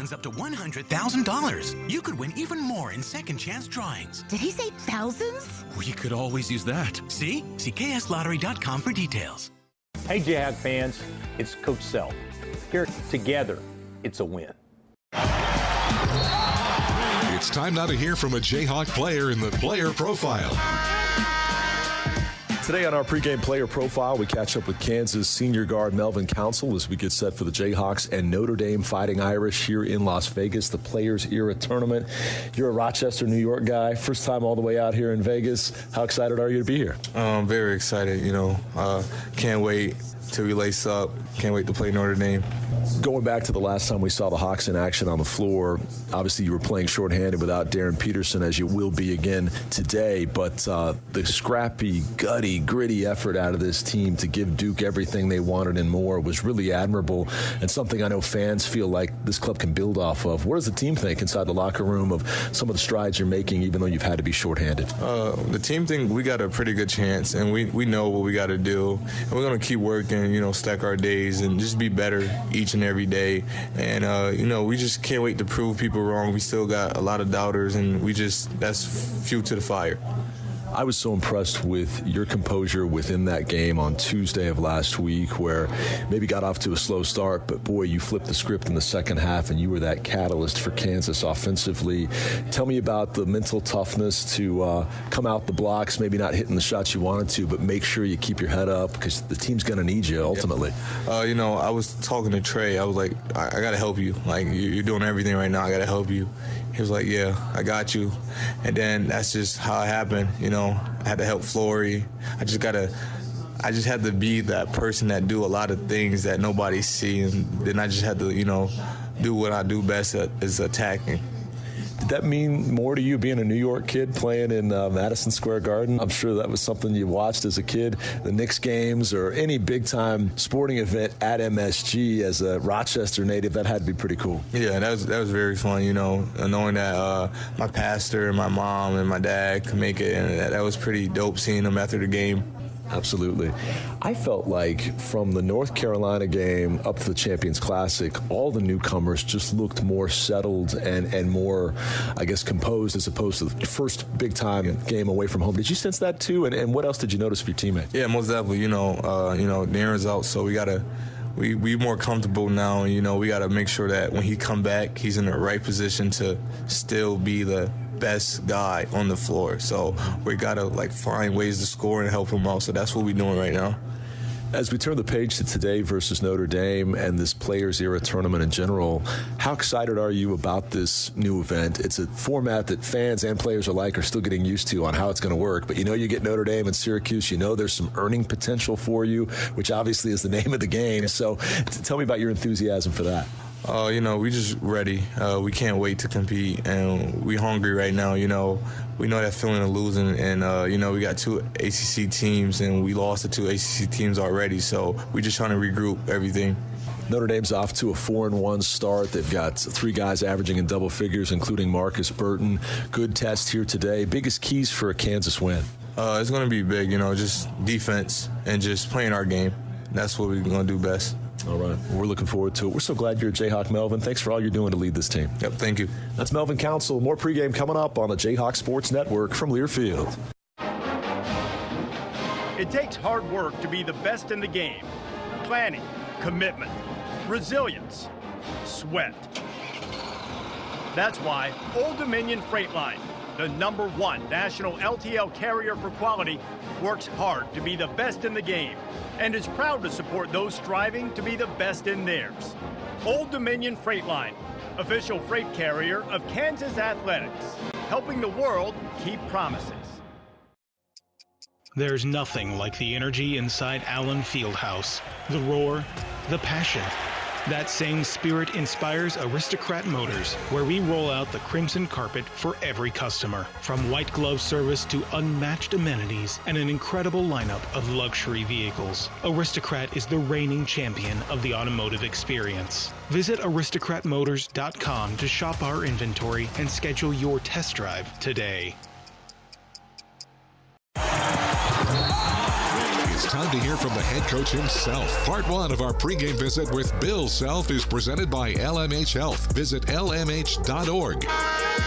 fans up to $100,000. You could win even more in second chance drawings. Did he say thousands? We could always use that. See kslottery.com for details. Hey, Jayhawk fans, it's Coach Self. Here together, it's a win. It's time now to hear from a Jayhawk player in the Player Profile. Today on our pregame player profile, we catch up with Kansas senior guard Melvin Council as we get set for the Jayhawks and Notre Dame Fighting Irish here in Las Vegas, the Players Era Tournament. You're a Rochester, New York guy, first time all the way out here in Vegas. How excited are you to be here? I'm very excited, can't wait till we lace up. Can't wait to play Notre Dame. Going back to the last time we saw the Hawks in action on the floor, obviously you were playing shorthanded without Darren Peterson, as you will be again today, but the scrappy, gutty, gritty effort out of this team to give Duke everything they wanted and more was really admirable, and something I know fans feel like this club can build off of. What does the team think inside the locker room of some of the strides you're making, even though you've had to be shorthanded? The team think we got a pretty good chance, and we know what we got to do, and we're going to keep working, stack our days and just be better each and every day. And, we just can't wait to prove people wrong. We still got a lot of doubters, and that's fuel to the fire. I was so impressed with your composure within that game on Tuesday of last week, where maybe got off to a slow start, but boy, you flipped the script in the second half and you were that catalyst for Kansas offensively. Tell me about the mental toughness to come out the blocks, maybe not hitting the shots you wanted to, but make sure you keep your head up because the team's going to need you ultimately. I was talking to Trey. I was like, I got to help you. Like, you're doing everything right now. I got to help you. He was like, yeah, I got you. And then that's just how it happened. I had to help Flory. I just had to be that person that do a lot of things that nobody see. And then I just had to, do what I do best at, is attacking. Did that mean more to you being a New York kid playing in Madison Square Garden? I'm sure that was something you watched as a kid, the Knicks games or any big-time sporting event at MSG. As a Rochester native, that had to be pretty cool. Yeah, that was very fun, knowing that my pastor and my mom and my dad could make it, and that was pretty dope seeing them after the game. Absolutely. I felt like from the North Carolina game up to the Champions Classic, all the newcomers just looked more settled and more, I guess, composed as opposed to the first big-time game away from home. Did you sense that too? And what else did you notice for your teammates? Yeah, most definitely. Darren's out, so we more comfortable now. We got to make sure that when he come back, he's in the right position to still be the best guy on the floor. So we got to find ways to score and help him out. So that's what we're doing right now. As we turn the page to today versus Notre Dame and this Players Era tournament in general, how excited are you about this new event? It's a format that fans and players alike are still getting used to on how it's going to work. But you get Notre Dame and Syracuse. There's some earning potential for you, which obviously is the name of the game. So tell me about your enthusiasm for that. We just ready. We can't wait to compete, and we hungry right now. We know that feeling of losing, and we got two ACC teams, and we lost to two ACC teams already. So we just trying to regroup everything. Notre Dame's off to a 4-1 start. They've got 3 guys averaging in double figures, including Marcus Burton. Good test here today. Biggest keys for a Kansas win? It's going to be big. Just defense and just playing our game. That's what we're going to do best. All right. Well, we're looking forward to it. We're so glad you're a Jayhawk, Melvin. Thanks for all you're doing to lead this team. Yep, thank you. That's Melvin Council. More pregame coming up on the Jayhawk Sports Network from Learfield. It takes hard work to be the best in the game. Planning, commitment, resilience, sweat. That's why Old Dominion Freight Line, the #1 national LTL carrier for quality, works hard to be the best in the game and is proud to support those striving to be the best in theirs. Old Dominion Freight Line, official freight carrier of Kansas Athletics, helping the world keep promises. There's nothing like the energy inside Allen Fieldhouse. The roar, the passion. That same spirit inspires Aristocrat Motors, where we roll out the crimson carpet for every customer. From white glove service to unmatched amenities and an incredible lineup of luxury vehicles. Aristocrat is the reigning champion of the automotive experience. Visit aristocratmotors.com to shop our inventory and schedule your test drive today. time to hear from the head coach himself. Part 1 of our pregame visit with Bill Self is presented by LMH Health. Visit lmh.org.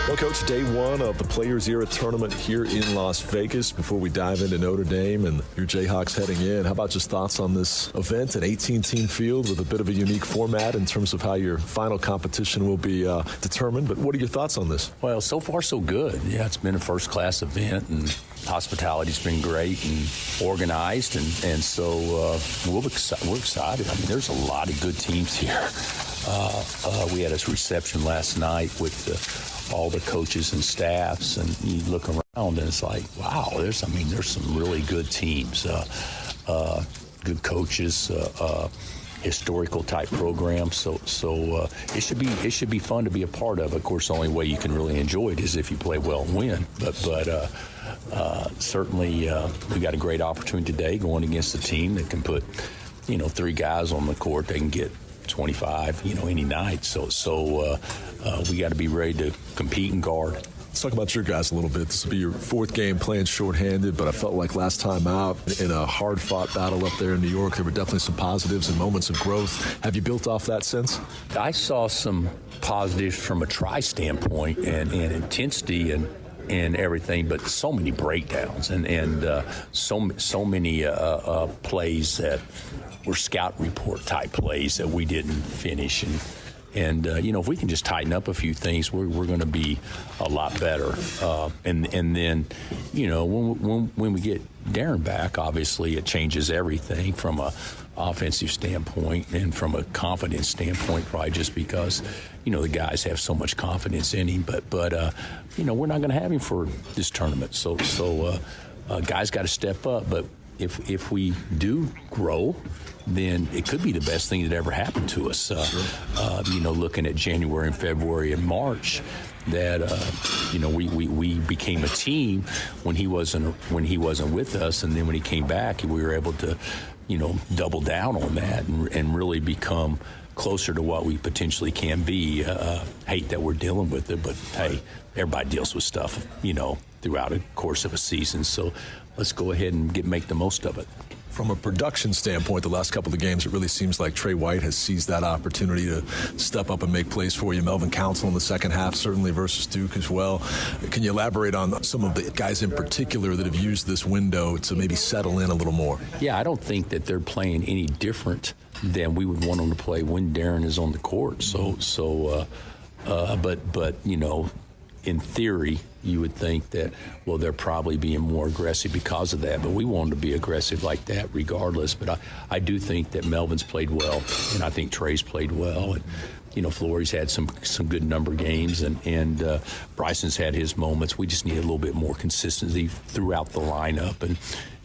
Well, Coach, day 1 of the Players Era tournament here in Las Vegas. Before we dive into Notre Dame and your Jayhawks heading in, how about just thoughts on this event, an 18-team field with a bit of a unique format in terms of how your final competition will be determined. But what are your thoughts on this? Well, so far so good. Yeah, it's been a first-class event, and hospitality's been great and organized, and so we're excited. I mean, there's a lot of good teams here. We had a reception last night with all the coaches and staffs, and you look around and it's like, wow, there's some really good teams, good coaches, historical type programs. So it should be fun to be a part of. Of course, the only way you can really enjoy it is if you play well and win. But certainly we got a great opportunity today going against a team that can put 3 guys on the court. They can get 25 any night. So we got to be ready to compete and guard. Let's talk about your guys a little bit. This will be your 4th game playing shorthanded, but I felt like last time out in a hard-fought battle up there in New York, there were definitely some positives and moments of growth. Have you built off that since? I saw some positives from a try standpoint and intensity and everything, but so many breakdowns and so many plays that were scout report type plays that we didn't finish. And if we can just tighten up a few things, we're going to be a lot better. And then, when we get Darren back, obviously it changes everything from a offensive standpoint and from a confidence standpoint, probably just because, the guys have so much confidence in him. But we're not going to have him for this tournament. So guys got to step up. But if we do grow, then it could be the best thing that ever happened to us. Looking at January and February and March, that we became a team when he wasn't with us, and then when he came back, we were able to double down on that and really become closer to what we potentially can be. Hate that we're dealing with it, but hey, everybody deals with stuff throughout the course of a season. So let's go ahead and make the most of it. From a production standpoint, the last couple of games, it really seems like Trey White has seized that opportunity to step up and make plays for you. Melvin Council in the second half, certainly versus Duke as well. Can you elaborate on some of the guys in particular that have used this window to maybe settle in a little more? Yeah, I don't think that they're playing any different than we would want them to play when Darren is on the court. But in theory, you would think that, they're probably being more aggressive because of that. But we want them to be aggressive like that regardless. But I do think that Melvin's played well, and I think Trey's played well. And, Flory's had some good number games, and Bryson's had his moments. We just need a little bit more consistency throughout the lineup.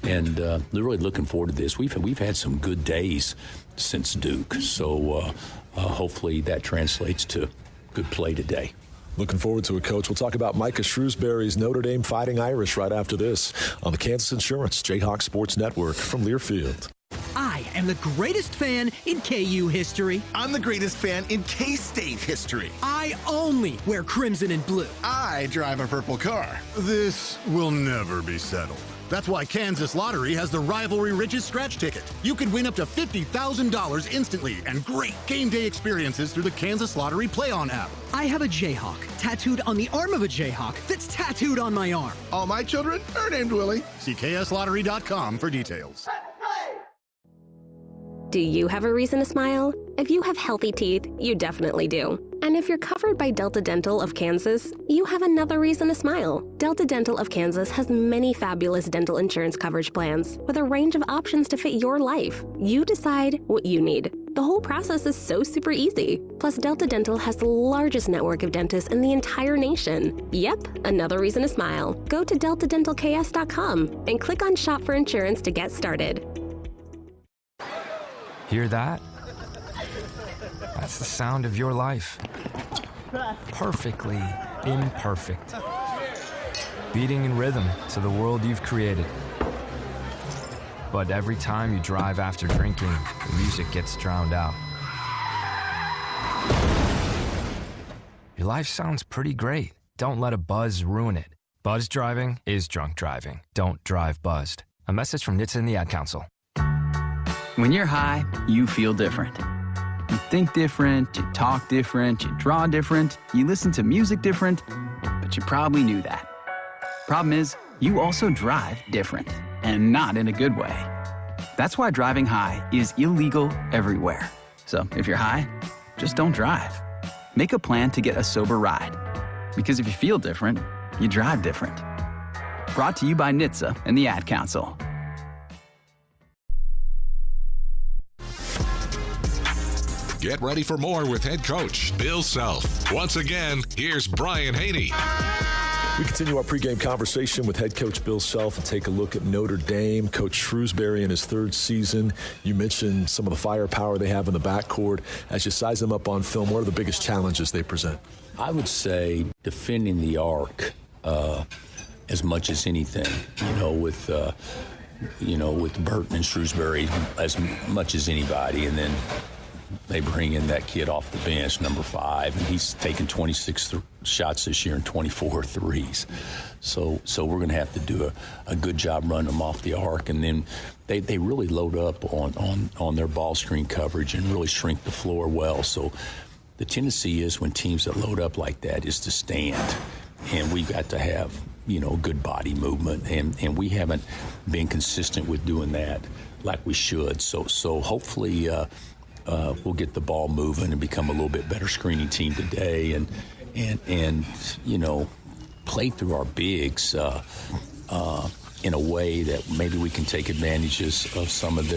And they're really looking forward to this. We've had some good days since Duke. So hopefully that translates to good play today. Looking forward to it, Coach. We'll talk about Micah Shrewsbury's Notre Dame Fighting Irish right after this on the Kansas Insurance Jayhawks Sports Network from Learfield. I am the greatest fan in KU history. I'm the greatest fan in K-State history. I only wear crimson and blue. I drive a purple car. This will never be settled. That's why Kansas Lottery has the Rivalry Riches Scratch Ticket. You could win up to $50,000 instantly and great game day experiences through the Kansas Lottery Play-On app. I have a Jayhawk tattooed on the arm of a Jayhawk that's tattooed on my arm. All my children are named Willie. See kslottery.com for details. Do you have a reason to smile? If you have healthy teeth, you definitely do. And if you're covered by Delta Dental of Kansas, you have another reason to smile. Delta Dental of Kansas has many fabulous dental insurance coverage plans with a range of options to fit your life. You decide what you need. The whole process is so super easy. Plus, Delta Dental has the largest network of dentists in the entire nation. Yep, another reason to smile. Go to deltadentalks.com and click on Shop for Insurance to get started. Hear that? That's the sound of your life. Perfectly imperfect. Beating in rhythm to the world you've created. But every time you drive after drinking, the music gets drowned out. Your life sounds pretty great. Don't let a buzz ruin it. Buzz driving is drunk driving. Don't drive buzzed. A message from NCAA and the Ad Council. When you're high, you feel different. You think different, you talk different, you draw different, you listen to music different, but you probably knew that. Problem is, you also drive different, and not in a good way. That's why driving high is illegal everywhere. So if you're high, just don't drive. Make a plan to get a sober ride. Because if you feel different, you drive different. Brought to you by NHTSA and the Ad Council. Get ready for more with head coach Bill Self. Once again, here's Brian Haney. We continue our pregame conversation with head coach Bill Self and take a look at Notre Dame. Coach Shrewsbury in his third season. You mentioned some of the firepower they have in the backcourt. As you size them up on film, what are the biggest challenges they present? I would say defending the arc as much as anything, with Burton and Shrewsbury as much as anybody. And then they bring in that kid off the bench, number 5, and he's taken 26 shots this year and 24 threes. So we're going to have to do a good job running them off the arc. And then they really load up on their ball screen coverage and really shrink the floor well. So the tendency is when teams that load up like that is to stand. And we've got to have, good body movement. And we haven't been consistent with doing that like we should. So hopefully we'll get the ball moving and become a little bit better screening team today, and play through our bigs in a way that maybe we can take advantages of some of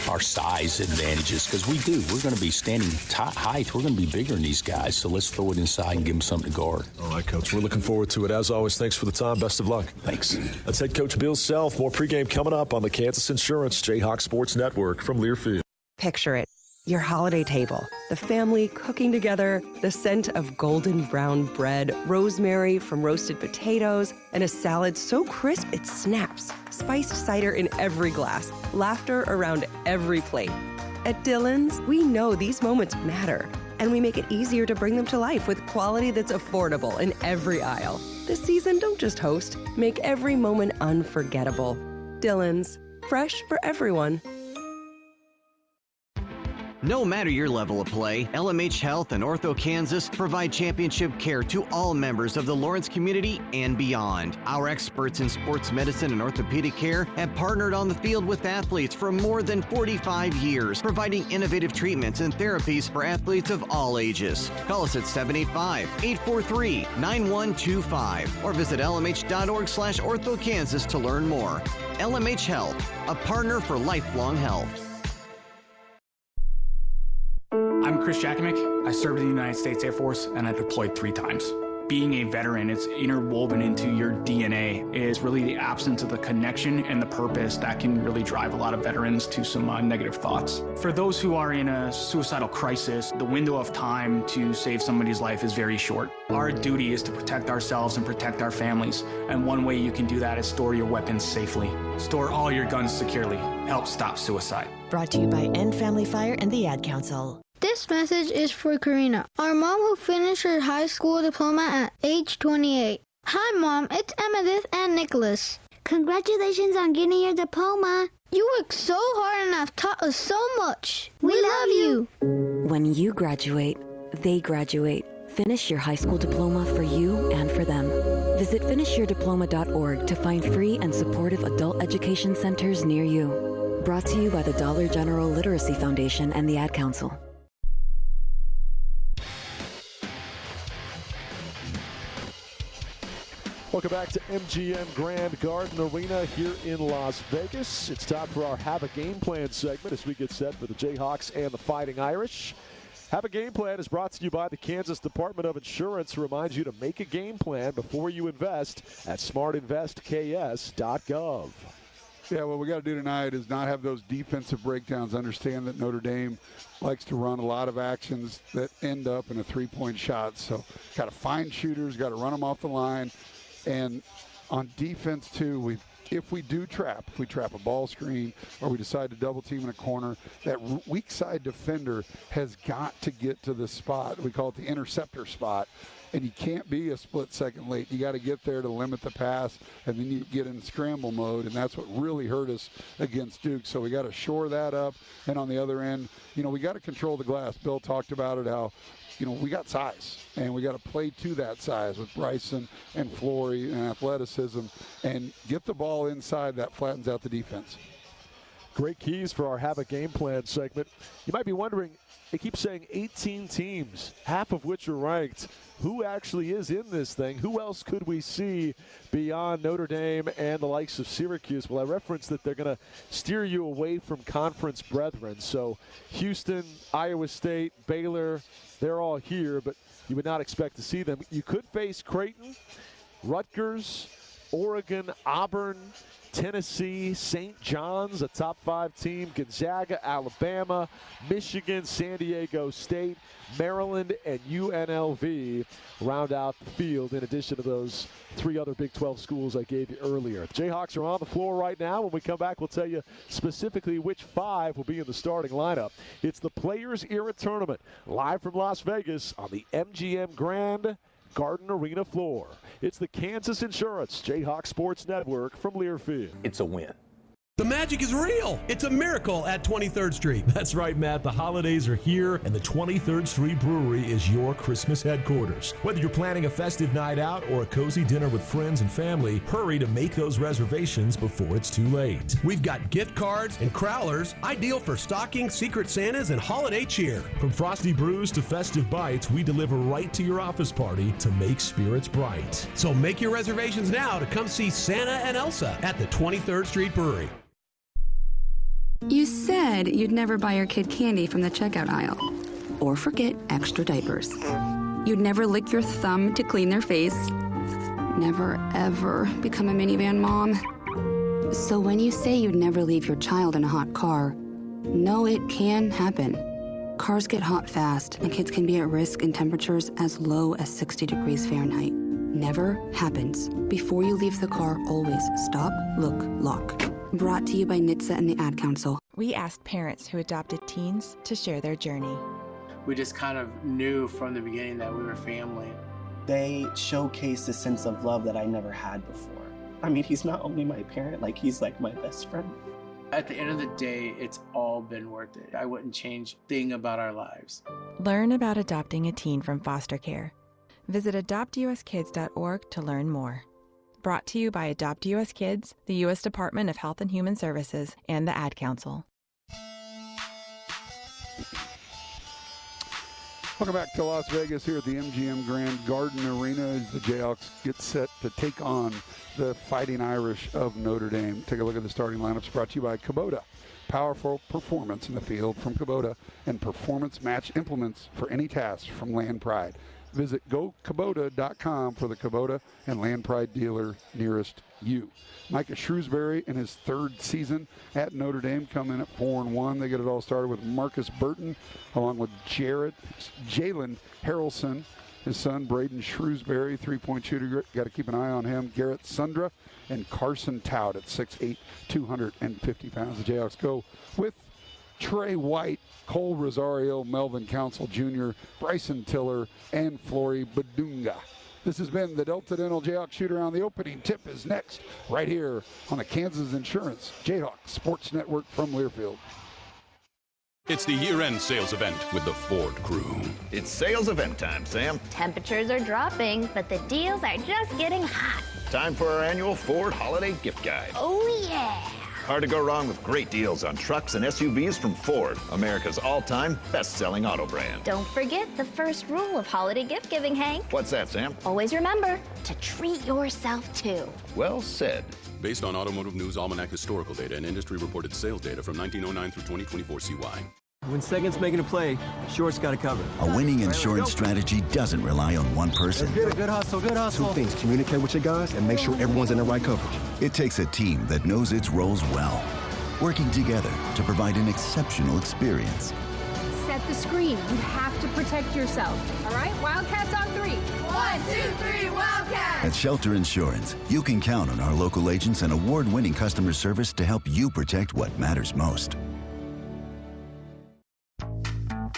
our size advantages, because we do. We're going to be standing height. We're going to be bigger than these guys, so let's throw it inside and give them something to guard. All right, Coach. We're looking forward to it. As always, thanks for the time. Best of luck. Thanks. That's head coach Bill Self. More pregame coming up on the Kansas Insurance Jayhawks Sports Network from Learfield. Picture it. Your holiday table, the family cooking together, the scent of golden brown bread, rosemary from roasted potatoes, and a salad so crisp it snaps, spiced cider in every glass, laughter around every plate. At Dillon's, we know these moments matter, and we make it easier to bring them to life with quality that's affordable in every aisle. This season, don't just host, make every moment unforgettable. Dillon's, fresh for everyone. No matter your level of play, LMH Health and Ortho Kansas provide championship care to all members of the Lawrence community and beyond. Our experts in sports medicine and orthopedic care have partnered on the field with athletes for more than 45 years, providing innovative treatments and therapies for athletes of all ages. Call us at 785-843-9125 or visit lmh.org/orthokansas to learn more. LMH Health, a partner for lifelong health. I'm Chris Jakovic. I served in the United States Air Force and I deployed 3 times. Being a veteran, it's interwoven into your DNA. It is really the absence of the connection and the purpose that can really drive a lot of veterans to some negative thoughts. For those who are in a suicidal crisis, the window of time to save somebody's life is very short. Our duty is to protect ourselves and protect our families. And one way you can do that is store your weapons safely. Store all your guns securely. Help stop suicide. Brought to you by End Family Fire and the Ad Council. This message is for Karina, our mom who finished her high school diploma at age 28. Hi, Mom. It's Emmettith and Nicholas. Congratulations on getting your diploma. You worked so hard and have taught us so much. We love you. When you graduate, they graduate. Finish your high school diploma for you and for them. Visit finishyourdiploma.org to find free and supportive adult education centers near you. Brought to you by the Dollar General Literacy Foundation and the Ad Council. Welcome back to MGM Grand Garden Arena here in Las Vegas. It's time for our Have a Game Plan segment as we get set for the Jayhawks and the Fighting Irish. Have a Game Plan is brought to you by the Kansas Department of Insurance, who reminds you to make a game plan before you invest at smartinvestks.gov. Yeah, what we got to do tonight is not have those defensive breakdowns. Understand that Notre Dame likes to run a lot of actions that end up in a three-point shot. So got to find shooters, got to run them off the line. And On defense, too, if we trap a ball screen or we decide to double team in a corner, that weak side defender has got to get to the spot. We call it the interceptor spot. And you can't be a split second late. You got to get there to limit the pass, and then you get in scramble mode, and that's what really hurt us against Duke. So we got to shore that up. And on the other end, we got to control the glass. Bill talked about it, how we got size, and we got to play to that size with Bryson and Flory and athleticism, and get the ball inside. That flattens out the defense. Great keys for our Have a Game Plan segment. You might be wondering, they keep saying 18 teams, half of which are ranked. Who actually is in this thing? Who else could we see beyond Notre Dame and the likes of Syracuse? Well, I referenced that they're going to steer you away from conference brethren. So Houston, Iowa State, Baylor, they're all here, but you would not expect to see them. You could face Creighton, Rutgers, Oregon, Auburn, Tennessee, St. John's, a top 5 team, Gonzaga, Alabama, Michigan, San Diego State, Maryland, and UNLV round out the field, in addition to those 3 other Big 12 schools I gave you earlier. The Jayhawks are on the floor right now. When we come back, we'll tell you specifically which 5 will be in the starting lineup. It's the Players Era Tournament, live from Las Vegas on the MGM Grand Garden Arena floor. It's the Kansas Insurance Jayhawk Sports Network from Learfield. It's a win. The magic is real. It's a miracle at 23rd Street. That's right, Matt. The holidays are here, and the 23rd Street Brewery is your Christmas headquarters. Whether you're planning a festive night out or a cozy dinner with friends and family, hurry to make those reservations before it's too late. We've got gift cards and crowlers, ideal for stockings, Secret Santas, and holiday cheer. From frosty brews to festive bites, we deliver right to your office party to make spirits bright. So make your reservations now to come see Santa and Elsa at the 23rd Street Brewery. You said you'd never buy your kid candy from the checkout aisle, or forget extra diapers. You'd never lick your thumb to clean their face. Never, ever become a minivan mom. So when you say you'd never leave your child in a hot car, no, it can happen. Cars get hot fast, and kids can be at risk in temperatures as low as 60 degrees Fahrenheit. Never happens. Before you leave the car, always stop, look, lock. Brought to you by NCAA and the Ad Council. We asked parents who adopted teens to share their journey. We just kind of knew from the beginning that we were family. They showcased a sense of love that I never had before. I mean, he's not only my parent, he's like my best friend. At the end of the day, it's all been worth it. I wouldn't change a thing about our lives. Learn about adopting a teen from foster care. Visit adoptuskids.org to learn more. Brought to you by Adopt U.S. Kids, the U.S. Department of Health and Human Services, and the Ad Council. Welcome back to Las Vegas here at the MGM Grand Garden Arena as the Jayhawks get set to take on the Fighting Irish of Notre Dame. Take a look at the starting lineups brought to you by Kubota. Powerful performance in the field from Kubota and performance match implements for any task from Land Pride. Visit gokubota.com for the Kubota and Land Pride dealer nearest you. Micah Shrewsbury in his 3rd season at Notre Dame come in at 4-1. They get it all started with Marcus Burton along with Jalen Harrelson, his son Braden Shrewsbury, 3-point shooter. Got to keep an eye on him. Garrett Sundra and Carson Towd at 6'8", 250 pounds. The Jayhawks go with Trey White, Cole Rosario, Melvin Council Jr., Bryson Tiller, and Flory Badunga. This has been the Delta Dental Jayhawk Shoot Around. The opening tip is next, right here on the Kansas Insurance Jayhawk Sports Network from Learfield. It's the year-end sales event with the Ford crew. It's sales event time, Sam. Temperatures are dropping, but the deals are just getting hot. Time for our annual Ford Holiday Gift Guide. Oh, yeah. Hard to go wrong with great deals on trucks and SUVs from Ford, America's all-time best-selling auto brand. Don't forget the first rule of holiday gift giving, Hank. What's that, Sam? Always remember to treat yourself, too. Well said. Based on Automotive News Almanac historical data and industry-reported sales data from 1909 through 2024 CY. When second's making a play, short's got to cover. A winning insurance strategy doesn't rely on one person. Good hustle, good hustle. 2 things: communicate with your guys and make sure everyone's in the right coverage. It takes a team that knows its roles well, working together to provide an exceptional experience. Set the screen. You have to protect yourself. All right, Wildcats on 3. 1, 2, 3, Wildcats! At Shelter Insurance, you can count on our local agents and award-winning customer service to help you protect what matters most.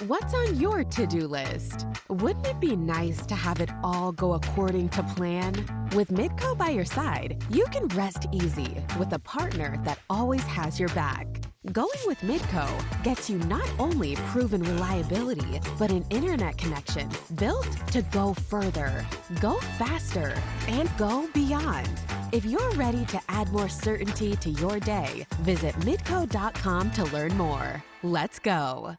What's on your to-do list? Wouldn't it be nice to have it all go according to plan? With Midco by your side, you can rest easy with a partner that always has your back. Going with Midco gets you not only proven reliability, but an internet connection built to go further, go faster, and go beyond. If you're ready to add more certainty to your day, visit midco.com to learn more. Let's go.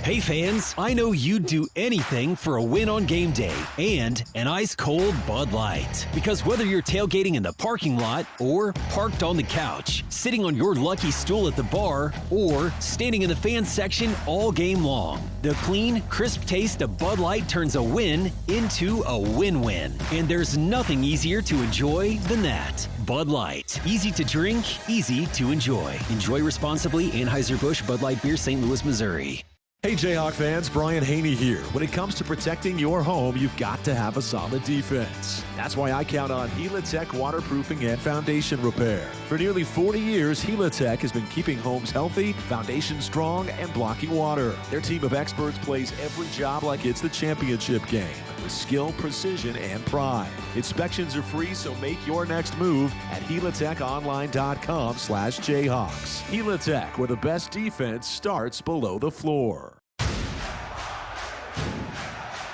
Hey fans, I know you'd do anything for a win on game day and an ice-cold Bud Light. Because whether you're tailgating in the parking lot or parked on the couch, sitting on your lucky stool at the bar, or standing in the fan section all game long, the clean, crisp taste of Bud Light turns a win into a win-win. And there's nothing easier to enjoy than that. Bud Light. Easy to drink, easy to enjoy. Enjoy responsibly. Anheuser-Busch Bud Light Beer, St. Louis, Missouri. Hey Jayhawk fans, Brian Haney here. When it comes to protecting your home, you've got to have a solid defense. That's why I count on Helitech Waterproofing and Foundation Repair. For nearly 40 years, Helitech has been keeping homes healthy, foundation strong, and blocking water. Their team of experts plays every job like it's the championship game, with skill, precision, and pride. Inspections are free, so make your next move at helitechonline.com/Jayhawks. Helitech, where the best defense starts below the floor.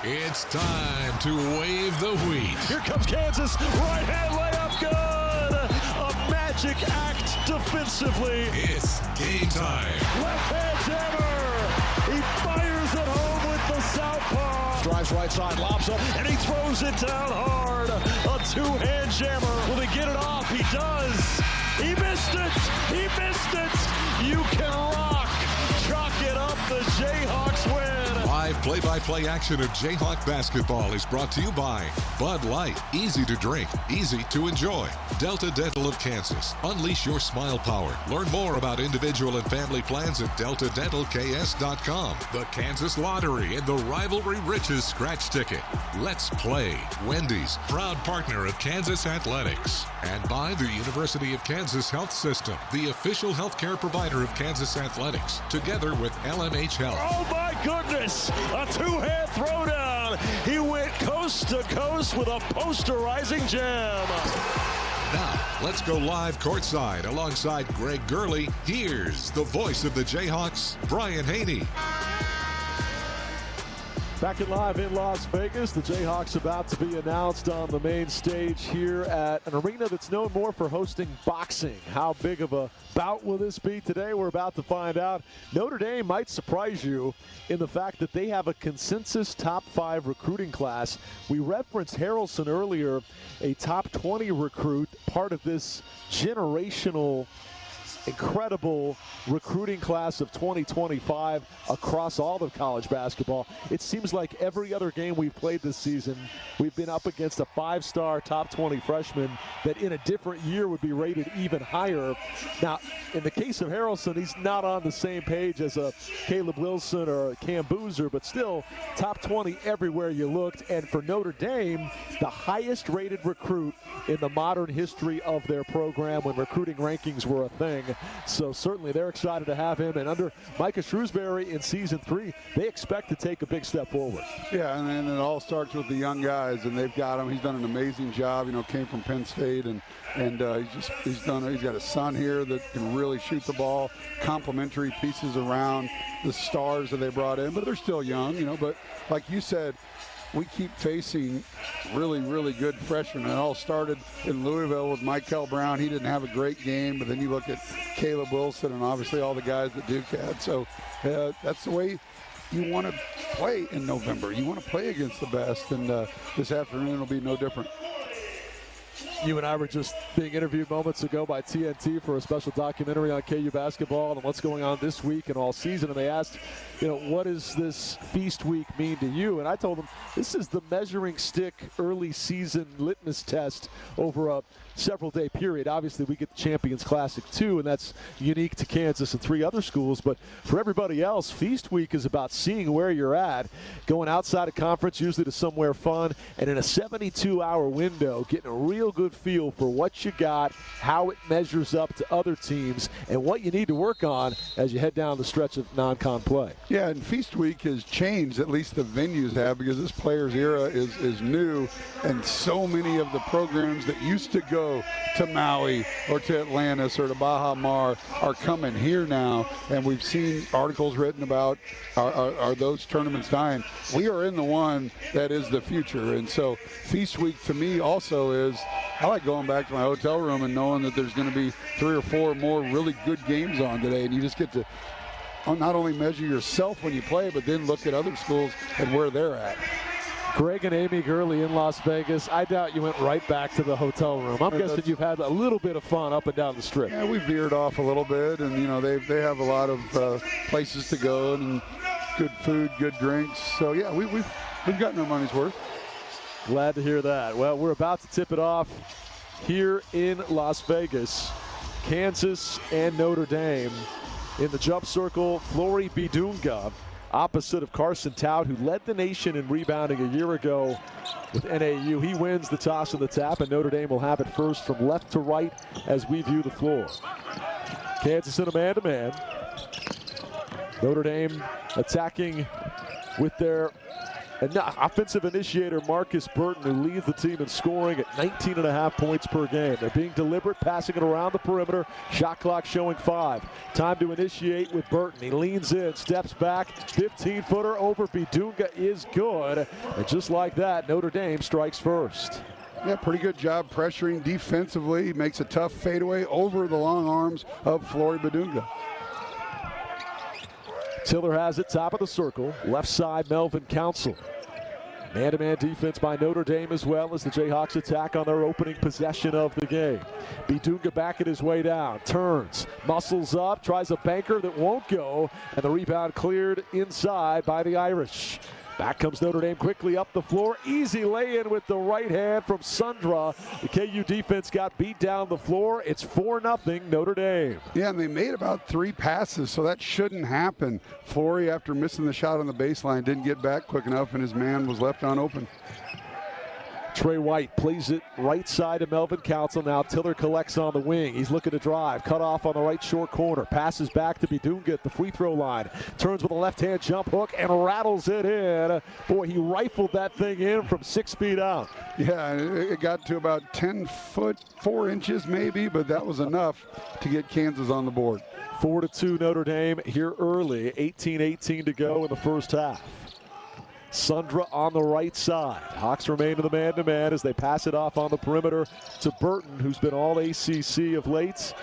It's time to wave the wheat. Here comes Kansas. Right hand layup, good. A magic act defensively. It's game time. Left hand jammer. He fires it home with the southpaw. Drives right side, lobs up, and he throws it down hard. A two-hand jammer. Will he get it off? He does. He missed it. He missed it. You can rock. Chalk it up. The Jayhawks win. Live play-by-play action of Jayhawk basketball is brought to you by Bud Light. Easy to drink, easy to enjoy. Delta Dental of Kansas. Unleash your smile power. Learn more about individual and family plans at deltadentalks.com. The Kansas Lottery and the Rivalry Riches scratch ticket. Let's play. Wendy's, proud partner of Kansas Athletics. And by the University of Kansas Health System, the official healthcare provider of Kansas Athletics, together with LMH Health. Oh my goodness! A two-hand throwdown. He went coast to coast with a posterizing jam. Now, let's go live courtside alongside Greg Gurley. Here's the voice of the Jayhawks, Brian Haney. Back in live in Las Vegas, the Jayhawks about to be announced on the main stage here at an arena that's known more for hosting boxing. How big of a bout will this be today? We're about to find out. Notre Dame might surprise you in the fact that they have a consensus top 5 recruiting class. We referenced Harrelson earlier, a top 20 recruit, part of this generational incredible recruiting class of 2025 across all of college basketball. It seems like every other game we've played this season, we've been up against a 5-star top 20 freshman that in a different year would be rated even higher. Now, in the case of Harrelson, he's not on the same page as a Caleb Wilson or a Cam Boozer, but still top 20 everywhere you looked. And for Notre Dame, the highest rated recruit in the modern history of their program when recruiting rankings were a thing. So certainly they're excited to have him. And under Micah Shrewsbury in season 3, they expect to take a big step forward. Yeah, and then it all starts with the young guys, and they've got him. He's done an amazing job. You know, came from Penn State, and he's got a son here that can really shoot the ball. Complementary pieces around the stars that they brought in, but they're still young. You know, but like you said, we keep facing really, really good freshmen. It all started in Louisville with Michael Brown. He didn't have a great game, but then you look at Caleb Wilson and obviously all the guys that Duke had. So that's the way you want to play in November. You want to play against the best, and this afternoon will be no different. You and I were just being interviewed moments ago by TNT for a special documentary on KU basketball and what's going on this week and all season. And they asked, what does this feast week mean to you? And I told them this is the measuring stick early season litmus test over a several-day period. Obviously, we get the Champions Classic too, and that's unique to Kansas and 3 other schools. But for everybody else, Feast Week is about seeing where you're at, going outside of conference, usually to somewhere fun, and in a 72-hour window, getting a real good feel for what you got, how it measures up to other teams, and what you need to work on as you head down the stretch of non-con play. Yeah, and Feast Week has changed, at least the venues have, because this players' era is new, and so many of the programs that used to go to Maui or to Atlantis or to Baja Mar are coming here now, and we've seen articles written about are those tournaments dying. We are in the one that is the future, and so Feast Week to me also is, I like going back to my hotel room and knowing that there's going to be 3 or 4 more really good games on today, and you just get to not only measure yourself when you play, but then look at other schools and where they're at. Greg and Amy Gurley in Las Vegas. I doubt you went right back to the hotel room. I'm guessing you've had a little bit of fun up and down the strip. Yeah, we veered off a little bit, and they have a lot of places to go and good food, good drinks. So yeah, we've gotten our money's worth. Glad to hear that. Well, we're about to tip it off here in Las Vegas. Kansas and Notre Dame in the jump circle. Flory Bidunga, opposite of Carson Tout, who led the nation in rebounding a year ago with NAU. He wins the toss and the tap, and Notre Dame will have it first from left to right as we view the floor. Kansas in a man-to-man. Notre Dame attacking with their offensive initiator Marcus Burton, who leads the team in scoring at 19.5 points per game. They're being deliberate, passing it around the perimeter. Shot clock showing 5. Time to initiate with Burton. He leans in, steps back, 15-footer over Bidunga is good. And just like that, Notre Dame strikes first. Yeah, pretty good job pressuring defensively. He makes a tough fadeaway over the long arms of Flory Bidunga. Tiller has it, top of the circle. Left side, Melvin Council. Man-to-man defense by Notre Dame as well as the Jayhawks attack on their opening possession of the game. Bidunga back at his way down, turns, muscles up, tries a banker that won't go, and the rebound cleared inside by the Irish. Back comes Notre Dame quickly up the floor. Easy lay-in with the right hand from Sundra. The KU defense got beat down the floor. It's 4-0 Notre Dame. Yeah, and they made about 3 passes, so that shouldn't happen. Flory, after missing the shot on the baseline, didn't get back quick enough, and his man was left unopened. Trey White plays it right side to Melvin Council. Now Tiller collects on the wing. He's looking to drive. Cut off on the right short corner. Passes back to Bidunga at the free throw line. Turns with a left-hand jump hook and rattles it in. Boy, he rifled that thing in from 6 feet out. Yeah, it got to about 10 foot, 4 inches maybe, but that was enough to get Kansas on the board. 4-2 Notre Dame here early. 18-18 to go in the first half. Sundra on the right side. Hawks remain in the man-to-man as they pass it off on the perimeter to Burton, who's been all ACC of late.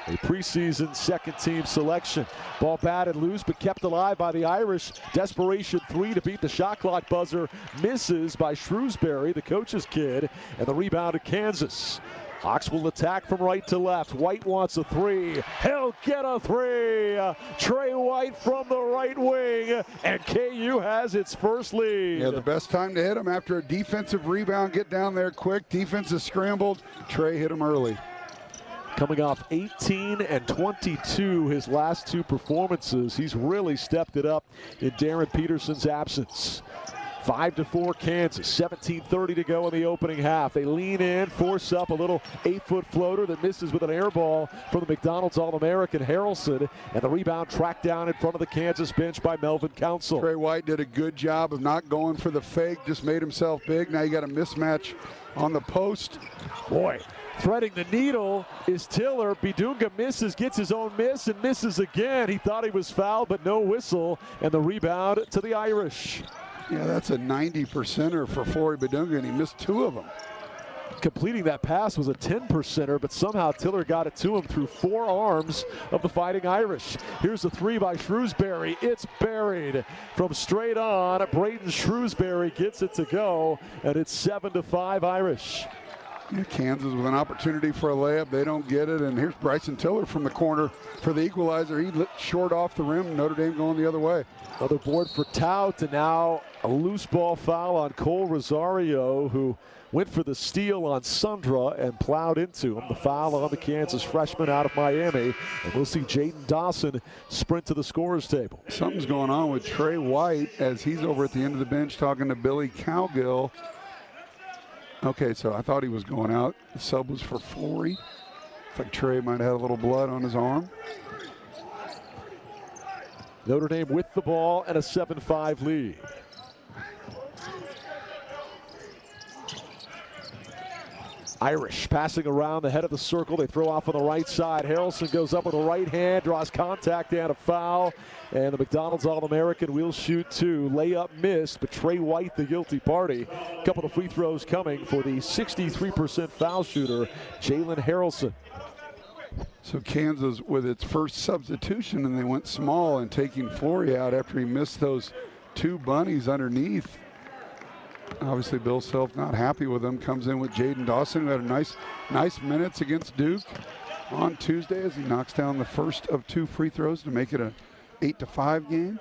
A preseason second-team selection. Ball batted loose but kept alive by the Irish. Desperation 3 to beat the shot clock buzzer. Misses by Shrewsbury, the coach's kid, and the rebound to Kansas. Hawks will attack from right to left. White wants a 3. He'll get a 3. Trey White from the right wing, and KU has its first lead. Yeah, the best time to hit him after a defensive rebound. Get down there quick. Defense is scrambled. Trey hit him early. Coming off 18 and 22 his last 2 performances. He's really stepped it up in Darren Peterson's absence. 5-4 Kansas, 17:30 to go in the opening half. They lean in, force up a little 8-foot floater that misses with an air ball from the McDonald's All-American Harrelson, and the rebound tracked down in front of the Kansas bench by Melvin Council. Trey White did a good job of not going for the fake, just made himself big. Now you got a mismatch on the post. Boy, threading the needle is Tiller. Bidunga misses, gets his own miss, and misses again. He thought he was fouled, but no whistle, and the rebound to the Irish. Yeah, that's a 90%er for Flory Bidunga, and he missed 2 of them. Completing that pass was a 10%er, but somehow Tiller got it to him through 4 arms of the Fighting Irish. Here's a 3 by Shrewsbury. It's buried from straight on. Braden Shrewsbury gets it to go, and it's 7-5 Irish. Yeah, Kansas with an opportunity for a layup. They don't get it. And here's Bryson Tiller from the corner for the equalizer. He lit short off the rim. Notre Dame going the other way. Another board for Tout, and now a loose ball foul on Cole Rosario, who went for the steal on Sundra and plowed into him. The foul on the Kansas freshman out of Miami. And we'll see Jaden Dawson sprint to the scorer's table. Something's going on with Trey White as he's over at the end of the bench talking to Billy Cowgill. Okay, so I thought he was going out. The sub was for Flory. Looks like Trey might have had a little blood on his arm. Notre Dame with the ball and a 7-5 lead. Irish passing around the head of the circle. They throw off on the right side. Harrelson goes up with the right hand, draws contact and a foul. And the McDonald's All-American will shoot two. Layup missed, but Trey White the guilty party. A couple of free throws coming for the 63% foul shooter, Jalen Harrelson. So Kansas with its first substitution, and they went small and taking Flory out after he missed those two bunnies underneath. Obviously, Bill Self not happy with him. Comes in with Jaden Dawson, who had a nice minutes against Duke on Tuesday as he knocks down the first of two free throws to make it a 8-5 game.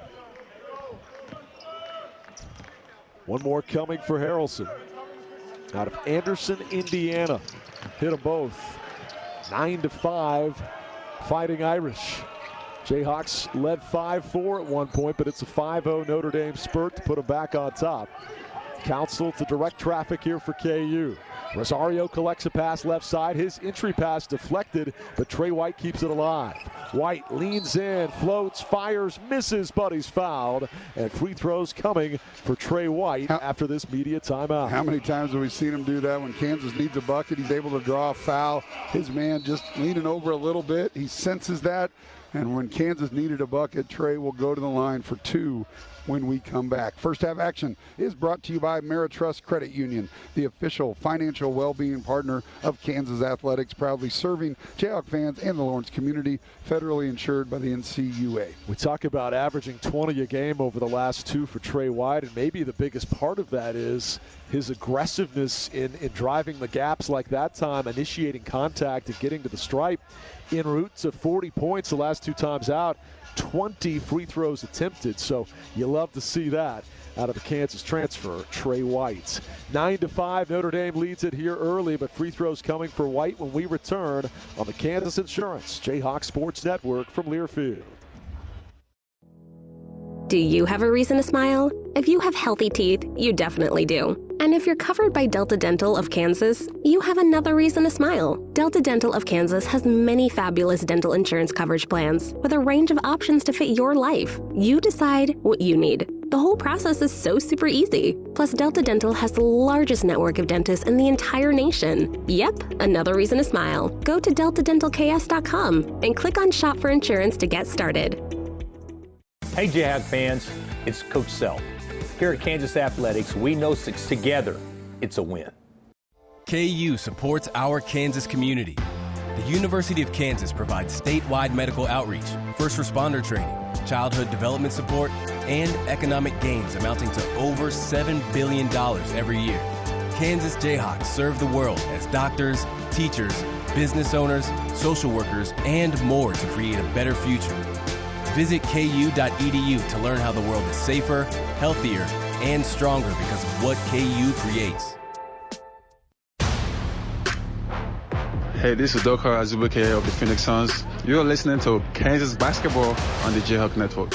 One more coming for Harrelson. Out of Anderson, Indiana. Hit them both. 9-5, Fighting Irish. Jayhawks led 5-4 at one point, but it's a 5-0 Notre Dame spurt to put them back on top. Council to direct traffic here for KU. Rosario collects a pass left side. His entry pass deflected, but Trey White keeps it alive. White leans in, floats, fires, misses, but he's fouled. And free throws coming for Trey White after this media timeout. How many times have we seen him do that when Kansas needs a bucket? He's able to draw a foul. His man just leaning over a little bit. He senses that. And when Kansas needed a bucket, Trey will go to the line for two when we come back. First half action is brought to you by Ameritrust Credit Union, the official financial well-being partner of Kansas Athletics, proudly serving Jayhawk fans and the Lawrence community, federally insured by the NCAA. We talk about averaging 20 a game over the last two for Trey White, and maybe the biggest part of that is his aggressiveness in driving the gaps like that time, initiating contact and getting to the stripe. En route to 40 points the last two times out, 20 free throws attempted, so you love to see that out of the Kansas transfer, Trey White. 9-5, Notre Dame leads it here early, but free throws coming for White when we return on the Kansas Insurance Jayhawk Sports Network from Learfield. Do you have a reason to smile? If you have healthy teeth, you definitely do. And if you're covered by Delta Dental of Kansas, you have another reason to smile. Delta Dental of Kansas has many fabulous dental insurance coverage plans with a range of options to fit your life. You decide what you need. The whole process is so super easy. Plus, Delta Dental has the largest network of dentists in the entire nation. Yep, another reason to smile. Go to deltadentalks.com and click on Shop for Insurance to get started. Hey Jayhawk fans, it's Coach Self. Here at Kansas Athletics, we know together it's a win. KU supports our Kansas community. The University of Kansas provides statewide medical outreach, first responder training, childhood development support, and economic gains amounting to over $7 billion every year. Kansas Jayhawks serve the world as doctors, teachers, business owners, social workers, and more to create a better future. Visit ku.edu to learn how the world is safer, healthier, and stronger because of what KU creates. Hey, this is Doko Azubuike of the Phoenix Suns. You're listening to Kansas Basketball on the Jayhawk Network.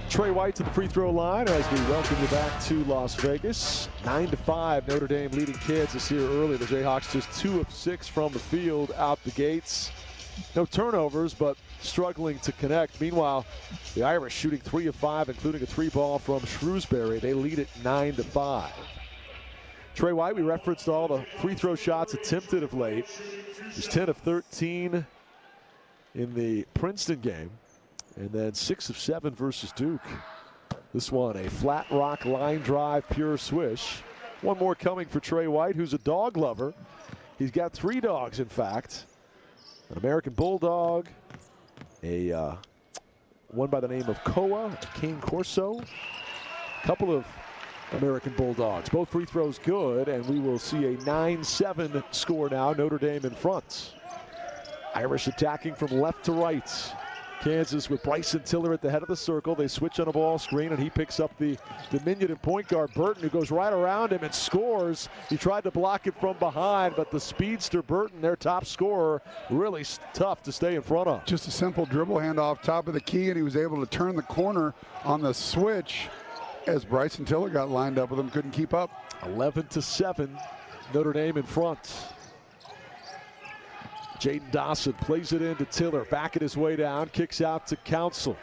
Trey White to the free throw line as we welcome you back to Las Vegas. 9-5, Notre Dame leading Kansas here early. The Jayhawks just 2 of 6 from the field out the gates. No turnovers, but struggling to connect. Meanwhile, the Irish shooting 3 of 5, including a 3-ball from Shrewsbury. They lead it 9-5. Trey White, we referenced all the free throw shots attempted of late. He's 10 of 13 in the Princeton game, and then 6 of 7 versus Duke. This one, a flat rock line drive, pure swish. One more coming for Trey White, who's a dog lover. He's got 3 dogs, in fact. An American Bulldog, one by the name of Koa, a Cane Corso, a couple of American Bulldogs. Both free throws good, and we will see a 9-7 score now. Notre Dame in front. Irish attacking from left to right. Kansas with Bryson Tiller at the head of the circle. They switch on a ball screen, and he picks up the diminutive point guard, Burton, who goes right around him and scores. He tried to block it from behind, but the speedster Burton, their top scorer, really tough to stay in front of. Just a simple dribble handoff top of the key, and he was able to turn the corner on the switch as Bryson Tiller got lined up with him, couldn't keep up. 11-7, Notre Dame in front. Jaden Dawson plays it into Tiller, backing his way down, kicks out to Council.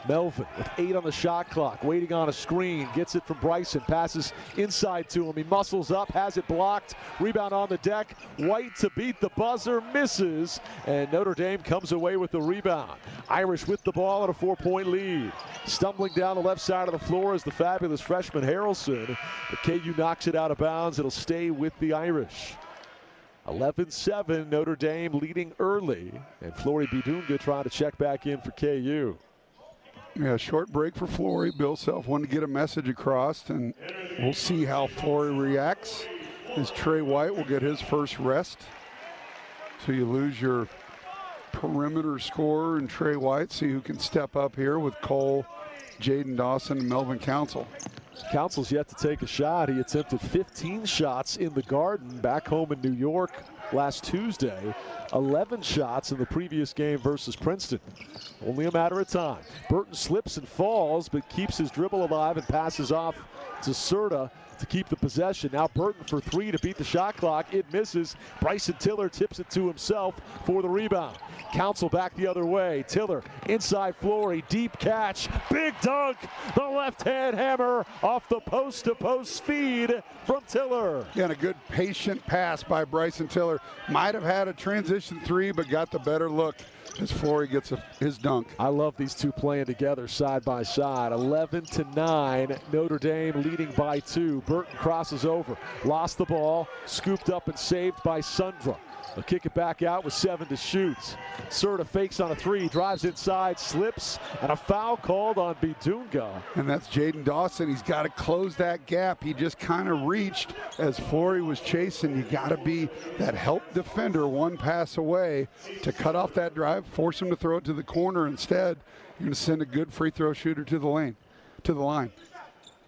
Melvin with 8 on the shot clock, waiting on a screen, gets it from Bryson, passes inside to him. He muscles up, has it blocked, rebound on the deck. White to beat the buzzer, misses, and Notre Dame comes away with the rebound. Irish with the ball and a 4-point lead. Stumbling down the left side of the floor is the fabulous freshman Harrelson, but KU knocks it out of bounds. It'll stay with the Irish. 11-7, Notre Dame leading early, and Flory Bidunga trying to check back in for KU. Yeah, short break for Flory. Bill Self wanted to get a message across, and we'll see how Flory reacts as Trey White will get his first rest. So you lose your perimeter scorer in Trey White. See who can step up here with Cole, Jaden Dawson, and Melvin Council. Council's yet to take a shot. He attempted 15 shots in the Garden back home in New York last Tuesday. 11 shots in the previous game versus Princeton. Only a matter of time. Burton slips and falls, but keeps his dribble alive and passes off to Serta to keep the possession. Now Burton for 3 to beat the shot clock. It misses. Bryson Tiller tips it to himself for the rebound. Council back the other way. Tiller inside Flory. Deep catch. Big dunk. The left-hand hammer off the post-to-post feed from Tiller. Yeah, and a good patient pass by Bryson Tiller. Might have had a transition 3, but got the better look as Flory gets his dunk. I love these two playing together side by side. 11-9, Notre Dame leading by 2. Burton crosses over, lost the ball, scooped up and saved by Sundra. They'll kick it back out with 7 to shoot. Serta fakes on a 3, drives inside, slips, and a foul called on Bidunga. And that's Jaden Dawson. He's got to close that gap. He just kind of reached as Flory was chasing. You got to be that help defender, one pass away to cut off that drive, force him to throw it to the corner. Instead, you're going to send a good free throw shooter to the line.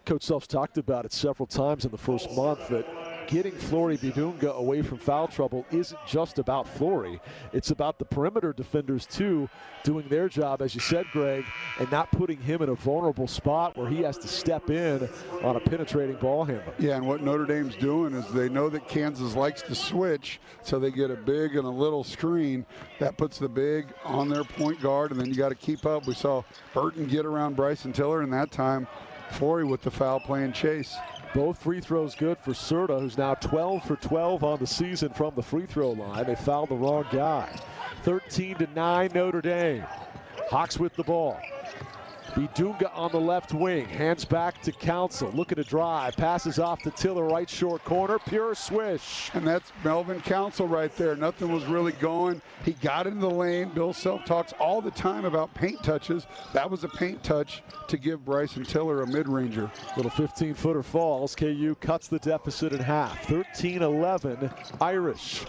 Coach Self's talked about it several times in the first month that getting Flory Bidunga away from foul trouble isn't just about Flory. It's about the perimeter defenders, too, doing their job, as you said, Greg, and not putting him in a vulnerable spot where he has to step in on a penetrating ball handler. Yeah, and what Notre Dame's doing is they know that Kansas likes to switch, so they get a big and a little screen. That puts the big on their point guard, and then you got to keep up. We saw Burton get around Bryson Tiller, and that time Flory with the foul playing chase. Both free throws good for Serta, who's now 12 for 12 on the season from the free throw line. They fouled the wrong guy. 13-9 Notre Dame. Hawks with the ball. Bidunga on the left wing, hands back to Council, looking to drive, passes off to Tiller, right short corner, pure swish. And that's Melvin Council right there. Nothing was really going. He got into the lane. Bill Self talks all the time about paint touches. That was a paint touch to give Bryson Tiller a mid-ranger. Little 15-footer falls. KU cuts the deficit in half. 13-11 Irish.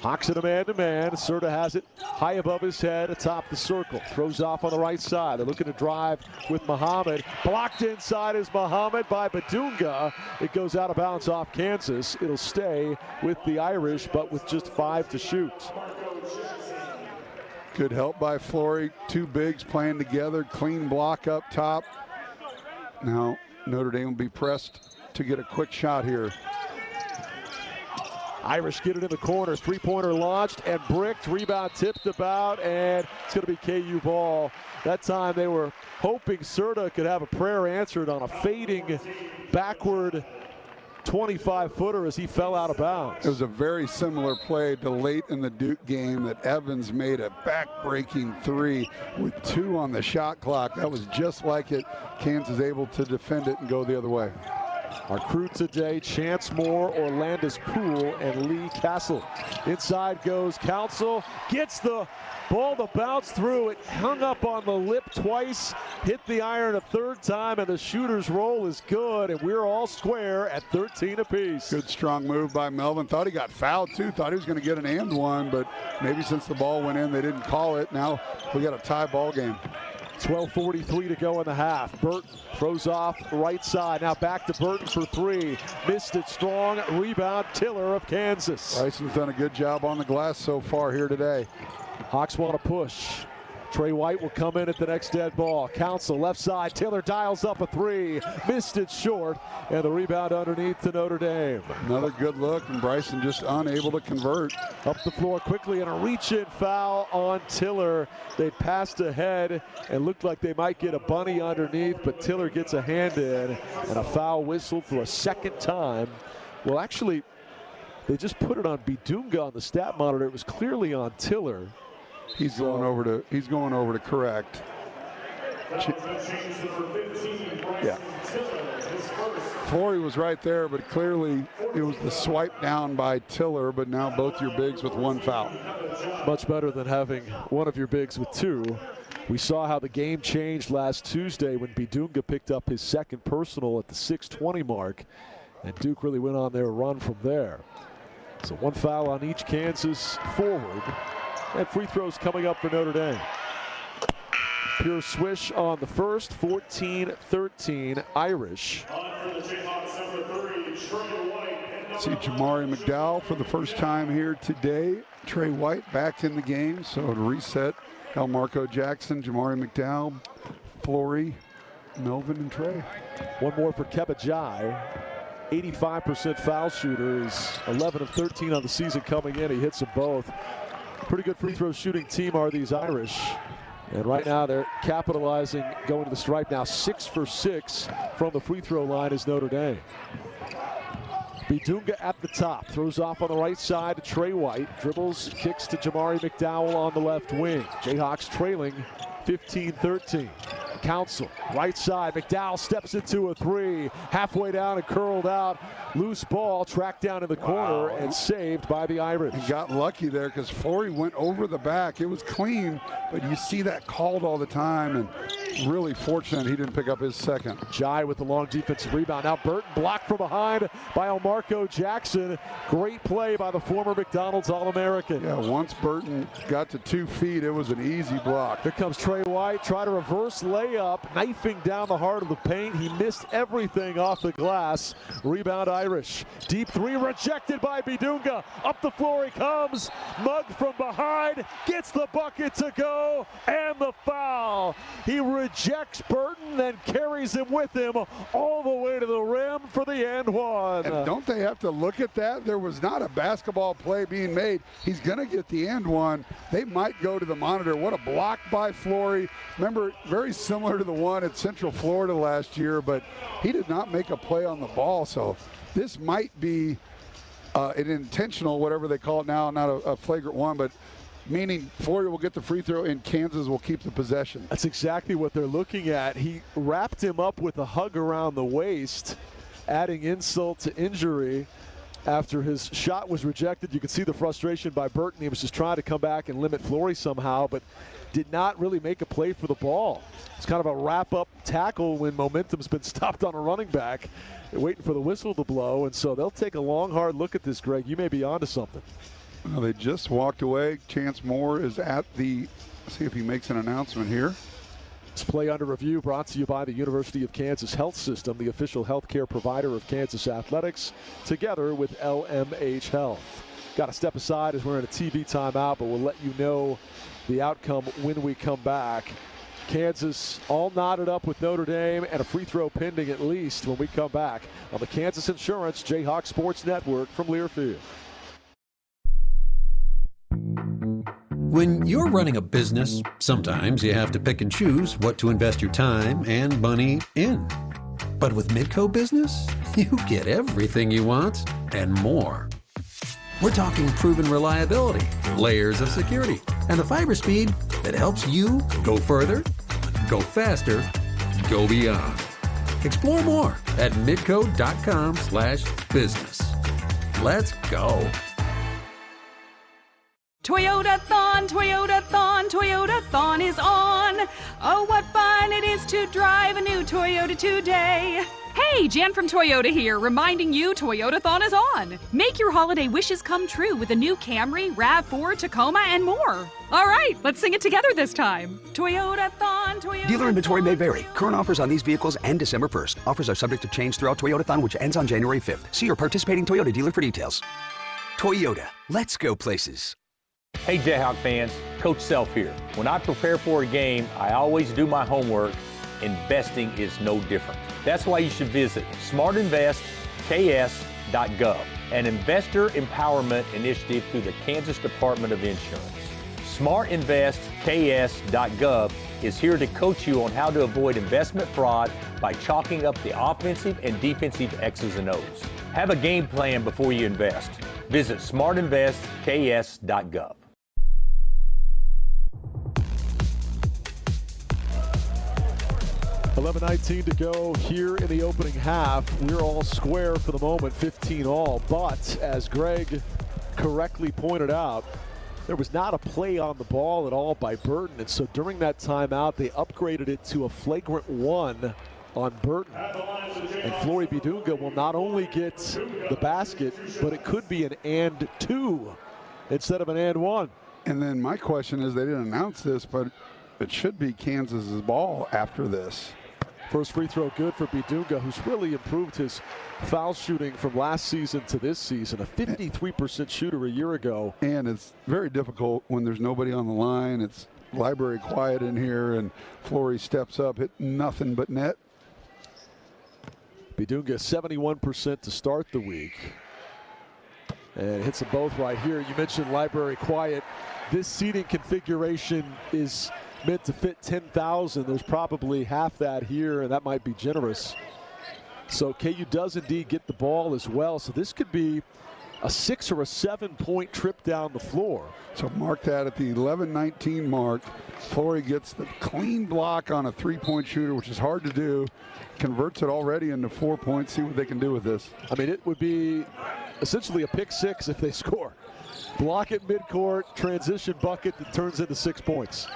Hawks it a man-to-man. Serta has it high above his head atop the circle. Throws off on the right side. They're looking to drive with Muhammad. Blocked inside is Muhammad by Bidunga. It goes out of bounds off Kansas. It'll stay with the Irish, but with just 5 to shoot. Good help by Flory. 2 bigs playing together. Clean block up top. Now Notre Dame will be pressed to get a quick shot here. Irish get it in the corner. 3-pointer launched and bricked. Rebound tipped about, and it's going to be KU ball. That time they were hoping Serta could have a prayer answered on a fading backward 25-footer as he fell out of bounds. It was a very similar play to late in the Duke game that Evans made a back-breaking 3 with 2 on the shot clock. That was just like it. Kansas able to defend it and go the other way. Our crew today, Chance Moore, Orlandis Poole, and Lee Castle. Inside goes Council, gets the ball to bounce through. It hung up on the lip twice, hit the iron a third time, and the shooter's roll is good, and we're all square at 13 apiece. Good strong move by Melvin. Thought he got fouled too, thought he was going to get an and one, but maybe since the ball went in, they didn't call it. Now we got a tie ball game. 12:43 to go in the half. Burton throws off right side. Now back to Burton for three. Missed it strong. Rebound, Tiller of Kansas. Bryson's done a good job on the glass so far here today. Hawks want to push. Trey White will come in at the next dead ball. Council left side. Tiller dials up a three. Missed it short. And the rebound underneath to Notre Dame. Another good look, and Bryson just unable to convert. Up the floor quickly, and a reach-in foul on Tiller. They passed ahead and looked like they might get a bunny underneath, but Tiller gets a hand in, and a foul whistled for a second time. Well, actually, they just put it on Bidunga on the stat monitor. It was clearly on Tiller. He's going over to correct. Yeah. Flory was right there, but clearly it was the swipe down by Tiller, but now both your bigs with one foul. Much better than having one of your bigs with two. We saw how the game changed last Tuesday when Bidunga picked up his second personal at the 6:20 mark, and Duke really went on their run from there. So one foul on each Kansas forward. And free throws coming up for Notre Dame. Pure swish on the first, 14-13 Irish. See Jamari McDowell for the first time here today. Trey White back in the game, so to reset, Elmarco Jackson, Jamari McDowell, Flory, Melvin, and Trey. One more for Keba Jai. 85% foul shooter. He's 11 of 13 on the season coming in. He hits them both. Pretty good free throw shooting team are these Irish. And right now they're capitalizing, going to the stripe now. 6 for 6 from the free throw line is Notre Dame. Bidunga at the top, throws off on the right side to Trey White. Dribbles, kicks to Jamari McDowell on the left wing. Jayhawks trailing 15-13. Council, right side. McDowell steps into a three. Halfway down and curled out. Loose ball tracked down in the corner and saved by the Irish. He got lucky there because Flory went over the back. It was clean, but you see that called all the time, and really fortunate he didn't pick up his second. Jai with the long defensive rebound. Now Burton blocked from behind by Elmarco Jackson. Great play by the former McDonald's All-American. Yeah, once Burton got to 2 feet, it was an easy block. Here comes Trey White, try to reverse layup, knifing down the heart of the paint. He missed everything off the glass. Rebound Irish. Deep three rejected by Bidunga. Up the floor he comes. Mugged from behind. Gets the bucket to go. And the foul. He rejects Burton, then carries him with him all the way to the rim for the and one. And don't they have to look at that? There was not a basketball play being made. He's going to get the and one. They might go to the monitor. What a block by Flory. Remember, very similar to the one at Central Florida last year, but he did not make a play on the ball. So this might be an intentional, whatever they call it now, not a flagrant one, but meaning Flory will get the free throw and Kansas will keep the possession. That's exactly what they're looking at. He wrapped him up with a hug around the waist, adding insult to injury. After his shot was rejected, you could see the frustration by Burton. He was just trying to come back and limit Flory somehow, but did not really make a play for the ball. It's kind of a wrap-up tackle when momentum's been stopped on a running back. They're waiting for the whistle to blow, and so they'll take a long, hard look at this, Greg. You may be onto something. Well, they just walked away. Chance Moore is at the, see if he makes an announcement here. This play under review brought to you by the University of Kansas Health System, the official healthcare provider of Kansas Athletics, together with LMH Health. Got to step aside as we're in a TV timeout, but we'll let you know the outcome when we come back. Kansas all knotted up with Notre Dame and a free throw pending at least when we come back on the Kansas Insurance Jayhawks Sports Network from Learfield. When you're running a business, sometimes you have to pick and choose what to invest your time and money in. But with Midco Business, you get everything you want and more. We're talking proven reliability, layers of security, and the fiber speed that helps you go further, go faster, go beyond. Explore more at midco.com/business. Let's go. Toyota-thon, Toyota-thon, Toyota-thon is on. Oh, what fun it is to drive a new Toyota today. Hey, Jan from Toyota here, reminding you Toyota-thon is on. Make your holiday wishes come true with a new Camry, RAV4, Tacoma, and more. All right, let's sing it together this time. Toyota-thon, Toyota. Dealer inventory may vary. Current offers on these vehicles end December 1st. Offers are subject to change throughout Toyota-thon, which ends on January 5th. See your participating Toyota dealer for details. Toyota, let's go places. Hey Jayhawk fans, Coach Self here. When I prepare for a game, I always do my homework. Investing is no different. That's why you should visit smartinvestks.gov, an investor empowerment initiative through the Kansas Department of Insurance. smartinvestks.gov is here to coach you on how to avoid investment fraud by chalking up the offensive and defensive X's and O's. Have a game plan before you invest. Visit smartinvestks.gov. 11:19 to go here in the opening half. We're all square for the moment, 15 all. But as Greg correctly pointed out, there was not a play on the ball at all by Burton. And so during that timeout, they upgraded it to a flagrant 1 on Burton. And Flory Bidunga will not only get the basket, but it could be an and 2 instead of an and 1. And then my question is, they didn't announce this, but it should be Kansas's ball after this. First free throw good for Bidunga, who's really improved his foul shooting from last season to this season. A 53% shooter a year ago. And it's very difficult when there's nobody on the line. It's library quiet in here, and Flory steps up, hit nothing but net. Bidunga 71% to start the week. And hits them both right here. You mentioned library quiet. This seating configuration is meant to fit 10,000. There's probably half that here, and that might be generous. So KU does indeed get the ball as well. So this could be a 6 or a 7 point trip down the floor. So mark that at the 11:19 mark. Flory gets the clean block on a 3-point shooter, which is hard to do. Converts it already into 4 points. See what they can do with this. I mean, it would be essentially a pick 6 if they score. Block at midcourt, transition bucket that turns into 6 points.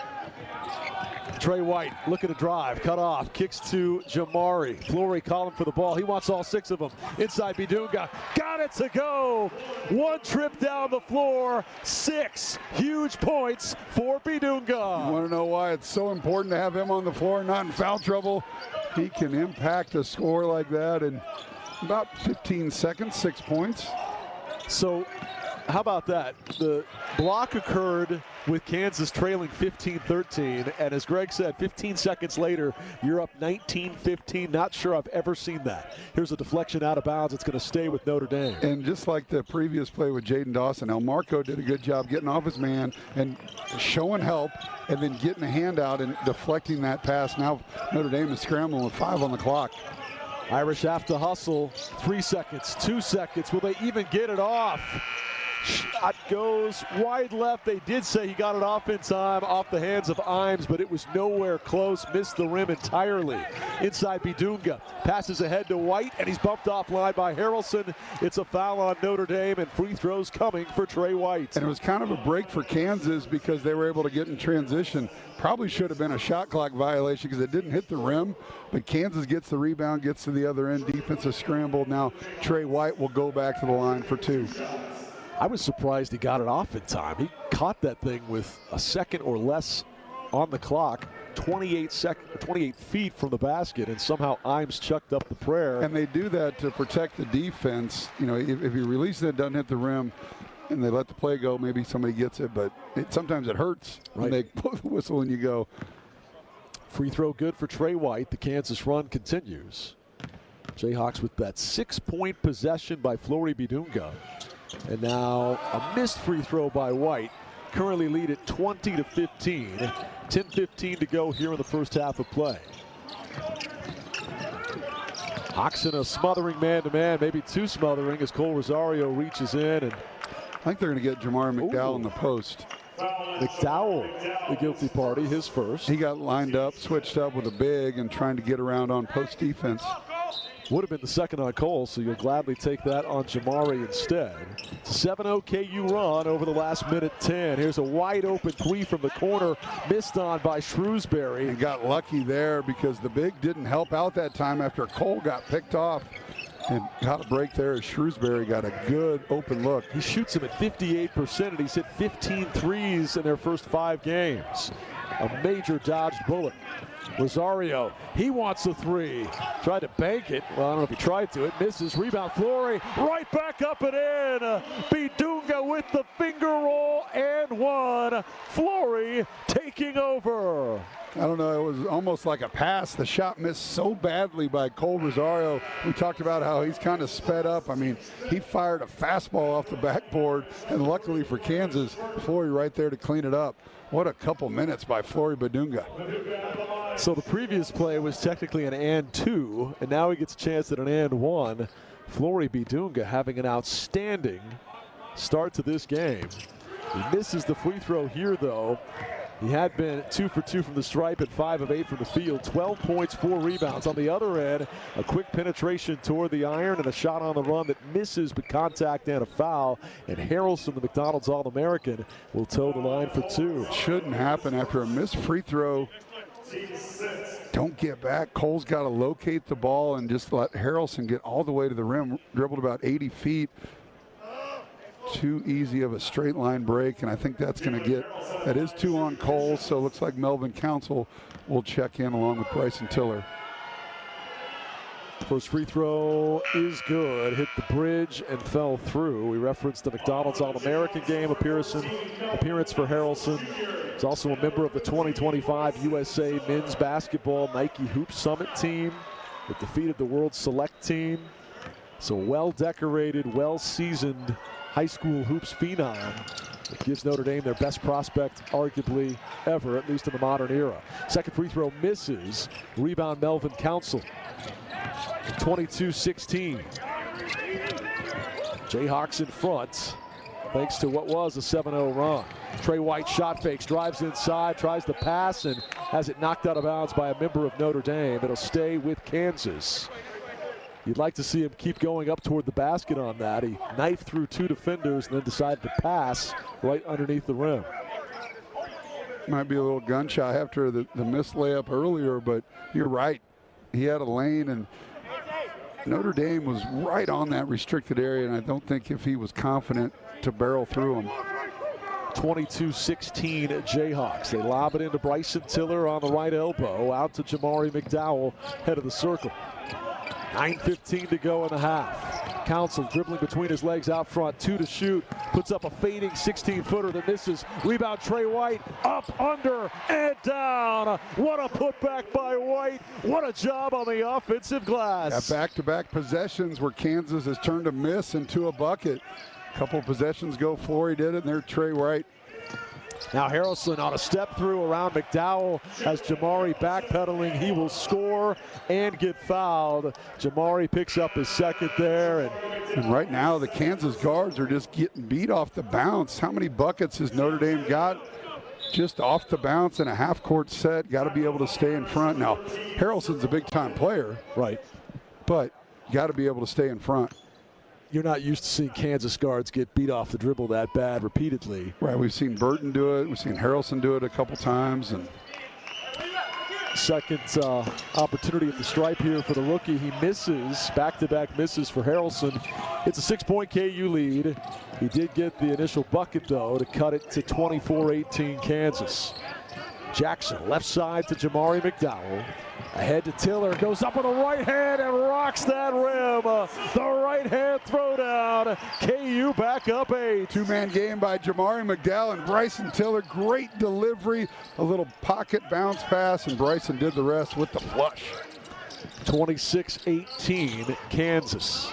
Trey White looking to drive, cut off, kicks to Jamari. Flory calling for the ball. He wants all 6 of them. Inside Bidunga, got it to go. 1 trip down the floor, 6 huge points for Bidunga. You want to know why it's so important to have him on the floor, not in foul trouble? He can impact a score like that in about 15 seconds, 6 points. So how about that? The block occurred with Kansas trailing 15-13, and as Greg said, 15 seconds later, you're up 19-15. Not sure I've ever seen that. Here's a deflection out of bounds. It's going to stay with Notre Dame. And just like the previous play with Jaden Dawson, El Marco did a good job getting off his man and showing help, and then getting a hand out and deflecting that pass. Now Notre Dame is scrambling with 5 on the clock. Irish have to hustle. 3 seconds, 2 seconds. Will they even get it off? Shot goes wide left. They did say he got it off in time, off the hands of Imes, but it was nowhere close. Missed the rim entirely. Inside Bidunga, passes ahead to White, and he's bumped offline by Harrelson. It's a foul on Notre Dame, and free throws coming for Trey White. And it was kind of a break for Kansas because they were able to get in transition. Probably should have been a shot clock violation because it didn't hit the rim, but Kansas gets the rebound, gets to the other end. Defensive scramble. Now Trey White will go back to the line for 2. I was surprised he got it off in time. He caught that thing with a second or less on the clock, 28 feet from the basket, and somehow Imes chucked up the prayer. And they do that to protect the defense. You know, if you release it, it doesn't hit the rim, and they let the play go, maybe somebody gets it, but sometimes it hurts when they blow the whistle and you go. Free throw good for Trey White. The Kansas run continues. Jayhawks with that 6-point possession by Flory Bidunga. And now a missed free throw by White. Currently lead at 20-15. 10:15 to go here in the first half of play. Hawks in a smothering man-to-man, maybe 2 smothering as Cole Rosario reaches in. And I think they're going to get Jamar McDowell in the post. McDowell, the guilty party, his first. He got lined up, switched up with a big, and trying to get around on post defense. Would have been the second on Cole, so you'll gladly take that on Jamari instead. It's a 7-0 KU run over the last minute 10. Here's a wide open three from the corner, missed on by Shrewsbury. And got lucky there because the big didn't help out that time after Cole got picked off. And got a break there as Shrewsbury got a good open look. He shoots him at 58%, and he's hit 15 threes in their first 5 games. A major dodged bullet. Rosario, he wants a three. Tried to bank it. Well, I don't know if he tried to. It misses. Rebound, Flory. Right back up and in. Bidunga with the finger roll and one. Flory taking over. I don't know, it was almost like a pass. The shot missed so badly by Cole Rosario. We talked about how he's kind of sped up. I mean, he fired a fastball off the backboard, and luckily for Kansas, Flory right there to clean it up. What a couple minutes by Flory Bidunga. So the previous play was technically an and 2, and now he gets a chance at an and 1. Flory Bidunga having an outstanding start to this game. He misses the free throw here, though. He had been 2 for 2 from the stripe at 5 of 8 from the field. 12 points, 4 rebounds. On the other end, a quick penetration toward the iron and a shot on the run that misses, but contact and a foul. And Harrelson, the McDonald's All-American, will toe the line for 2. Shouldn't happen after a missed free throw. Don't get back. Cole's got to locate the ball and just let Harrelson get all the way to the rim. Dribbled about 80 feet. Too easy of a straight line break, and I think that's going to get, that is 2 on Cole, so it looks like Melvin Council will check in along with Bryson Tiller. First free throw is good. Hit the bridge and fell through. We referenced the McDonald's All-American game appearance for Harrelson. He's also a member of the 2025 USA Men's Basketball Nike Hoop Summit team that defeated the World Select team. So well-decorated, well-seasoned high school hoops phenom. It gives Notre Dame their best prospect, arguably, ever, at least in the modern era. Second free throw misses. Rebound, Melvin Council. 22-16. Jayhawks in front, thanks to what was a 7-0 run. Trey White shot fakes, drives inside, tries to pass, and has it knocked out of bounds by a member of Notre Dame. It'll stay with Kansas. You'd like to see him keep going up toward the basket on that. He knifed through 2 defenders and then decided to pass right underneath the rim. Might be a little gun shy after the missed layup earlier, but you're right. He had a lane, and Notre Dame was right on that restricted area, and I don't think if he was confident to barrel through him. 22-16 Jayhawks. They lob it into Bryson Tiller on the right elbow, out to Jamari McDowell, head of the circle. 9:15 to go in the half. Council dribbling between his legs out front, 2 to shoot, puts up a fading 16-footer that misses. Rebound, Trey White, up, under, and down. What a putback by White. What a job on the offensive glass. Yeah, back-to-back possessions where Kansas has turned a miss into a bucket. A couple of possessions ago, Flory did it, and there's Trey White. Now Harrelson on a step through around McDowell as Jamari backpedaling. He will score and get fouled. Jamari picks up his second there. And right now the Kansas guards are just getting beat off the bounce. How many buckets has Notre Dame got? Just off the bounce in a half-court set. Got to be able to stay in front. Now, Harrelson's a big-time player. Right. But got to be able to stay in front. You're not used to seeing Kansas guards get beat off the dribble that bad repeatedly. Right, we've seen Burton do it. We've seen Harrelson do it a couple times. And second opportunity at the stripe here for the rookie. He misses, back-to-back misses for Harrelson. It's a 6-point KU lead. He did get the initial bucket, though, to cut it to 24-18 Kansas. Jackson, left side to Jamari McDowell. Ahead to Tiller, goes up with a right hand and rocks that rim. The right hand throwdown. KU back up 8. 2-man game by Jamari McDowell and Bryson Tiller. Great delivery, a little pocket bounce pass, and Bryson did the rest with the flush. 26-18 Kansas.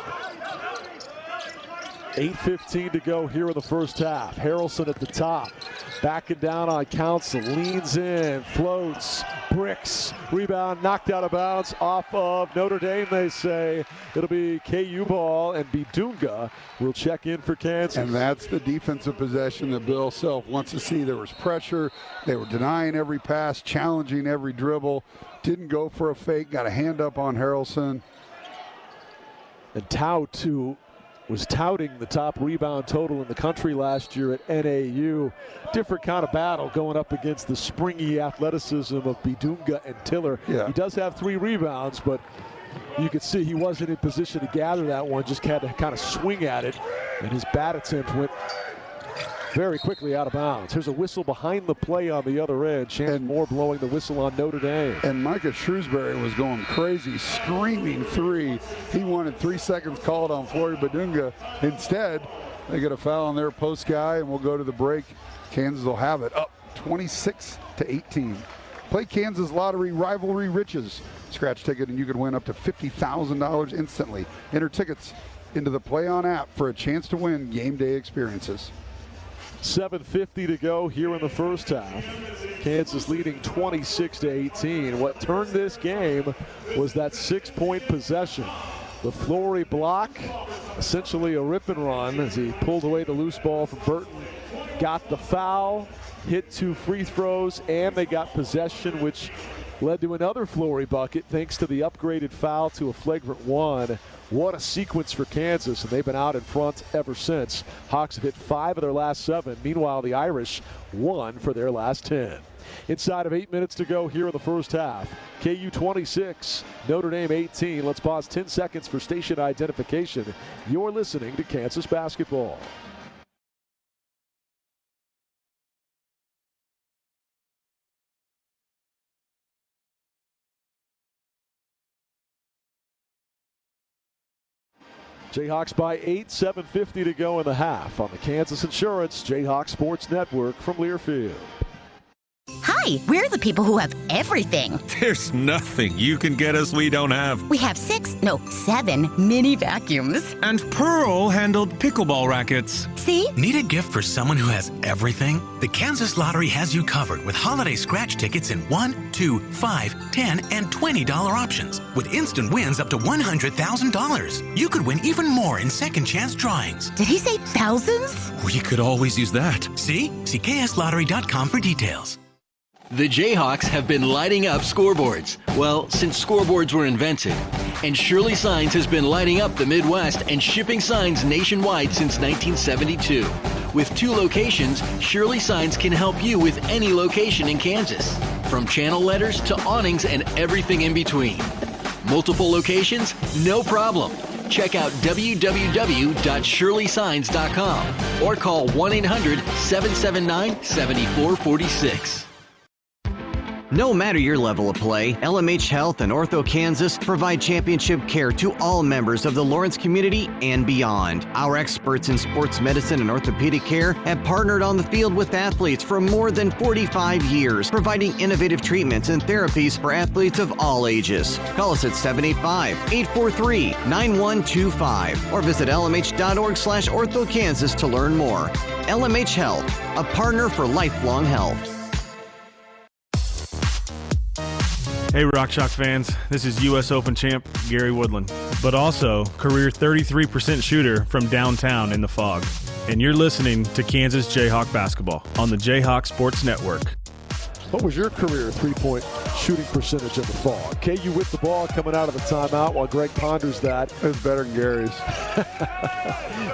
8:15 to go here in the first half. Harrelson at the top, backing down on Council, leans in, floats, bricks, rebound, knocked out of bounds off of Notre Dame, they say. It'll be KU ball, and Bidunga will check in for Kansas. And that's the defensive possession that Bill Self wants to see. There was pressure. They were denying every pass, challenging every dribble. Didn't go for a fake, got a hand up on Harrelson. And Tau, too, was touting the top rebound total in the country last year at NAU. Different kind of battle going up against the springy athleticism of Bidunga and Tiller. Yeah. He does have 3 rebounds, but you could see he wasn't in position to gather that one, just had to kind of swing at it, and his bat attempt went very quickly out of bounds. Here's a whistle behind the play on the other end. Chance Moore blowing the whistle on Notre Dame. And Micah Shrewsbury was going crazy, screaming 3. He wanted 3 seconds called on Flory Bidunga. Instead, they get a foul on their post guy, and we'll go to the break. Kansas will have it up 26-18. Play Kansas Lottery Rivalry Riches. Scratch ticket, and you could win up to $50,000 instantly. Enter tickets into the Play On app for a chance to win game day experiences. 7:50 to go here in the first half. Kansas leading 26-18. What turned this game was that 6-point possession. The Flory block, essentially a rip and run as he pulled away the loose ball from Burton. Got the foul, hit 2 free throws, and they got possession, which led to another Flory bucket thanks to the upgraded foul to a flagrant 1. What a sequence for Kansas, and they've been out in front ever since. Hawks have hit 5 of their last 7. Meanwhile, the Irish 1 for their last 10. Inside of 8 minutes to go here in the first half. KU 26, Notre Dame 18. Let's pause 10 seconds for station identification. You're listening to Kansas basketball. Jayhawks by 8, 7:50 to go in the half on the Kansas Insurance Jayhawks Sports Network from Learfield. Hi, we're the people who have everything. There's nothing you can get us we don't have. We have 7 mini vacuums. And Pearl handled pickleball rackets. See? Need a gift for someone who has everything? The Kansas Lottery has you covered with holiday scratch tickets in $1, $2, $5, $10, and $20 options with instant wins up to $100,000. You could win even more in second chance drawings. Did he say thousands? We could always use that. See kslottery.com for details. The Jayhawks have been lighting up scoreboards. Well, since scoreboards were invented. And Shirley Signs has been lighting up the Midwest and shipping signs nationwide since 1972. With 2 locations, Shirley Signs can help you with any location in Kansas. From channel letters to awnings and everything in between. Multiple locations? No problem. Check out www.shirleysigns.com or call 1-800-779-7446. No matter your level of play, LMH Health and Ortho Kansas provide championship care to all members of the Lawrence community and beyond. Our experts in sports medicine and orthopedic care have partnered on the field with athletes for more than 45 years, providing innovative treatments and therapies for athletes of all ages. Call us at 785-843-9125 or visit lmh.org/orthokansas to learn more. LMH Health, a partner for lifelong health. Hey Rock Shock fans, this is U.S. Open champ Gary Woodland, but also career 33% shooter from downtown in the Fog. And you're listening to Kansas Jayhawk basketball on the Jayhawk Sports Network. What was your career 3-point shooting percentage in the Fog? KU with the ball coming out of the timeout while Greg ponders that. It was better than Gary's.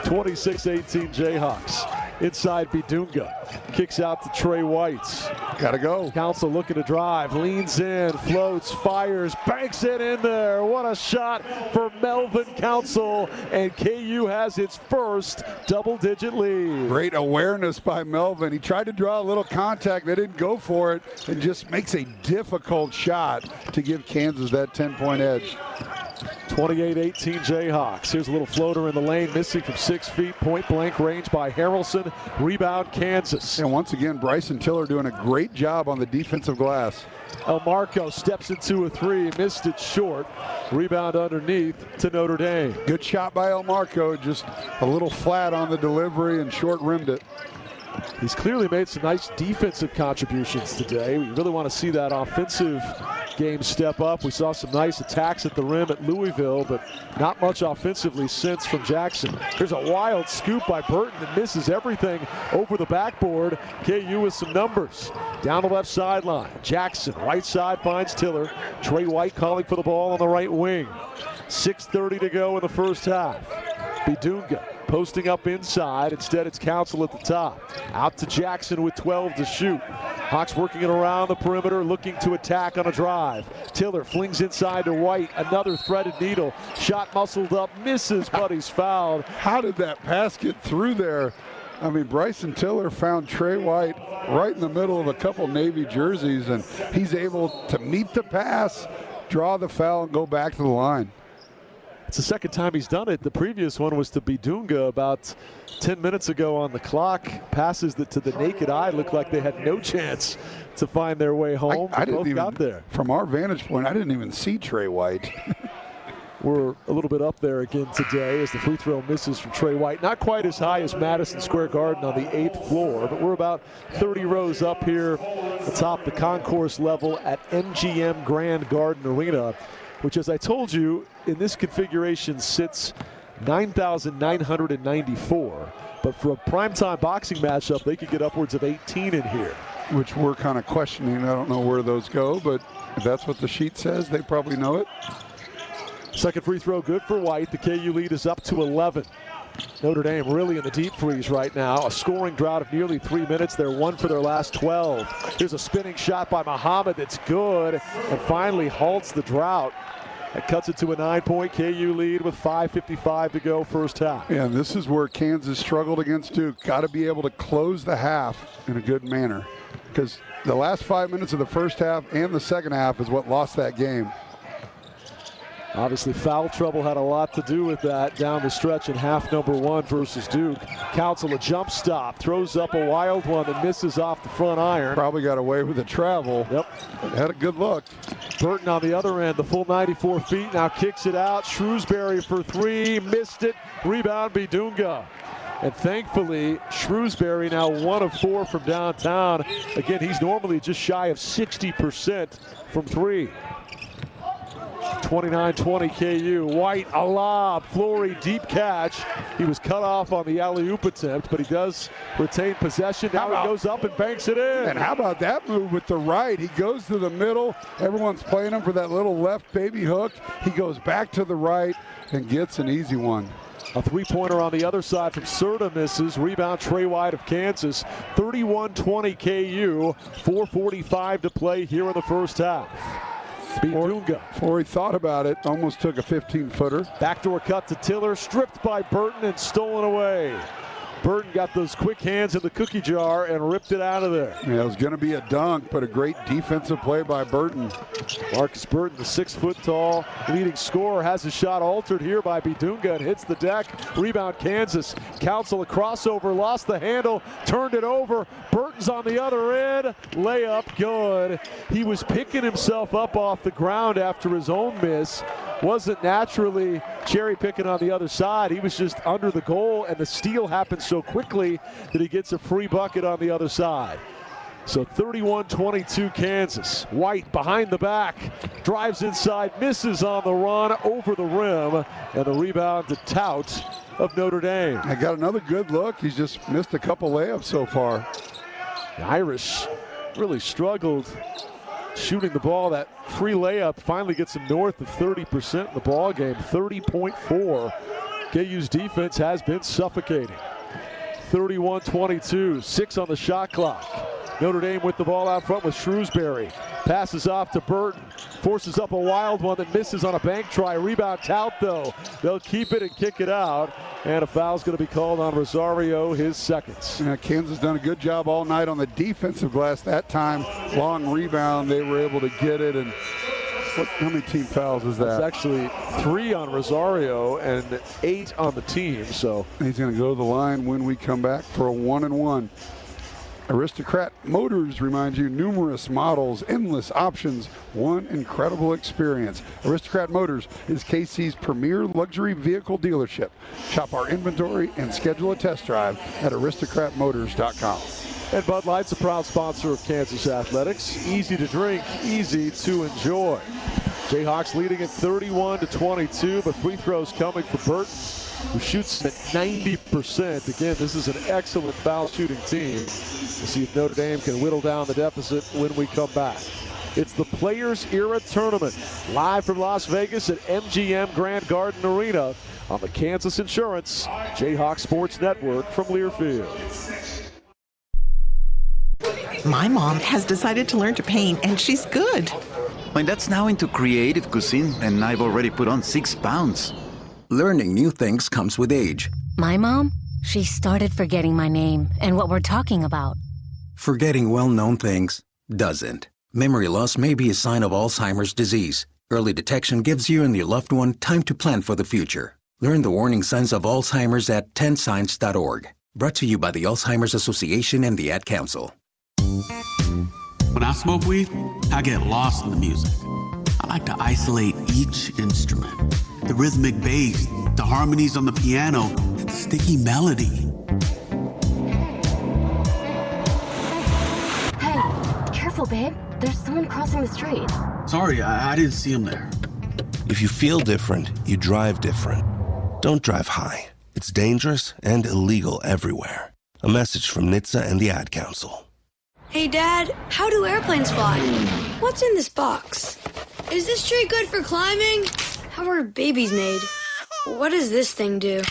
26-18 Jayhawks. Inside Bidunga. Kicks out to Trey Whites. Gotta go. Council looking to drive. Leans in, floats, fires, banks it in there. What a shot for Melvin Council. And KU has its first double-digit lead. Great awareness by Melvin. He tried to draw a little contact. They didn't go for it. And just makes a difficult shot to give Kansas that 10-point edge. 28-18 Jayhawks. Here's a little floater in the lane, missing from 6 feet. Point blank range by Harrelson. Rebound Kansas. And once again, Bryson Tiller doing a great job on the defensive glass. El Marco steps into a three, missed it short. Rebound underneath to Notre Dame. Good shot by El Marco, just a little flat on the delivery and short rimmed it. He's clearly made some nice defensive contributions today. We really want to see that offensive game step up. We saw some nice attacks at the rim at Louisville, but not much offensively since from Jackson. Here's a wild scoop by Burton that misses everything over the backboard. KU with some numbers. Down the left sideline. Jackson, right side, finds Tiller. Trey White calling for the ball on the right wing. 6:30 to go in the first half. Bidunga posting up inside. Instead, it's Council at the top. Out to Jackson with 12 to shoot. Hawks working it around the perimeter, looking to attack on a drive. Tiller flings inside to White. Another threaded needle. Shot muscled up, misses, but he's fouled. How did that pass get through there? I mean, Bryson Tiller found Trey White right in the middle of a couple Navy jerseys, and he's able to meet the pass, draw the foul, and go back to the line. It's the second time he's done it. The previous one was to Bidunga about 10 minutes ago on the clock. Passes that to the naked eye looked like they had no chance to find their way home. I didn't both even, got there. From our vantage point, I didn't even see Trey White. We're a little bit up there again today as the free throw misses from Trey White. Not quite as high as Madison Square Garden on the 8th floor, but we're about 30 rows up here atop the concourse level at NCAAM Grand Garden Arena, which, as I told you, in this configuration sits 9,994. But for a primetime boxing matchup, they could get upwards of 18 in here. Which we're kind of questioning. I don't know where those go, but if that's what the sheet says, they probably know it. Second free throw good for White. The KU lead is up to 11. Notre Dame really in the deep freeze right now. A scoring drought of nearly 3 minutes. They're 1 for their last 12. Here's a spinning shot by Muhammad that's good and finally halts the drought. That cuts it to a 9-point KU lead with 5:55 to go first half. Yeah, and this is where Kansas struggled against Duke. Got to be able to close the half in a good manner, because the last 5 minutes of the first half and the second half is what lost that game. Obviously, foul trouble had a lot to do with that down the stretch in half number 1 versus Duke. Council a jump stop, throws up a wild one that misses off the front iron. Probably got away with the travel. Yep. Had a good look. Burton on the other end, the full 94 feet, now kicks it out. Shrewsbury for 3, missed it. Rebound Bidunga. And thankfully, Shrewsbury now 1 of 4 from downtown. Again, he's normally just shy of 60% from 3. 29-20 KU. White, a lob. Flory, deep catch. He was cut off on the alley-oop attempt, but he does retain possession. Now he goes up and banks it in. And how about that move with the right? He goes to the middle. Everyone's playing him for that little left baby hook. He goes back to the right and gets an easy one. A three-pointer on the other side from Serta misses. Rebound Trey White of Kansas. 31-20 KU. 4:45 to play here in the first half. Bidunga. Before he thought about it, almost took a 15-footer. Backdoor cut to Tiller, stripped by Burton and stolen away. Burton got those quick hands in the cookie jar and ripped it out of there. Yeah, it was going to be a dunk, but a great defensive play by Burton. Marcus Burton, the 6-foot-tall leading scorer, has his shot altered here by Bidunga and hits the deck. Rebound Kansas. Council a crossover, lost the handle, turned it over. Burton's on the other end. Layup good. He was picking himself up off the ground after his own miss. Wasn't naturally cherry picking on the other side. He was just under the goal, and the steal happened so quickly that he gets a free bucket on the other side. So 31-22 Kansas. White behind the back, drives inside, misses on the run over the rim, and the rebound to Tout of Notre Dame. I got another good look. He's just missed a couple layups so far. The Irish really struggled shooting the ball. That free layup finally gets him north of 30% in the ball game. 30.4. KU's defense has been suffocating. 31-22, 6 on the shot clock. Notre Dame with the ball out front with Shrewsbury. Passes off to Burton. Forces up a wild one that misses on a bank try. Rebound Tout though. They'll keep it and kick it out. And a foul's going to be called on Rosario, his second. Yeah, Kansas done a good job all night on the defensive glass. That time, long rebound, they were able to get it. And How many team fouls is that? It's actually 3 on Rosario and 8 on the team. So he's going to go to the line when we come back for a 1-and-1. Aristocrat Motors reminds you numerous models, endless options, one incredible experience. Aristocrat Motors is KC's premier luxury vehicle dealership. Shop our inventory and schedule a test drive at aristocratmotors.com. And Bud Light's a proud sponsor of Kansas Athletics. Easy to drink, easy to enjoy. Jayhawks leading at 31-22, but free throws coming for Burton, who shoots at 90%. Again, this is an excellent foul shooting team. We'll see if Notre Dame can whittle down the deficit when we come back. It's the Players Era Tournament, live from Las Vegas at MGM Grand Garden Arena on the Kansas Insurance Jayhawk Sports Network from Learfield. My mom has decided to learn to paint, and she's good. My dad's now into creative cuisine, and I've already put on 6 pounds. Learning new things comes with age. My mom, she started forgetting my name and what we're talking about. Forgetting well-known things doesn't. Memory loss may be a sign of Alzheimer's disease. Early detection gives you and your loved one time to plan for the future. Learn the warning signs of Alzheimer's at 10signs.org. Brought to you by the Alzheimer's Association and the Ad Council. When I smoke weed, I get lost in the music. I like to isolate each instrument. The rhythmic bass, the harmonies on the piano, the sticky melody. Hey, careful, babe. There's someone crossing the street. Sorry, I didn't see him there. If you feel different, you drive different. Don't drive high. It's dangerous and illegal everywhere. A message from NHTSA and the Ad Council. Hey, Dad, how do airplanes fly? What's in this box? Is this tree good for climbing? How are babies made? What does this thing do?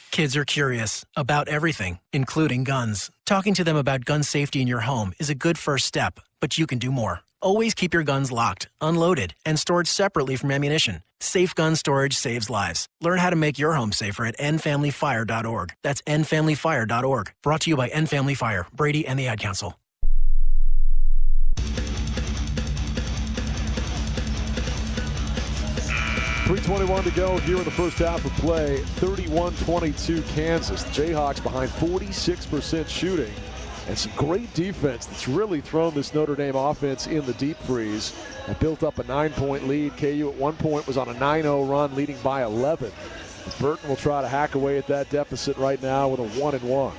Kids are curious about everything, including guns. Talking to them about gun safety in your home is a good first step, but you can do more. Always keep your guns locked, unloaded, and stored separately from ammunition. Safe gun storage saves lives. Learn how to make your home safer at endfamilyfire.org. That's endfamilyfire.org. Brought to you by End Family Fire, Brady, and the Ad Council. .321 to go here in the first half of play. 31-22 Kansas. The Jayhawks behind 46% shooting. And some great defense that's really thrown this Notre Dame offense in the deep freeze and built up a 9-point lead. KU at one point was on a 9-0 run, leading by 11. Burton will try to hack away at that deficit right now with a 1-1.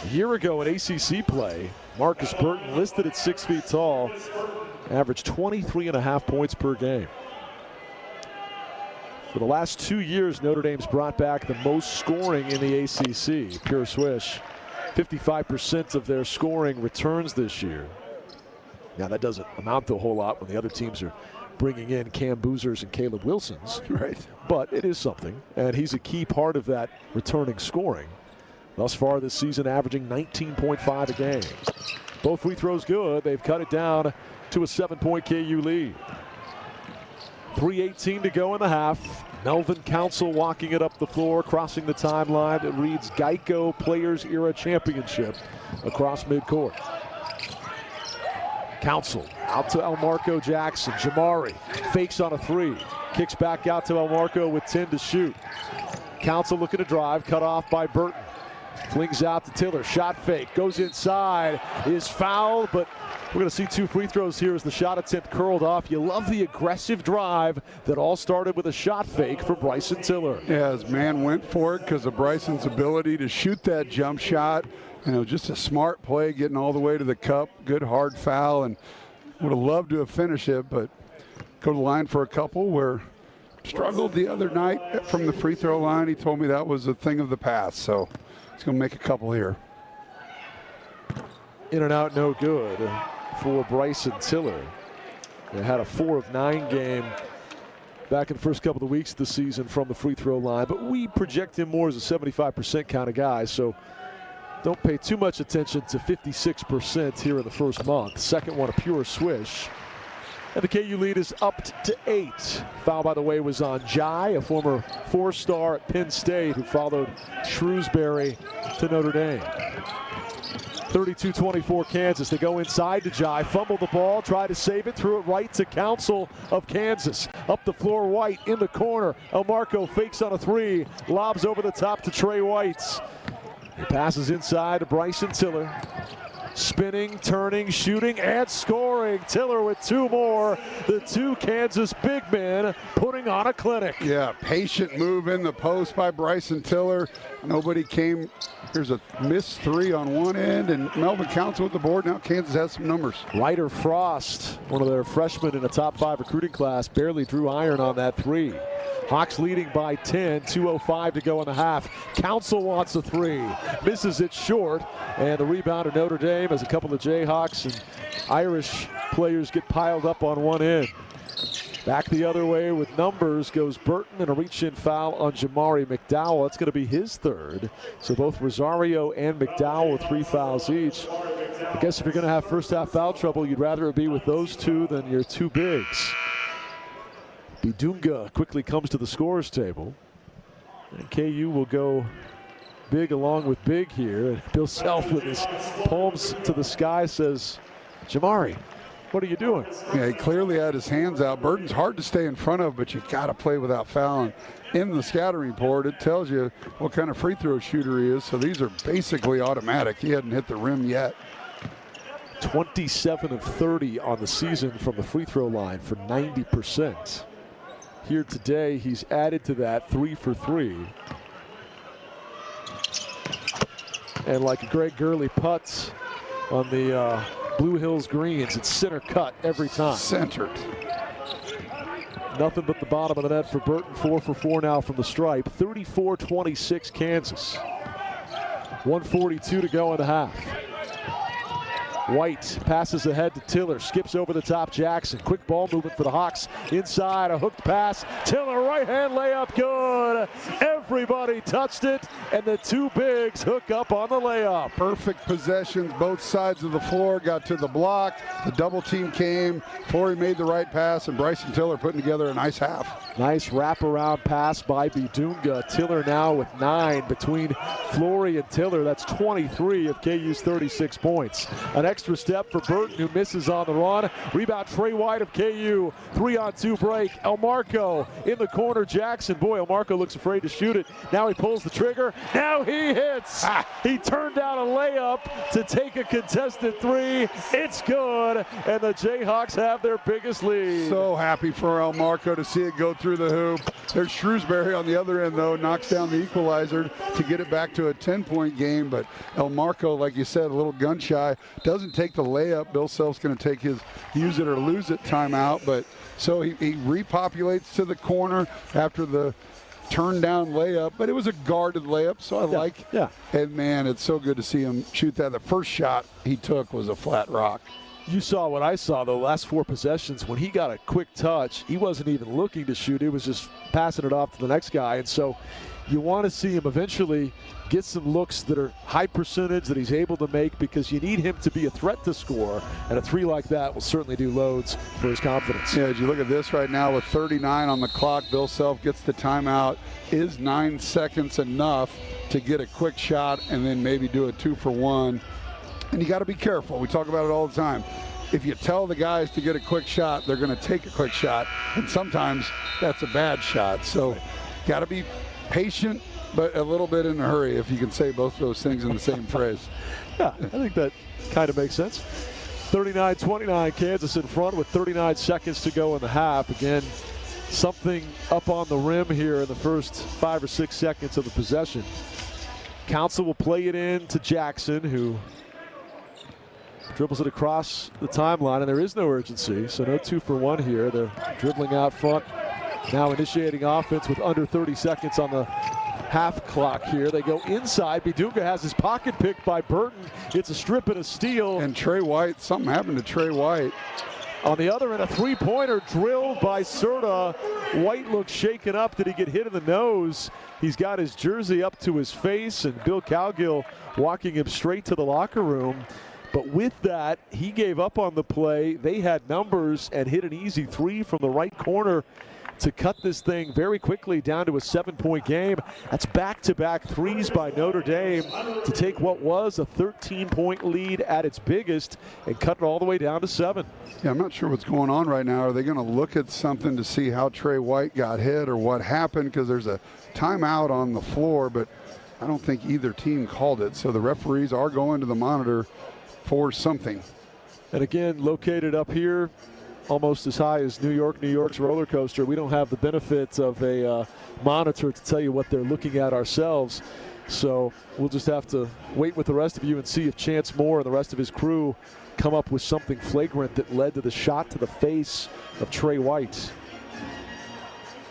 A year ago in ACC play, Marcus Burton, listed at 6 feet tall, averaged 23.5 points per game. For the last 2 years, Notre Dame's brought back the most scoring in the ACC. Pure swish. 55% of their scoring returns this year. Now, that doesn't amount to a whole lot when the other teams are bringing in Cam Boozers and Caleb Wilsons. Right. But it is something, and he's a key part of that returning scoring. Thus far this season, averaging 19.5 a game. Both free throws good. They've cut it down to a 7-point KU lead. 3:18 to go in the half. Melvin Council walking it up the floor, crossing the timeline. It reads Geico Players Era Championship across midcourt. Council out to Elmarco Jackson. Jamari fakes on a 3. Kicks back out to Elmarco with 10 to shoot. Council looking to drive, cut off by Burton. Flings out to Tiller, shot fake, goes inside, is fouled, but we're going to see 2 free throws here as the shot attempt curled off. You love the aggressive drive that all started with a shot fake for Bryson Tiller. Yeah, his man went for it because of Bryson's ability to shoot that jump shot. You know, just a smart play, getting all the way to the cup. Good hard foul, and would have loved to have finished it, but go to the line for a couple where struggled the other night from the free throw line. He told me that was a thing of the past, so he's going to make a couple here. In and out, no good for Bryson Tiller. They had a 4 of 9 game back in the first couple of weeks of the season from the free throw line, but we project him more as a 75% kind of guy, so don't pay too much attention to 56% here in the first month. Second one, a pure swish. And the KU lead is up to 8. Foul, by the way, was on Jai, a former 4-star at Penn State who followed Shrewsbury to Notre Dame. 32-24 Kansas. They go inside to Jai, fumble the ball, try to save it, threw it right to Council of Kansas. Up the floor, White in the corner. Elmarco fakes on a three, lobs over the top to Trey White. He passes inside to Bryson Tiller. Spinning, turning, shooting, and scoring. Tiller with two more. The two Kansas big men putting on a clinic. Yeah, patient move in the post by Bryson Tiller. Nobody came. There's a missed three on one end, and Melvin Council with the board. Now Kansas has some numbers. Ryder Frost, one of their freshmen in a top 5 recruiting class, barely drew iron on that three. Hawks leading by 10, 2:05 to go in the half. Council wants a three, misses it short, and the rebound of Notre Dame as a couple of Jayhawks and Irish players get piled up on one end. Back the other way with numbers goes Burton, and a reach-in foul on Jamari McDowell. It's going to be his third. So both Rosario and McDowell with 3 fouls each. I guess if you're going to have first half foul trouble, you'd rather it be with those two than your two bigs. Bidunga quickly comes to the scorers table. And KU will go big along with big here. And Bill Self with his palms to the sky says, Jamari, what are you doing? Yeah, he clearly had his hands out. Burton's hard to stay in front of, but you got to play without fouling. In the scouting report, it tells you what kind of free throw shooter he is. So these are basically automatic. He hadn't hit the rim yet. 27 of 30 on the season from the free throw line for 90%. Here today, he's added to that 3 for 3. And like Greg Gurley putts on the Blue Hills greens, it's center cut every time. Centered. Nothing but the bottom of the net for Burton. 4 for 4 now from the stripe. 34-26 Kansas. 1:42 to go in the half. White passes ahead to Tiller, skips over the top Jackson. Quick ball movement for the Hawks. Inside, a hooked pass. Tiller, right-hand layup, good. Everybody touched it, and the two bigs hook up on the layup. Perfect possessions, both sides of the floor, got to the block. The double team came. Flory made the right pass, and Bryson Tiller putting together a nice half. Nice wraparound pass by Bidunga. Tiller now with 9 between Flory and Tiller. That's 23 of KU's 36 points. An extra step for Burton, who misses on the run. Rebound Trey White of KU. 3-on-2 break. Elmarco in the corner. Jackson. Boy, Elmarco looks afraid to shoot it. Now he pulls the trigger. Now he hits. He turned down a layup to take a contested three. It's good. And the Jayhawks have their biggest lead. So happy for Elmarco to see it go through the hoop. There's Shrewsbury on the other end, though. Knocks down the equalizer to get it back to a 10-point game. But Elmarco, like you said, a little gun shy. Doesn't take the layup. Bill Self's going to take his use it or lose it timeout. But so he repopulates to the corner after the turn down layup, but it was a guarded layup, so I like. Yeah. And man, it's so good to see him shoot that. The first shot he took was a flat rock. You saw what I saw, the last 4 possessions. When he got a quick touch, he wasn't even looking to shoot. He was just passing it off to the next guy. And so you want to see him eventually get some looks that are high percentage that he's able to make, because you need him to be a threat to score. And a three like that will certainly do loads for his confidence. Yeah, as you look at this right now with 39 on the clock, Bill Self gets the timeout. Is 9 seconds enough to get a quick shot and then maybe do a 2-for-1? And you got to be careful. We talk about it all the time. If you tell the guys to get a quick shot, they're going to take a quick shot. And sometimes that's a bad shot. So got to be patient, but a little bit in a hurry, if you can say both those things in the same phrase. Yeah, I think that kind of makes sense. 39-29, Kansas in front with 39 seconds to go in the half. Again, something up on the rim here in the first 5 or 6 seconds of the possession. Council will play it in to Jackson, who dribbles it across the timeline, and there is no urgency, so no 2-for-1 here. They're dribbling out front, now initiating offense with under 30 seconds on the half clock here. They go inside. Bidunga has his pocket picked by Burton. It's a strip and a steal. And Trey White, something happened to Trey White. On the other end, a three-pointer drilled by Serta. White looks shaken up. Did he get hit in the nose? He's got his jersey up to his face, and Bill Cowgill walking him straight to the locker room. But with that, he gave up on the play. They had numbers and hit an easy three from the right corner to cut this thing very quickly down to a 7-point game. That's back-to-back threes by Notre Dame to take what was a 13-point lead at its biggest and cut it all the way down to 7. Yeah, I'm not sure what's going on right now. Are they going to look at something to see how Trey White got hit or what happened? Because there's a timeout on the floor, but I don't think either team called it. So the referees are going to the monitor for something. And again, located up here, almost as high as New York's roller coaster, we don't have the benefits of a monitor to tell you what they're looking at ourselves. So we'll just have to wait with the rest of you and see if Chance Moore and the rest of his crew come up with something flagrant that led to the shot to the face of Trey White.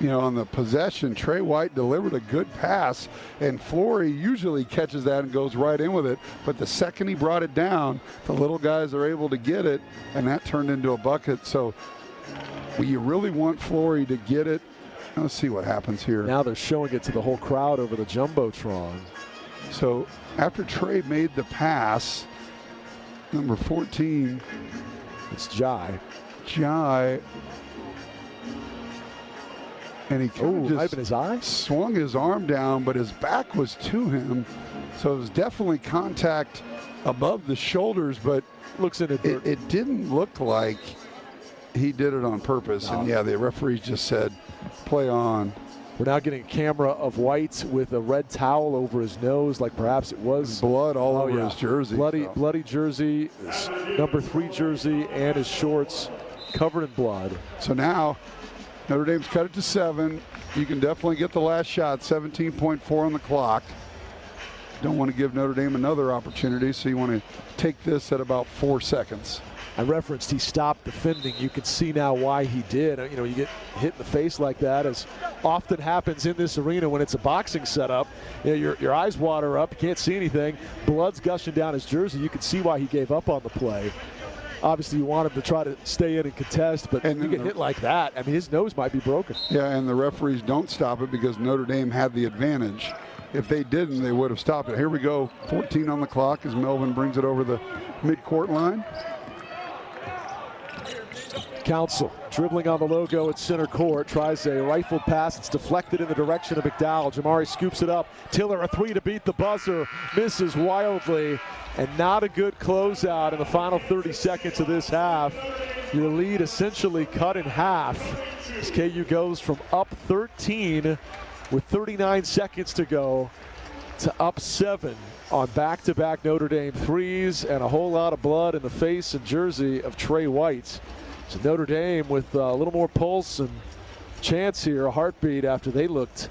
You know, on the possession, Trey White delivered a good pass, and Flory usually catches that and goes right in with it. But the second he brought it down, the little guys are able to get it, and that turned into a bucket. So you really want Flory to get it. Let's see what happens here. Now they're showing it to the whole crowd over the Jumbotron. So after Trey made the pass, number 14. It's Jai. And he just his eye? Swung his arm down, but his back was to him. So it was definitely contact above the shoulders, but looks in it didn't look like he did it on purpose. No. And yeah, the referee just said, play on. We're now getting a camera of White with a red towel over his nose, like perhaps it was blood all over his jersey. Bloody jersey, his number 3 jersey, and his shorts covered in blood. So now Notre Dame's cut it to 7. You can definitely get the last shot, 17.4 on the clock. Don't want to give Notre Dame another opportunity, so you want to take this at about 4 seconds. I referenced he stopped defending. You can see now why he did. You know, you get hit in the face like that, as often happens in this arena when it's a boxing setup. You know, your eyes water up, you can't see anything. Blood's gushing down his jersey. You can see why he gave up on the play. Obviously, you want him to try to stay in and contest, but you get hit like that, I mean, his nose might be broken. Yeah, and the referees don't stop it because Notre Dame had the advantage. If they didn't, they would have stopped it. Here we go, 14 on the clock as Melvin brings it over the midcourt line. Council dribbling on the logo at center court, tries a rifled pass. It's deflected in the direction of McDowell. Jamari scoops it up. Tiller, a 3 to beat the buzzer, misses wildly, and not a good closeout in the final 30 seconds of this half. Your lead essentially cut in half as KU goes from up 13 with 39 seconds to go to up 7 on back-to-back Notre Dame threes, and a whole lot of blood in the face and jersey of Trey White. So Notre Dame with a little more pulse and chance here, a heartbeat after they looked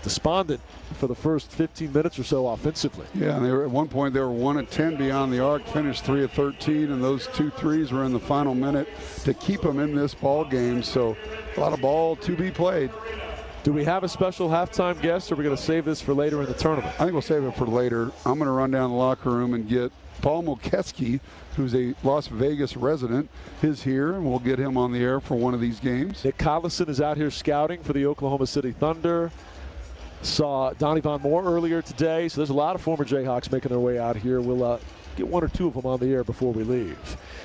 despondent for the first 15 minutes or so offensively. Yeah, and they were, at one point they were 1 of 10 beyond the arc, finished 3 of 13, and those 2 threes were in the final minute to keep them in this ball game. So a lot of ball to be played. Do we have a special halftime guest, or are we going to save this for later in the tournament? I think we'll save it for later. I'm going to run down the locker room and get Paul Mokeski, who's a Las Vegas resident, is here, and we'll get him on the air for one of these games. Nick Collison is out here scouting for the Oklahoma City Thunder. Saw Donnie Von Moore earlier today, so there's a lot of former Jayhawks making their way out here. We'll get 1 or 2 of them on the air before we leave.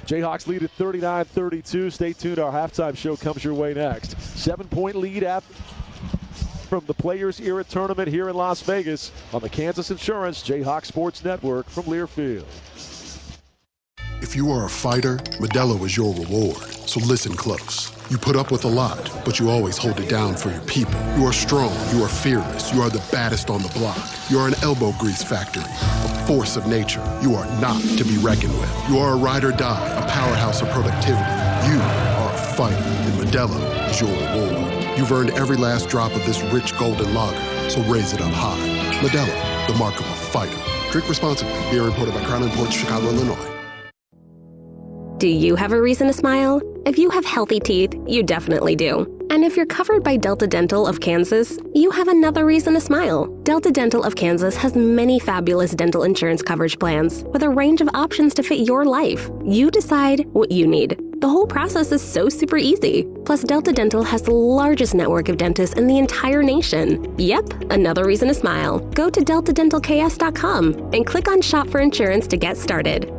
Jayhawks lead at 39-32. Stay tuned. Our halftime show comes your way next. 7-point lead from the Players Era Tournament here in Las Vegas on the Kansas Insurance Jayhawk Sports Network from Learfield. If you are a fighter, Modelo is your reward. So listen close. You put up with a lot, but you always hold it down for your people. You are strong. You are fearless. You are the baddest on the block. You are an elbow grease factory, a force of nature. You are not to be reckoned with. You are a ride or die, a powerhouse of productivity. You are a fighter, and Modelo is your reward. You've earned every last drop of this rich golden lager, so raise it up high. Modelo, the mark of a fighter. Drink responsibly. Beer imported by Crown Imports, Chicago, Illinois. Do you have a reason to smile? If you have healthy teeth, you definitely do. And if you're covered by Delta Dental of Kansas, you have another reason to smile. Delta Dental of Kansas has many fabulous dental insurance coverage plans with a range of options to fit your life. You decide what you need. The whole process is so super easy. Plus, Delta Dental has the largest network of dentists in the entire nation. Yep, another reason to smile. Go to deltadentalks.com and click on Shop for Insurance to get started.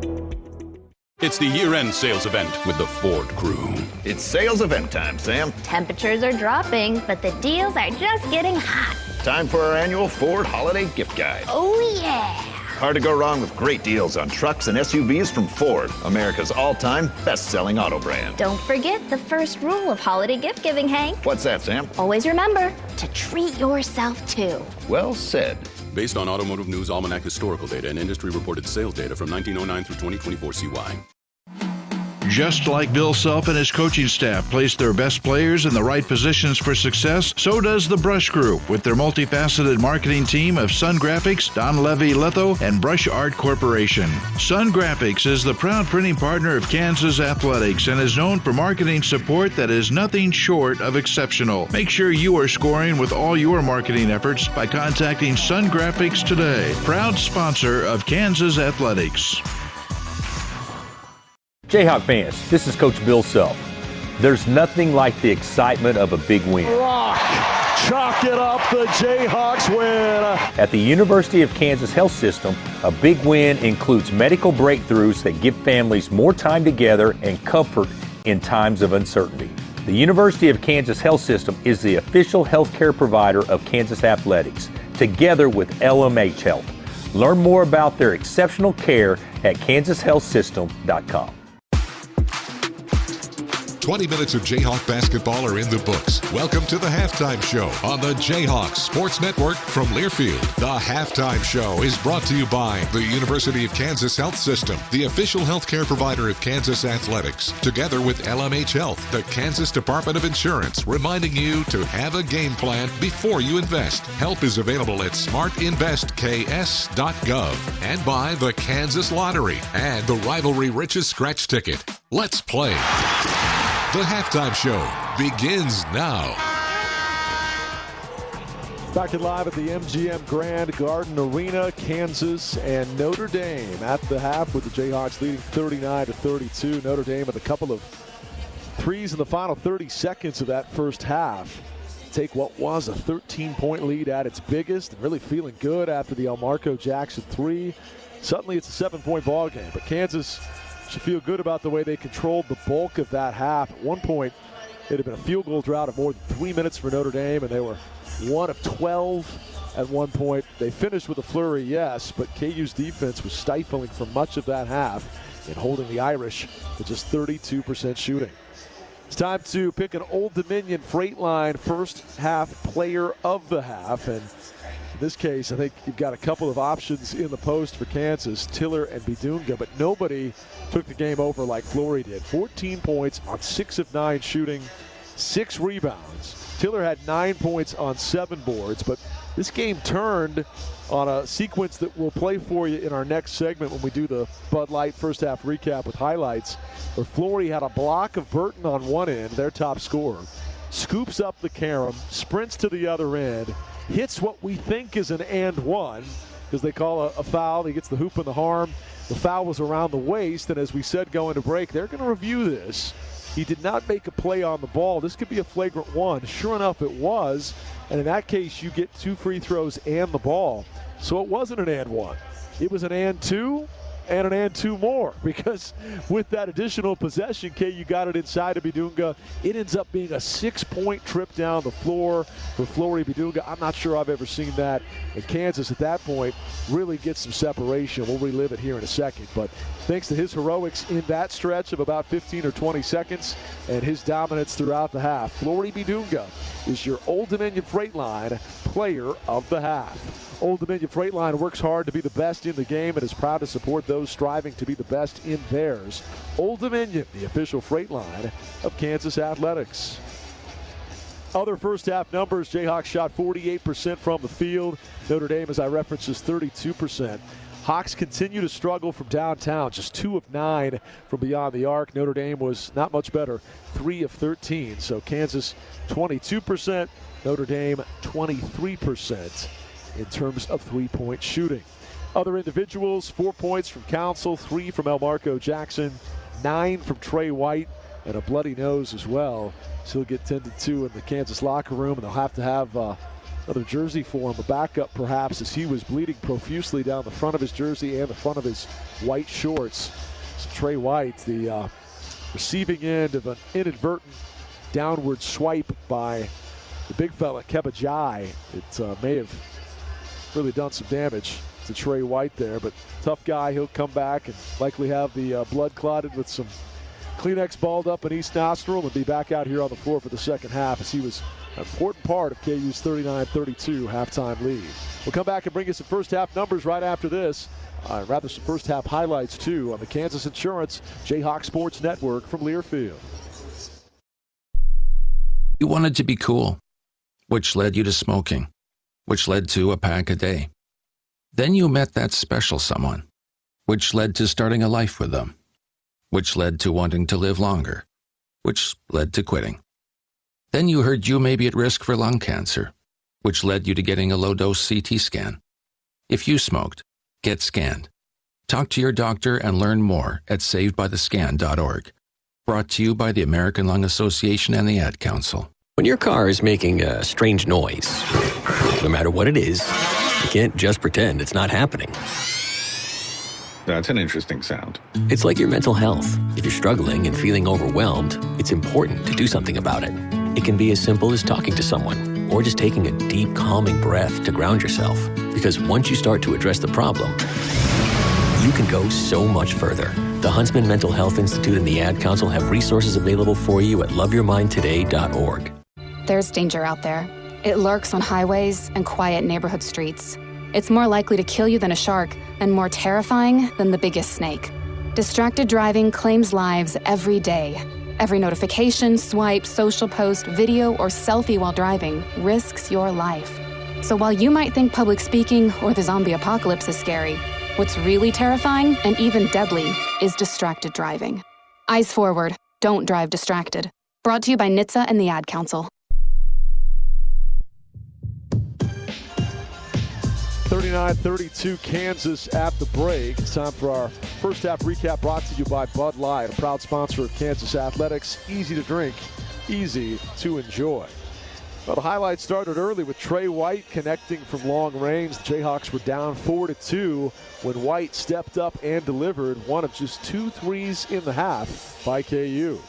It's the year-end sales event with the Ford crew. It's sales event time, Sam. Temperatures are dropping, but the deals are just getting hot. Time for our annual Ford Holiday Gift Guide. Oh, yeah. Hard to go wrong with great deals on trucks and SUVs from Ford, America's all-time best-selling auto brand. Don't forget the first rule of holiday gift giving, Hank. What's that, Sam? Always remember to treat yourself, too. Well said. Based on Automotive News Almanac historical data and industry-reported sales data from 1909 through 2024 CY. Just like Bill Self and his coaching staff place their best players in the right positions for success, so does the Brush Group with their multifaceted marketing team of Sun Graphics, Don Levy Litho, and Brush Art Corporation. Sun Graphics is the proud printing partner of Kansas Athletics and is known for marketing support that is nothing short of exceptional. Make sure you are scoring with all your marketing efforts by contacting Sun Graphics today, proud sponsor of Kansas Athletics. Jayhawk fans, this is Coach Bill Self. There's nothing like the excitement of a big win. Rock, chalk it up, the Jayhawks win. At the University of Kansas Health System, a big win includes medical breakthroughs that give families more time together and comfort in times of uncertainty. The University of Kansas Health System is the official healthcare provider of Kansas Athletics, together with LMH Health. Learn more about their exceptional care at kansashealthsystem.com. 20 minutes of Jayhawk basketball are in the books. Welcome to the Halftime Show on the Jayhawks Sports Network from Learfield. The Halftime Show is brought to you by the University of Kansas Health System, the official healthcare provider of Kansas Athletics, together with LMH Health, the Kansas Department of Insurance, reminding you to have a game plan before you invest. Help is available at smartinvestks.gov, and by the Kansas Lottery and the Rivalry Riches Scratch Ticket. Let's play. The Halftime Show begins now. Back in live at the MGM Grand Garden Arena, Kansas and Notre Dame at the half with the Jayhawks leading 39-32. Notre Dame with a couple of threes in the final 30 seconds of that first half. Take what was a 13-point lead at its biggest and really feeling good after the Elmarco Jackson three. Suddenly it's a 7-point ball game, but Kansas should feel good about the way they controlled the bulk of that half. At one point, it had been a field goal drought of more than 3 minutes for Notre Dame, and they were 1 of 12 at one point. They finished with a flurry, yes, but KU's defense was stifling for much of that half and holding the Irish to just 32% shooting. It's time to pick an Old Dominion Freight Line first half player of the half, and in this case, I think you've got a couple of options in the post for Kansas, Tiller and Bidunga, but nobody took the game over like Flory did. 14 points on 6 of 9 shooting, 6 rebounds. Tiller had 9 points on 7 boards, but this game turned on a sequence that we'll play for you in our next segment when we do the Bud Light first half recap with highlights, where Flory had a block of Burton on one end, their top scorer, scoops up the carom, sprints to the other end, hits what we think is an and one, because they call a foul. He gets the hoop and the harm. The foul was around the waist, and as we said going to break, they're going to review this. He did not make a play on the ball. This could be a flagrant one. Sure enough, it was, and in that case, you get 2 free throws and the ball. So it wasn't an and one. It was an and two, and an and two more, because with that additional possession, KU got it inside to Bidunga. It ends up being a 6-point trip down the floor for Flory Bidunga. I'm not sure I've ever seen that. And Kansas at that point really gets some separation. We'll relive it here in a second. But thanks to his heroics in that stretch of about 15 or 20 seconds and his dominance throughout the half, Flory Bidunga is your Old Dominion Freight Line player of the half. Old Dominion Freight Line works hard to be the best in the game and is proud to support those striving to be the best in theirs. Old Dominion, the official freight line of Kansas Athletics. Other first half numbers, Jayhawks shot 48% from the field. Notre Dame, as I referenced, is 32%. Hawks continue to struggle from downtown, just 2 of 9 from beyond the arc. Notre Dame was not much better, 3 of 13. So Kansas 22%, Notre Dame 23% in terms of three-point shooting. Other individuals, 4 points from Council, 3 from Elmarco Jackson, 9 from Trey White, and a bloody nose as well. So he'll get tended to in the Kansas locker room, and they'll have to have another jersey for him, a backup perhaps, as he was bleeding profusely down the front of his jersey and the front of his white shorts. So Trey White, the receiving end of an inadvertent downward swipe by the big fella, Kebajai. It may have really done some damage to Trey White there, but tough guy. He'll come back and likely have the blood clotted with some Kleenex balled up in each nostril and be back out here on the floor for the second half, as he was an important part of KU's 39-32 halftime lead. We'll come back and bring you some first half numbers right after this. Rather some first half highlights too on the Kansas Insurance Jayhawks Sports Network from Learfield. You wanted to be cool, which led you to smoking, which led to a pack a day. Then you met that special someone, which led to starting a life with them, which led to wanting to live longer, which led to quitting. Then you heard you may be at risk for lung cancer, which led you to getting a low-dose CT scan. If you smoked, get scanned. Talk to your doctor and learn more at savedbythescan.org. Brought to you by the American Lung Association and the Ad Council. When your car is making a strange noise, no matter what it is, you can't just pretend it's not happening. That's an interesting sound. It's like your mental health. If you're struggling and feeling overwhelmed, it's important to do something about it. It can be as simple as talking to someone or just taking a deep, calming breath to ground yourself. Because once you start to address the problem, you can go so much further. The Huntsman Mental Health Institute and the Ad Council have resources available for you at loveyourmindtoday.org. There's danger out there. It lurks on highways and quiet neighborhood streets. It's more likely to kill you than a shark and more terrifying than the biggest snake. Distracted driving claims lives every day. Every notification, swipe, social post, video, or selfie while driving risks your life. So while you might think public speaking or the zombie apocalypse is scary, what's really terrifying and even deadly is distracted driving. Eyes forward, don't drive distracted. Brought to you by NCAA and the Ad Council. 39-32 Kansas at the break. It's time for our first half recap, brought to you by Bud Light, a proud sponsor of Kansas Athletics. Easy to drink, easy to enjoy. Well, the highlights started early with Trey White connecting from long range. The Jayhawks were down 4-2 when White stepped up and delivered one of just 2 threes in the half by KU.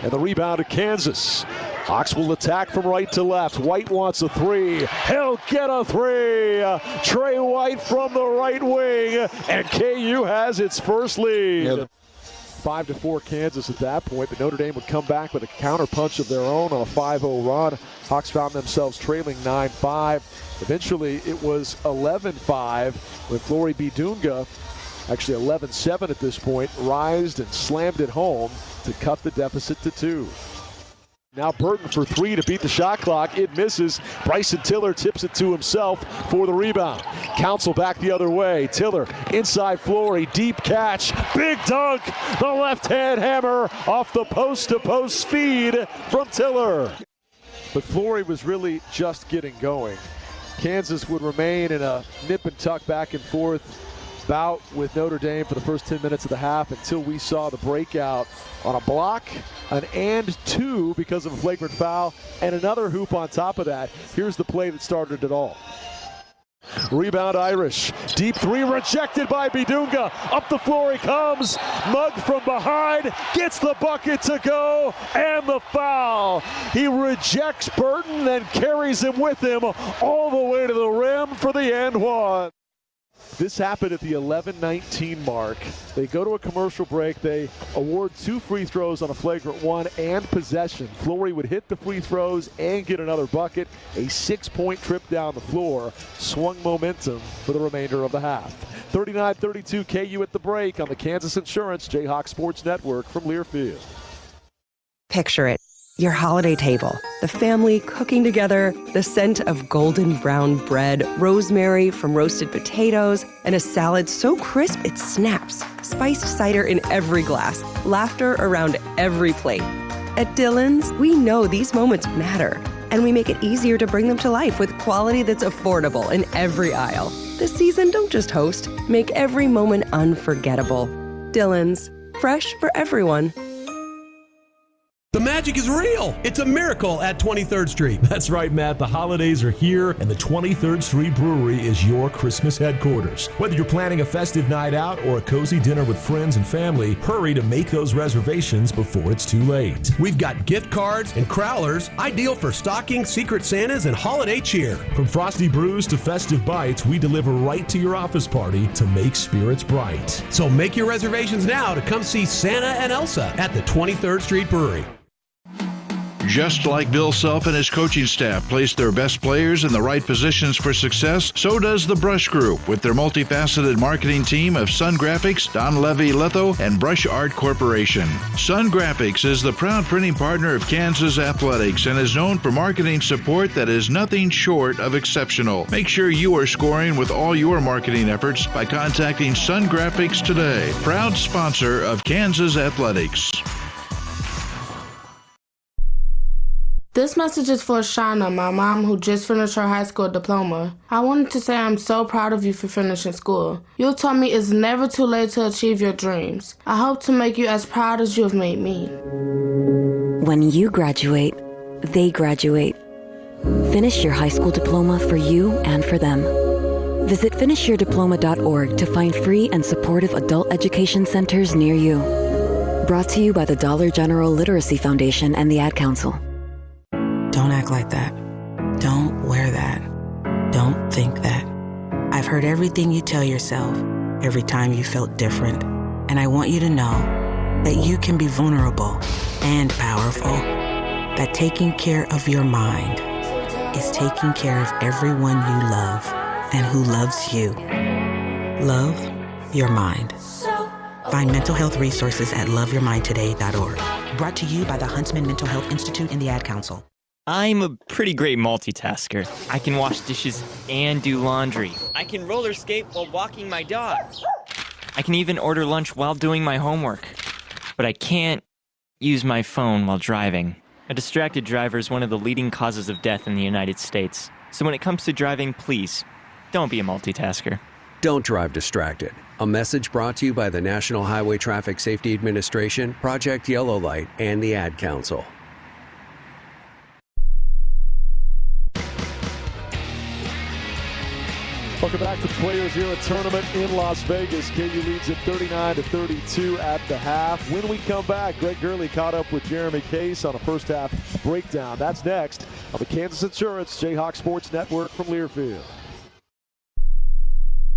And the rebound to Kansas. Hawks will attack from right to left. White wants a three. He'll get a three. Trey White from the right wing. And KU has its first lead. Yep. 5-4 Kansas at that point, but Notre Dame would come back with a counterpunch of their own on a 5-0 run. Hawks found themselves trailing 9-5. Eventually, it was 11-5 when Flory Bidunga, actually 11-7 at this point, rised and slammed it home to cut the deficit to 2. Now Burton for 3 to beat the shot clock. It misses. Bryson Tiller tips it to himself for the rebound. Council back the other way. Tiller inside Flory. Deep catch. Big dunk. The left-hand hammer off the post-to-post speed from Tiller. But Flory was really just getting going. Kansas would remain in a nip and tuck back and forth bout with Notre Dame for the first 10 minutes of the half until we saw the breakout on a block, an and 2 because of a flagrant foul, and another hoop on top of that. Here's the play that started it all. Rebound Irish. Deep three rejected by Bidunga. Up the floor he comes. Mugged from behind. Gets the bucket to go. And the foul. He rejects Burton, then carries him with him all the way to the rim for the and 1. This happened at the 11-19 mark. They go to a commercial break. They award 2 free throws on a flagrant 1 and possession. Flory would hit the free throws and get another bucket. A 6-point trip down the floor swung momentum for the remainder of the half. 39-32 KU at the break on the Kansas Insurance Jayhawks Sports Network from Learfield. Picture it. Your holiday table, the family cooking together, the scent of golden brown bread, rosemary from roasted potatoes, and a salad so crisp it snaps, spiced cider in every glass, laughter around every plate. At Dillon's, we know these moments matter, and we make it easier to bring them to life with quality that's affordable in every aisle. This season, don't just host, make every moment unforgettable. Dillon's, fresh for everyone. The magic is real. It's a miracle at 23rd Street. That's right, Matt. The holidays are here, and the 23rd Street Brewery is your Christmas headquarters. Whether you're planning a festive night out or a cozy dinner with friends and family, hurry to make those reservations before it's too late. We've got gift cards and crowlers, ideal for stocking, Secret Santas, and holiday cheer. From frosty brews to festive bites, we deliver right to your office party to make spirits bright. So make your reservations now to come see Santa and Elsa at the 23rd Street Brewery. Just like Bill Self and his coaching staff place their best players in the right positions for success, so does the Brush Group with their multifaceted marketing team of Sun Graphics, Don Levy Litho, and Brush Art Corporation. Sun Graphics is the proud printing partner of Kansas Athletics and is known for marketing support that is nothing short of exceptional. Make sure you are scoring with all your marketing efforts by contacting Sun Graphics today, proud sponsor of Kansas Athletics. This message is for Shauna, my mom, who just finished her high school diploma. I wanted to say I'm so proud of you for finishing school. You taught me it's never too late to achieve your dreams. I hope to make you as proud as you have made me. When you graduate, they graduate. Finish your high school diploma for you and for them. Visit finishyourdiploma.org to find free and supportive adult education centers near you. Brought to you by the Dollar General Literacy Foundation and the Ad Council. Don't act like that. Don't wear that. Don't think that. I've heard everything you tell yourself every time you felt different. And I want you to know that you can be vulnerable and powerful. That taking care of your mind is taking care of everyone you love and who loves you. Love your mind. Find mental health resources at loveyourmindtoday.org. Brought to you by the Huntsman Mental Health Institute and the Ad Council. I'm a pretty great multitasker. I can wash dishes and do laundry. I can roller skate while walking my dog. I can even order lunch while doing my homework. But I can't use my phone while driving. A distracted driver is one of the leading causes of death in the United States. So when it comes to driving, please, don't be a multitasker. Don't drive distracted. A message brought to you by the National Highway Traffic Safety Administration, Project Yellow Light, and the Ad Council. Welcome back to the Players Era Tournament in Las Vegas. KU leads at 39-32 at the half. When we come back, Greg Gurley caught up with Jeremy Case on a first half breakdown. That's next on the Kansas Insurance Jayhawk Sports Network from Learfield.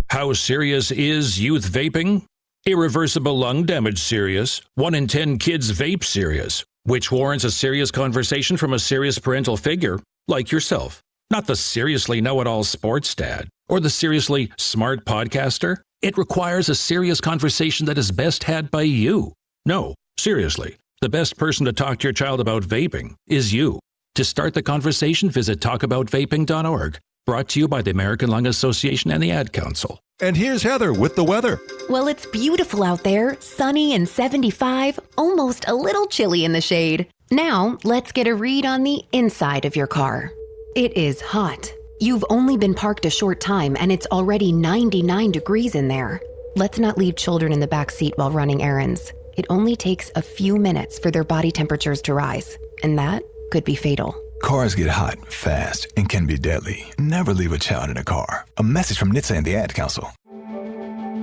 How serious is youth vaping? Irreversible lung damage serious. 1 in 10 kids vape serious, which warrants a serious conversation from a serious parental figure like yourself. Not the seriously know-it-all sports dad or the seriously smart podcaster. It requires a serious conversation that is best had by you. No, seriously, the best person to talk to your child about vaping is you. To start the conversation, visit talkaboutvaping.org. Brought to you by the American Lung Association and the Ad Council. And here's Heather with the weather. Well, it's beautiful out there, sunny and 75, almost a little chilly in the shade. Now, let's get a read on the inside of your car. It is hot. You've only been parked a short time and it's already 99 degrees in there. Let's not leave children in the back seat while running errands. It only takes a few minutes for their body temperatures to rise, and that could be fatal. Cars get hot, fast, and can be deadly. Never leave a child in a car. A message from NCAA and the Ad Council.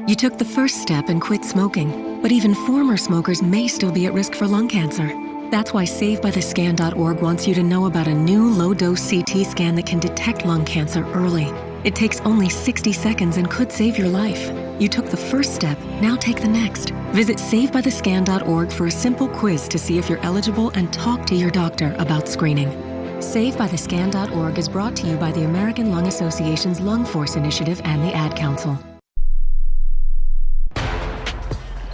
You took the first step and quit smoking, but even former smokers may still be at risk for lung cancer. That's why SaveByTheScan.org wants you to know about a new low-dose CT scan that can detect lung cancer early. It takes only 60 seconds and could save your life. You took the first step, now take the next. Visit SaveByTheScan.org for a simple quiz to see if you're eligible and talk to your doctor about screening. SaveByTheScan.org is brought to you by the American Lung Association's Lung Force Initiative and the Ad Council.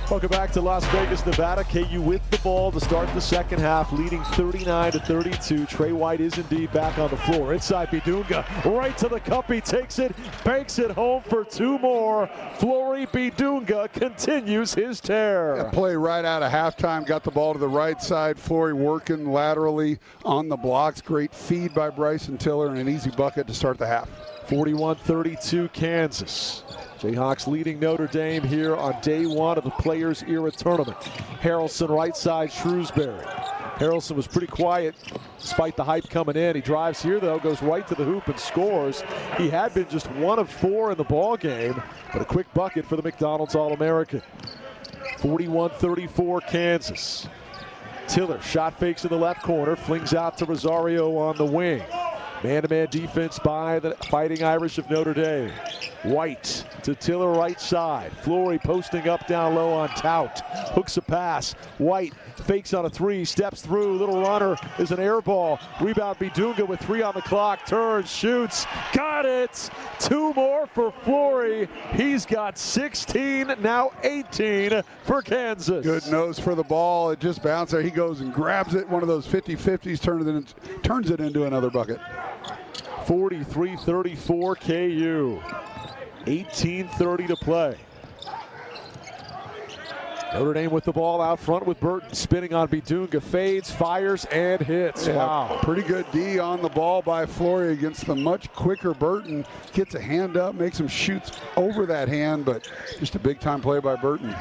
Welcome back to Las Vegas, Nevada. KU with the ball to start the second half, leading 39-32. Trey White is indeed back on the floor. Inside Bidunga, right to the cup. He takes it, banks it home for two more. Flory Bidunga continues his tear. A play right out of halftime, got the ball to the right side. Flory working laterally on the blocks. Great feed by Bryson Tiller and an easy bucket to start the half. 41-32 Kansas. Jayhawks leading Notre Dame here on day one of the Players Era Tournament. Harrelson right side, Shrewsbury. Harrelson was pretty quiet despite the hype coming in. He drives here, though, goes right to the hoop and scores. He had been just 1 of 4 in the ball game, but a quick bucket for the McDonald's All-American. 41-34 Kansas. Tiller shot fakes in the left corner, flings out to Rosario on the wing. Man-to-man defense by the Fighting Irish of Notre Dame. White to Tiller right side. Flory posting up down low on Tout. Hooks a pass. White fakes on a 3, steps through. Little runner is an air ball. Rebound Bidunga with 3 on the clock. Turns, shoots. Got it! 2 more for Flory. He's got 16, now 18 for Kansas. Good nose for the ball. It just bounced there. He goes and grabs it. One of those 50-50s, turns it into another bucket. 43-34 KU. 18:30 to play. Notre Dame with the ball out front with Burton spinning on Bidunga, fades, fires, and hits. Yeah, wow. Pretty good D on the ball by Flory against the much quicker Burton. Gets a hand up, makes him shoot over that hand, but just a big-time play by Burton.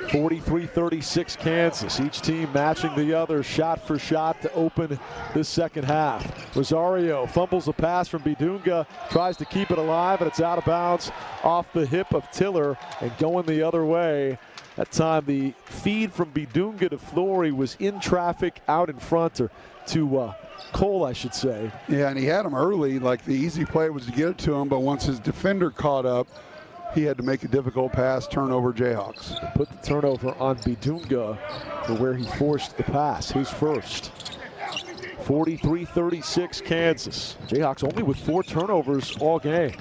43-36 Kansas. Each team matching the other shot for shot to open this second half. Rosario fumbles a pass from Bidunga, tries to keep it alive, and it's out of bounds off the hip of Tiller and going the other way. That time the feed from Bidunga to Flory was in traffic out in front, or to Cole, I should say. Yeah, and he had him early. Like, the easy play was to get it to him, but once his defender caught up, he had to make a difficult pass, turnover Jayhawks. Put the turnover on Bidunga for where he forced the pass, his first. 43-36 Kansas. Jayhawks only with 4 turnovers all game.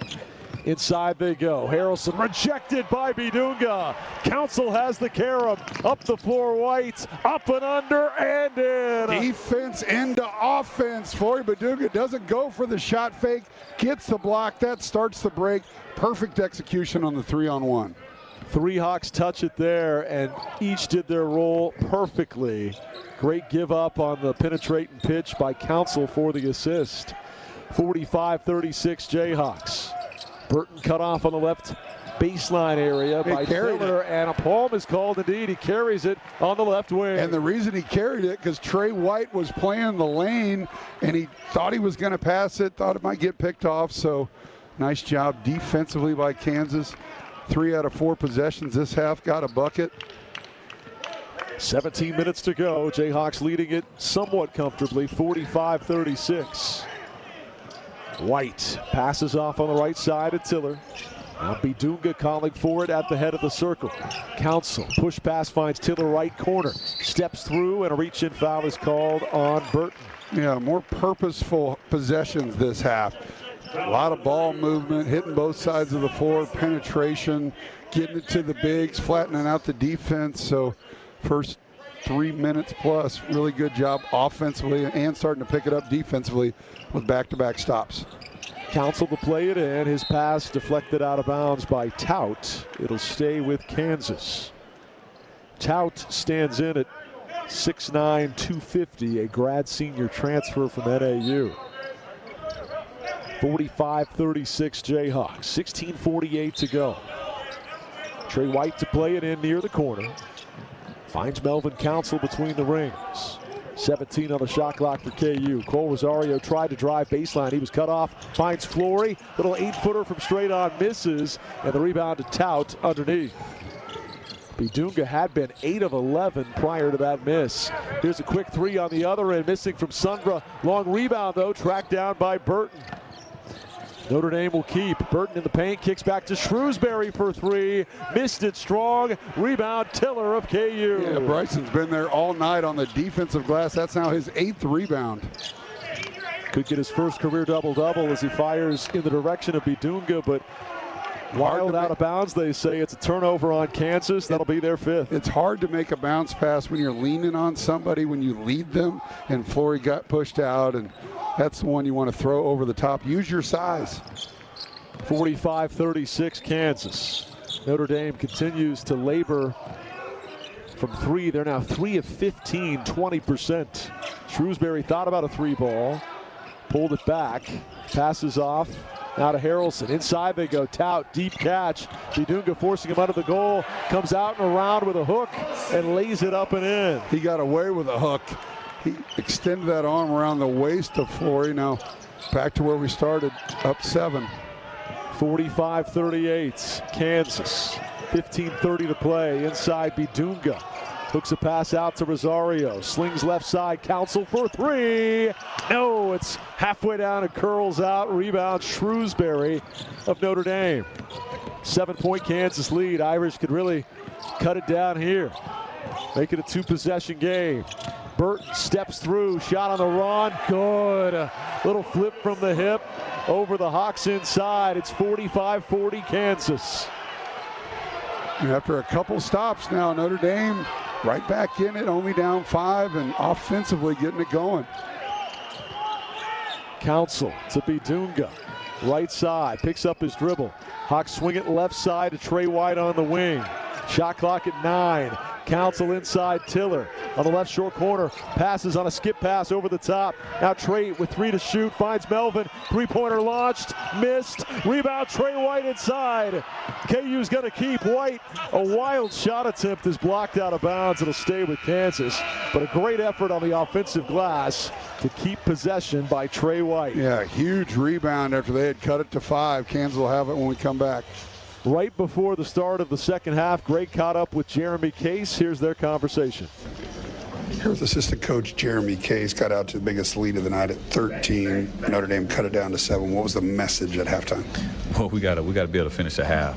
Inside they go. Harrelson rejected by Bidunga. Council has the carom. Up the floor, White. Up and under and in. Defense into offense. Flory Bidunga doesn't go for the shot fake. Gets the block. That starts the break. Perfect execution on the 3-on-1. 3 Hawks touch it there, and each did their role perfectly. Great give up on the penetrating pitch by Council for the assist. 45-36 Jayhawks. Burton cut off on the left baseline area by Tiller, and a palm is called. Indeed, he carries it on the left wing. And the reason he carried it, because Trey White was playing the lane, and he thought he was going to pass it, thought it might get picked off, so nice job defensively by Kansas. 3 out of 4 possessions this half, got a bucket. 17 minutes to go. Jayhawks leading it somewhat comfortably, 45-36. White passes off on the right side at Tiller. Now Bidunga calling for it at the head of the circle. Council, push pass finds Tiller right corner. Steps through, and a reach-in foul is called on Burton. Yeah, more purposeful possessions this half. A lot of ball movement, hitting both sides of the floor, penetration, getting it to the bigs, flattening out the defense. So first 3 minutes plus, really good job offensively and starting to pick it up defensively with back-to-back stops. Council to play it in. His pass deflected out of bounds by Tout. It'll stay with Kansas. Tout stands in at 6'9", 250, a grad senior transfer from NAU. 45-36 Jayhawks, 16:48 to go. Trey White to play it in near the corner. Finds Melvin Council between the rings. 17 on the shot clock for KU. Cole Rosario tried to drive baseline. He was cut off. Finds Flory. Little 8-footer from straight on, misses. And the rebound to Tout underneath. Bidunga had been 8 of 11 prior to that miss. Here's a quick 3 on the other end, missing from Sundra. Long rebound, though, tracked down by Burton. Notre Dame will keep. Burton in the paint, kicks back to Shrewsbury for 3. Missed it strong. Rebound, Tiller of KU. Yeah, Bryson's been there all night on the defensive glass. That's now his 8th rebound. Could get his first career double-double as he fires in the direction of Bidunga, but wild out of bounds. They say it's a turnover on Kansas. That'll be their 5th. It's hard to make a bounce pass when you're leaning on somebody, when you lead them, and Flory got pushed out, and that's the one you want to throw over the top. Use your size. 45-36 Kansas. Notre Dame continues to labor from 3. They're now 3 of 15, 20%. Shrewsbury thought about a 3 ball, pulled it back, passes off. Now to Harrelson. Inside they go. Tout, deep catch. Bidunga forcing him under the goal. Comes out and around with a hook and lays it up and in. He got away with a hook. He extended that arm around the waist of Flory. Now back to where we started, up 7. 45-38, Kansas. 15:30 to play. Inside, Bidunga hooks a pass out to Rosario. Slings left side, Council for 3. No, it's halfway down and curls out. Rebound, Shrewsbury of Notre Dame. 7-point Kansas lead. Irish could really cut it down here. Make it a 2-possession game. Burton steps through, shot on the run, good. A little flip from the hip over the Hawks inside. It's 45-40 Kansas. And after a couple stops now, Notre Dame right back in it, only down 5, and offensively getting it going. Council to Bidunga. Right side, picks up his dribble. Hawks swing it left side to Trey White on the wing. Shot clock at 9. Council inside Tiller on the left short corner. Passes on a skip pass over the top. Now Trey with 3 to shoot. Finds Melvin. 3-pointer launched. Missed. Rebound Trey White inside. KU's going to keep White. A wild shot attempt is blocked out of bounds. It'll stay with Kansas. But a great effort on the offensive glass to keep possession by Trey White. Yeah, huge rebound after they had cut it to 5. Kansas will have it when we come back. Right before the start of the second half, Greg caught up with Jeremy Case. Here's their conversation. Here's assistant coach Jeremy Case. Got out to the biggest lead of the night at 13. Notre Dame cut it down to 7. What was the message at halftime? Well, we got to be able to finish the half.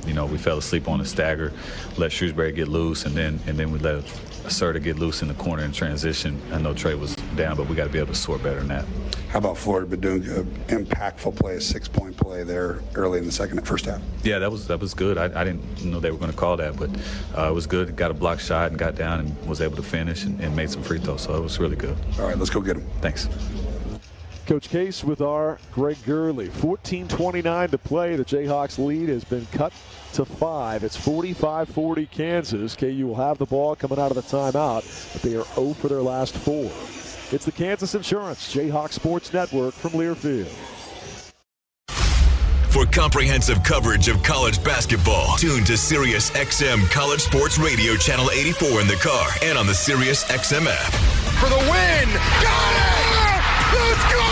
We fell asleep on the stagger, let Shrewsbury get loose, and then we let Serta get loose in the corner in transition. I know Trey was down, but we got to be able to score better than that. How about Florida Bidunga? Impactful play, a 6-point play there early in the first half. Yeah, that was good. I didn't know they were going to call that, but it was good. Got a block shot and got down and was able to finish and made some free throws, so it was really good. All right, let's go get him. Thanks. Coach Case with our Greg Gurley. 14:29 to play. The Jayhawks lead has been cut to 5. It's 45-40 Kansas. KU will have the ball coming out of the timeout, but they are 0 for their last 4. It's the Kansas Insurance Jayhawk Sports Network from Learfield. For comprehensive coverage of college basketball, tune to Sirius XM College Sports Radio Channel 84 in the car and on the Sirius XM app. For the win! Got it! Let's go!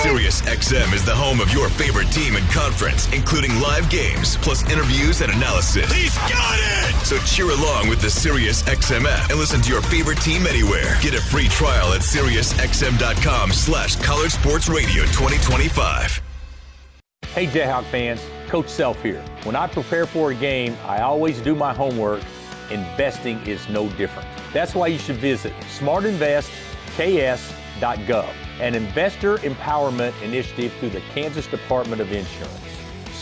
Sirius XM is the home of your favorite team and conference, including live games, plus interviews and analysis. He's got it! So cheer along with the Sirius XM app and listen to your favorite team anywhere. Get a free trial at SiriusXM.com/College Sports Radio 2025. Hey Jayhawk fans, Coach Self here. When I prepare for a game, I always do my homework. Investing is no different. That's why you should visit smartinvestks.gov, an investor empowerment initiative through the Kansas Department of Insurance.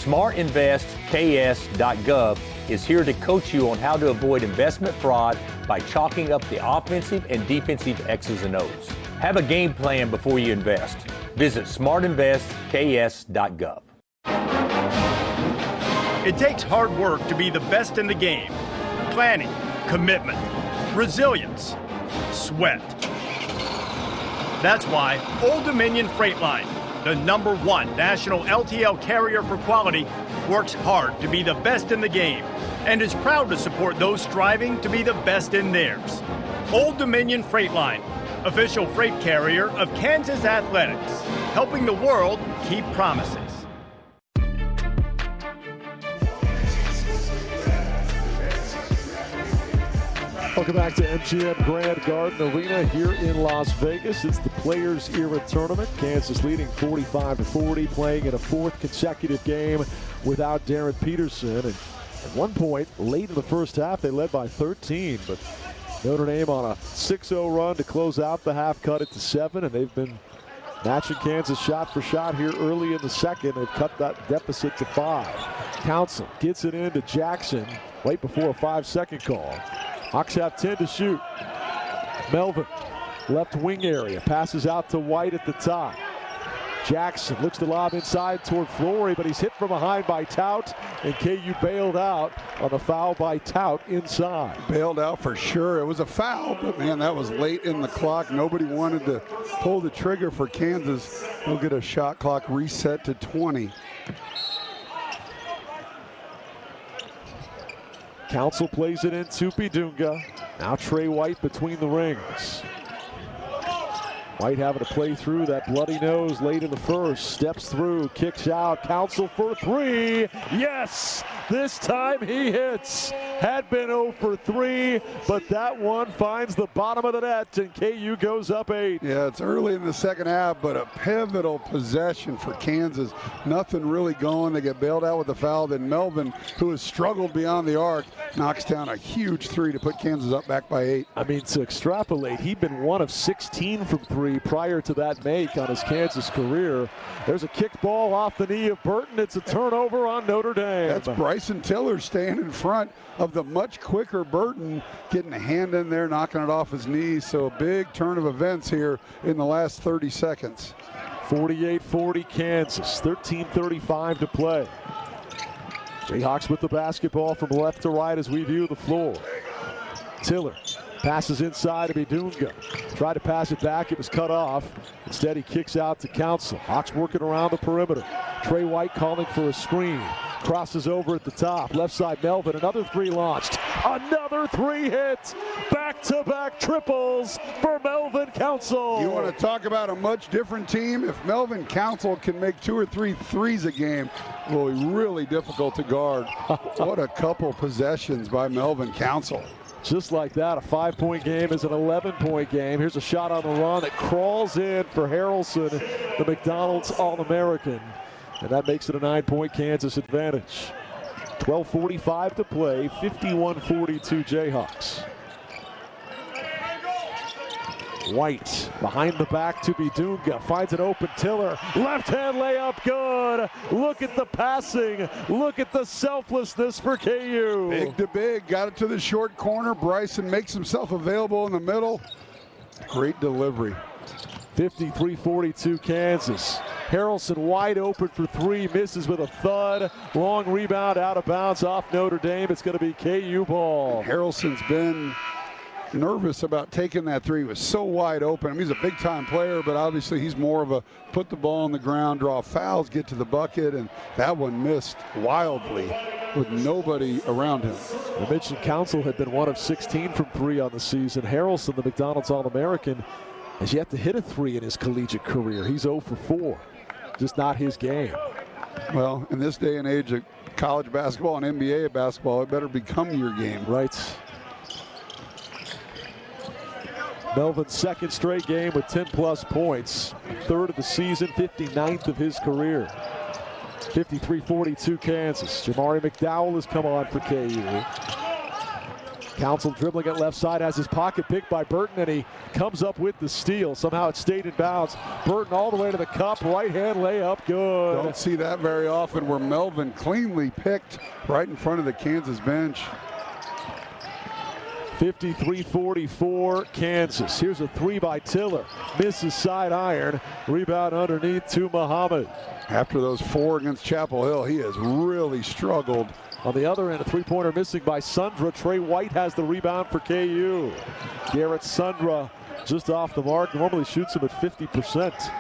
smartinvestks.gov is here to coach you on how to avoid investment fraud by chalking up the offensive and defensive X's and O's. Have a game plan before you invest. Visit smartinvestks.gov. It takes hard work to be the best in the game. Planning, commitment, resilience, sweat. That's why Old Dominion Freight Line, the #1 national LTL carrier for quality, works hard to be the best in the game and is proud to support those striving to be the best in theirs. Old Dominion Freight Line, official freight carrier of Kansas Athletics, helping the world keep promises. Welcome back to MGM Grand Garden Arena here in Las Vegas. It's the Players Era Tournament. Kansas leading 45-40, playing in a 4th consecutive game without Darren Peterson. And at one point, late in the first half, they led by 13. But Notre Dame on a 6-0 run to close out the half, cut it to 7. And they've been matching Kansas shot for shot here early in the second. They've cut that deficit to 5. Council gets it into Jackson right before a 5-second call. Hawks have 10 to shoot. Melvin, left wing area, passes out to White at the top. Jackson looks to lob inside toward Flory, but he's hit from behind by Tout, and KU bailed out on the foul by Tout inside. Bailed out for sure. It was a foul, but man, that was late in the clock. Nobody wanted to pull the trigger for Kansas. They'll get a shot clock reset to 20. Council plays it into Bidunga. Now Trey White between the rings. White having to play through that bloody nose late in the first. Steps through, kicks out. Council for three. Yes! This time he hits. Had been 0 for 3, but that one finds the bottom of the net, and KU goes up 8. Yeah, it's early in the second half, but a pivotal possession for Kansas. Nothing really going. They get bailed out with the foul. Then Melvin, who has struggled beyond the arc, knocks down a huge 3 to put Kansas up back by 8. I mean, to extrapolate, he'd been 1 of 16 from 3 prior to that make on his Kansas career. There's a kick ball off the knee of Burton. It's a turnover on Notre Dame. That's Bryson Tiller staying in front of the much quicker Burton, getting a hand in there, knocking it off his knee. So a big turn of events here in the last 30 seconds. 48-40 Kansas, 13:35 to play. Jayhawks with the basketball from left to right as we view the floor. Tiller passes inside to Bidunga. Tried to pass it back, it was cut off. Instead he kicks out to Council. Hawks working around the perimeter. Trey White calling for a screen. Crosses over at the top. Left side Melvin, another 3 launched. Another 3 hits. Back-to-back triples for Melvin Council. You want to talk about a much different team? If Melvin Council can make 2 or 3 threes a game, it will be really difficult to guard. What a couple possessions by Melvin Council. Just like that, a 5-point game is an 11-point game. Here's a shot on the run that crawls in for Harrelson, the McDonald's All-American. And that makes it a 9-point Kansas advantage. 12:45 to play, 51-42 Jayhawks. White behind the back to Bidunga, finds an open Tiller. Left hand layup, good. Look at the passing. Look at the selflessness for KU. Big to big, got it to the short corner. Bryson makes himself available in the middle. Great delivery. 53-42 Kansas. Harrelson wide open for 3, misses with a thud. Long rebound out of bounds off Notre Dame. It's going to be KU ball. Harrelson's been nervous about taking that 3. He was so wide open. I mean, he's a big-time player, but obviously he's more of a put the ball on the ground, draw fouls, get to the bucket, and that one missed wildly with nobody around him. I mentioned Council had been 1 of 16 from 3 on the season. Harrelson, the McDonald's All-American, has yet to hit a 3 in his collegiate career. He's 0 for 4. Just not his game. Well, in this day and age of college basketball and NBA basketball, it better become your game. Right. Melvin's second straight game with 10-plus points. 3rd of the season, 59th of his career. 53-42 Kansas. Jamari McDowell has come on for KU. Council dribbling at left side, has his pocket picked by Burton, and he comes up with the steal. Somehow it stayed in bounds. Burton all the way to the cup, right hand layup, good. Don't see that very often where Melvin cleanly picked right in front of the Kansas bench. 53-44 Kansas. Here's a 3 by Tiller. Misses side iron. Rebound underneath to Muhammad. After those 4 against Chapel Hill, he has really struggled. On the other end, a 3-pointer missing by Sundra. Trey White has the rebound for KU. Garrett Sundra just off the mark. Normally shoots him at 50%.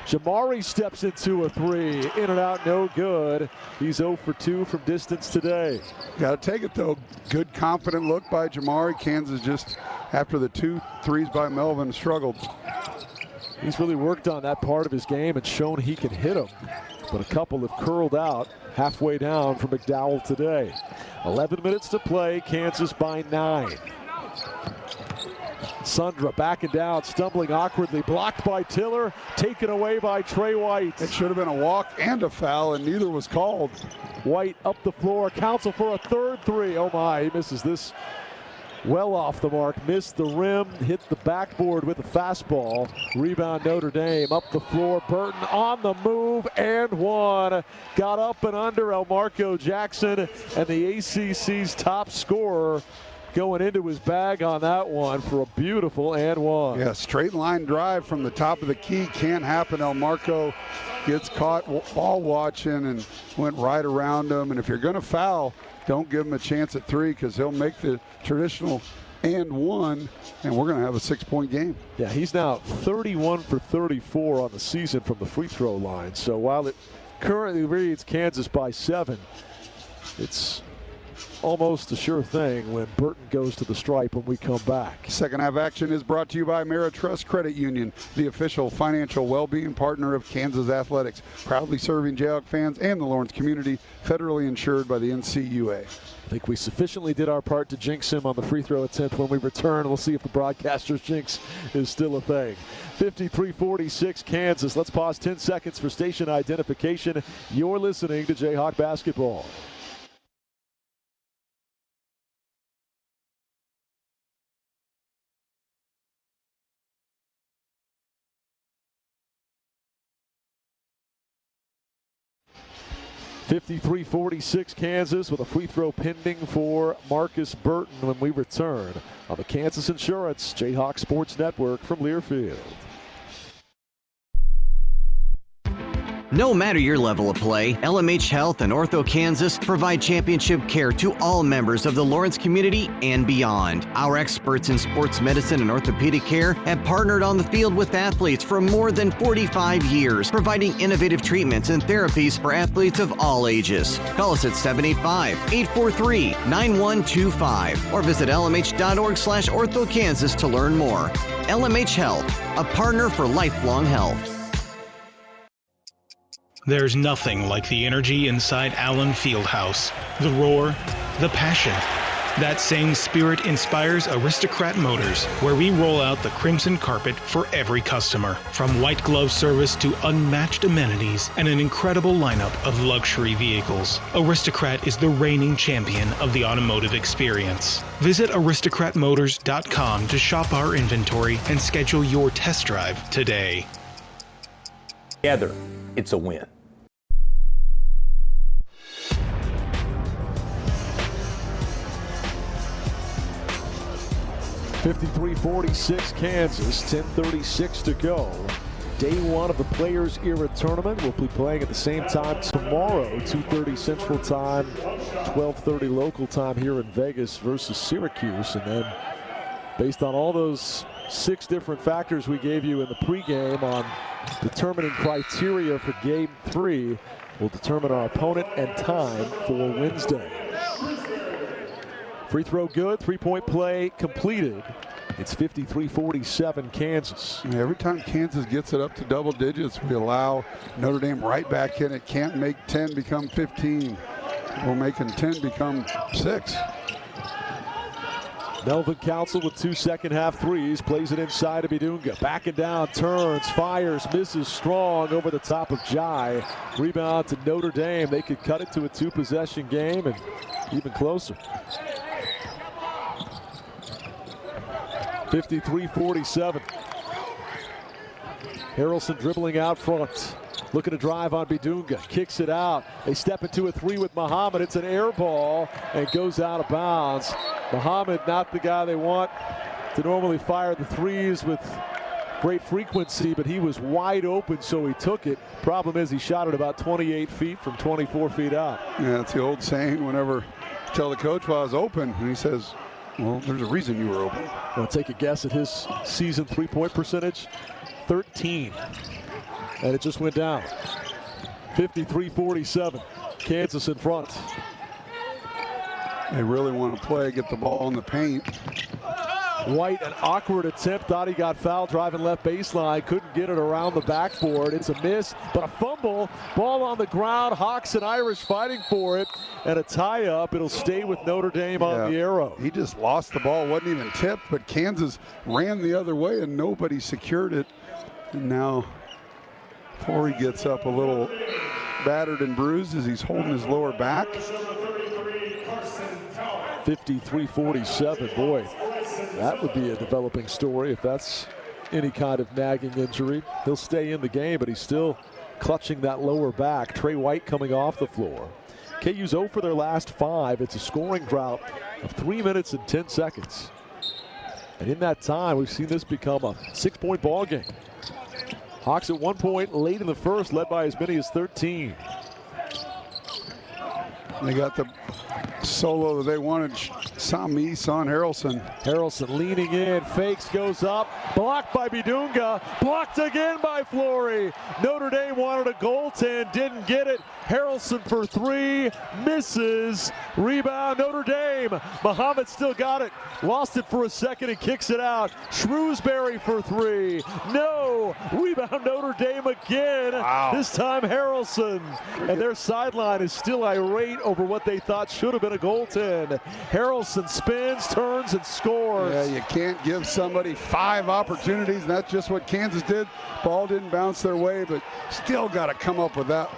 Jamari steps into a 3. In and out, no good. He's 0 for 2 from distance today. Got to take it, though. Good, confident look by Jamari. Kansas just, after the 2 threes by Melvin, struggled. He's really worked on that part of his game and shown he can hit them. But a couple have curled out halfway down for McDowell today. 11 minutes to play, Kansas by 9. Sundra backing down, stumbling awkwardly, blocked by Tiller, taken away by Trey White. It should have been a walk and a foul, and neither was called. White up the floor, Council for a 3rd 3. Oh my, he misses this well off the mark, missed the rim, hit the backboard with a fastball. Rebound Notre Dame, up the floor, Burton on the move, and 1. Got up and under Elmarco Jackson, and the ACC's top scorer going into his bag on that one for a beautiful and 1. Yeah, straight line drive from the top of the key can't happen. Elmarco gets caught ball watching and went right around him. And if you're going to foul, don't give him a chance at 3 because he'll make the traditional and 1, and we're going to have a 6-point game. Yeah, he's now 31 for 34 on the season from the free throw line. So while it currently reads Kansas by 7, it's almost a sure thing when Burton goes to the stripe when we come back. Second half action is brought to you by Ameritrust Credit Union, the official financial well-being partner of Kansas Athletics, proudly serving Jayhawk fans and the Lawrence community, federally insured by the NCAA. I think we sufficiently did our part to jinx him on the free throw attempt. When we return, we'll see if the broadcaster's jinx is still a thing. 53-46 Kansas. Let's pause 10 seconds for station identification. You're listening to Jayhawk basketball. (53-46) Kansas with a free throw pending for Marcus Burton when we return on the Kansas Insurance Jayhawk Sports Network from Learfield. No matter your level of play, LMH Health and Ortho Kansas provide championship care to all members of the Lawrence community and beyond. Our experts in sports medicine and orthopedic care have partnered on the field with athletes for more than 45 years, providing innovative treatments and therapies for athletes of all ages. Call us at 785-843-9125 or visit lmh.org/orthokansas to learn more. LMH Health, a partner for lifelong health. There's nothing like the energy inside Allen Fieldhouse. The roar, the passion. That same spirit inspires Aristocrat Motors, where we roll out the crimson carpet for every customer. From white glove service to unmatched amenities and an incredible lineup of luxury vehicles. Aristocrat is the reigning champion of the automotive experience. Visit aristocratmotors.com to shop our inventory and schedule your test drive today. Together, it's a win. 53-46 Kansas, 10:36 to go. Day one of the Players Era Tournament. We'll be playing at the same time tomorrow, 2:30 Central Time, 12:30 local time here in Vegas versus Syracuse. And then based on all those 6 different factors we gave you in the pregame on determining criteria for Game 3, we'll determine our opponent and time for Wednesday. Free throw good, three-point play completed. It's 53-47 Kansas. Every time Kansas gets it up to double digits, we allow Notre Dame right back in. It can't make 10 become 15. We're making 10 become 6. Melvin Council with 2 second-half threes, plays it inside to Bidunga. Backing down, turns, fires, misses strong over the top of Jai. Rebound to Notre Dame. They could cut it to a 2-possession game and even closer. 53-47. Harrelson dribbling out front. Looking to drive on Bidunga. Kicks it out. They step into a 3 with Muhammad. It's an air ball and goes out of bounds. Muhammad, not the guy they want to normally fire the threes with great frequency, but he was wide open, so he took it. Problem is he shot it about 28 feet from 24 feet out. Yeah, that's the old saying whenever you tell the coach, well, I was open, and he says, well, there's a reason you were open. Want to take a guess at his season three-point percentage? 13. And it just went down. 53-47. Kansas in front. They really want to play, get the ball in the paint. White, an awkward attempt, thought he got fouled driving left baseline, couldn't get it around the backboard. It's a miss, but a fumble, ball on the ground, Hawks and Irish fighting for it, and a tie-up. It'll stay with Notre Dame on the arrow. He just lost the ball, wasn't even tipped, but Kansas ran the other way and nobody secured it. And now Torrey gets up a little battered and bruised as he's holding his lower back. 53-47, boy. That would be a developing story if that's any kind of nagging injury. He'll stay in the game, but he's still clutching that lower back. Trey White coming off the floor. KU's 0 for their last 5. It's a scoring drought of 3 minutes and 10 seconds. And in that time, we've seen this become a 6-point ball game. Hawks at 1 point late in the first, led by as many as 13. They got the Solo that they wanted, Sami Son Harrelson. Harrelson leaning in, fakes, goes up, blocked by Bidunga, blocked again by Flory. Notre Dame wanted a goaltend, didn't get it. Harrelson for three, misses. Rebound Notre Dame. Muhammad still got it, lost it for a second and kicks it out. Shrewsbury for three, no. Rebound Notre Dame again. Wow. This time Harrelson. And their sideline is still irate over what they thought should have been a goaltend. Harrelson spins, turns, and scores. Yeah, you can't give somebody 5 opportunities, and that's just what Kansas did. Ball didn't bounce their way, but still got to come up with that.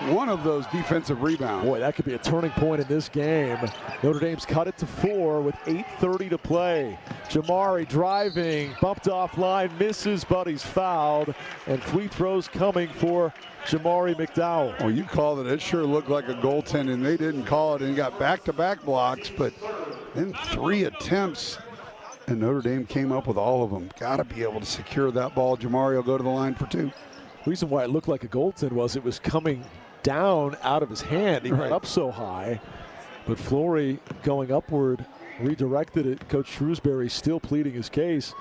One of those defensive rebounds. Boy, that could be a turning point in this game. Notre Dame's cut it to 4 with 8:30 to play. Jamari driving, bumped offline, misses, but he's fouled. And free throws coming for Jamari McDowell. Oh, you called it. It sure looked like a goaltend, and they didn't call it, and got back-to-back blocks, but then 3 attempts, and Notre Dame came up with all of them. Got to be able to secure that ball. Jamari will go to the line for 2. The reason why it looked like a goaltend was it was coming down out of his hand. He went up so high, but Flory going upward redirected it. Coach Shrewsbury still pleading his case.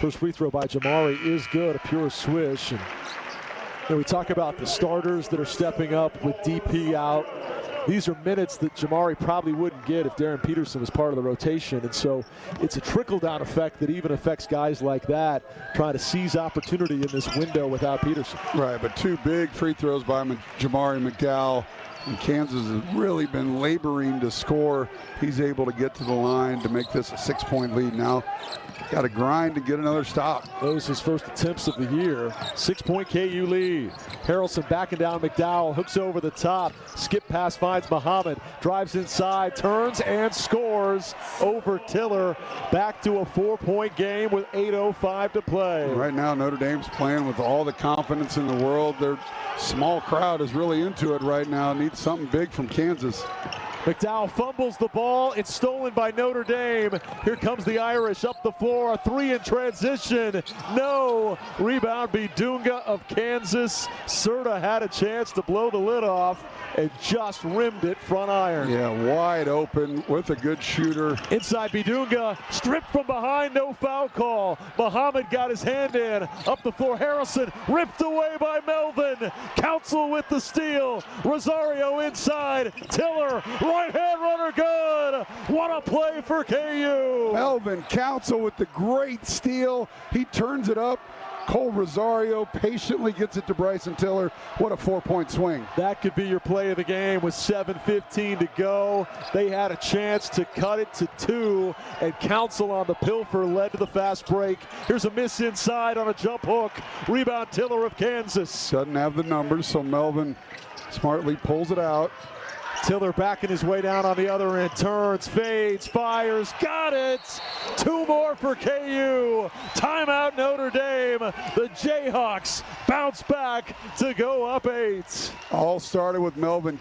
First free throw by Jamari is good, a pure swish. And we talk about the starters that are stepping up with DP out. These are minutes that Jamari probably wouldn't get if Darren Peterson was part of the rotation. And so it's a trickle-down effect that even affects guys like that trying to seize opportunity in this window without Peterson. Right, but 2 big free throws by Jamari McDowell. And Kansas has really been laboring to score. He's able to get to the line to make this a 6-point lead now. Got to grind to get another stop. Those his first attempts of the year. 6-point KU lead. Harrelson backing down McDowell, hooks over the top. Skip pass finds Muhammad, drives inside, turns and scores over Tiller. Back to a 4-point game with 8:05 to play. Right now Notre Dame's playing with all the confidence in the world. Their small crowd is really into it right now. Needs something big from Kansas. McDowell fumbles the ball. It's stolen by Notre Dame. Here comes the Irish up the floor. A 3 in transition. No. Rebound Bidunga of Kansas. Serta had a chance to blow the lid off and just rimmed it front iron. Yeah, wide open with a good shooter. Inside Bidunga, stripped from behind, no foul call. Muhammad got his hand in. Up the floor, Harrelson ripped away by Melvin. Council with the steal. Rosario inside. Tiller, right hand runner, good. What a play for KU. Melvin Council with the great steal. He turns it up. Cole Rosario patiently gets it to Bryson Tiller. What a 4-point swing. That could be your play of the game with 7:15 to go. They had a chance to cut it to 2, and Council on the pilfer led to the fast break. Here's a miss inside on a jump hook. Rebound Tiller of Kansas. Doesn't have the numbers, so Melvin smartly pulls it out. Tiller backing his way down on the other end, turns, fades, fires, got it! 2 more for KU. Timeout Notre Dame. The Jayhawks bounce back to go up 8. All started with Melvin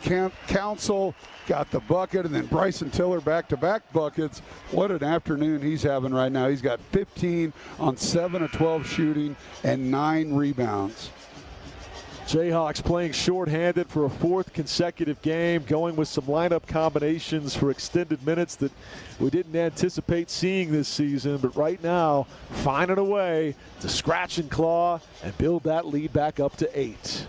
Council, got the bucket, and then Bryson Tiller back-to-back buckets. What an afternoon he's having right now. He's got 15 on 7 of 12 shooting and 9 rebounds. Jayhawks playing shorthanded for a 4th consecutive game, going with some lineup combinations for extended minutes that we didn't anticipate seeing this season, but right now finding a way to scratch and claw and build that lead back up to 8.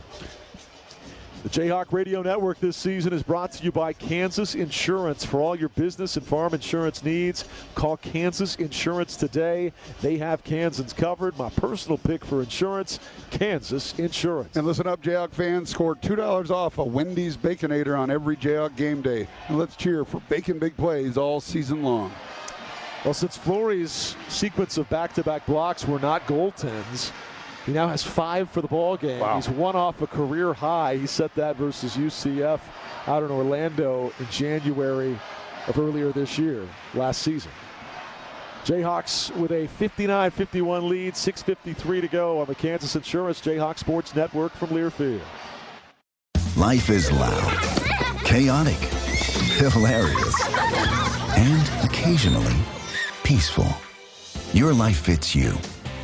The Jayhawk Radio Network this season is brought to you by Kansas Insurance. For all your business and farm insurance needs, call Kansas Insurance today. They have Kansans covered. My personal pick for insurance, Kansas Insurance. And listen up, Jayhawk fans. Score $2 off a Wendy's Baconator on every Jayhawk game day. And let's cheer for Bacon Big Plays all season long. Well, since Flory's sequence of back-to-back blocks were not goaltends, he now has 5 for the ball game. Wow. He's 1 off a career high. He set that versus UCF out in Orlando in January of earlier this year, last season. Jayhawks with a 59-51 lead, 6:53 to go on the Kansas Insurance Jayhawk Sports Network from Learfield. Life is loud, chaotic, hilarious, and occasionally peaceful. Your life fits you.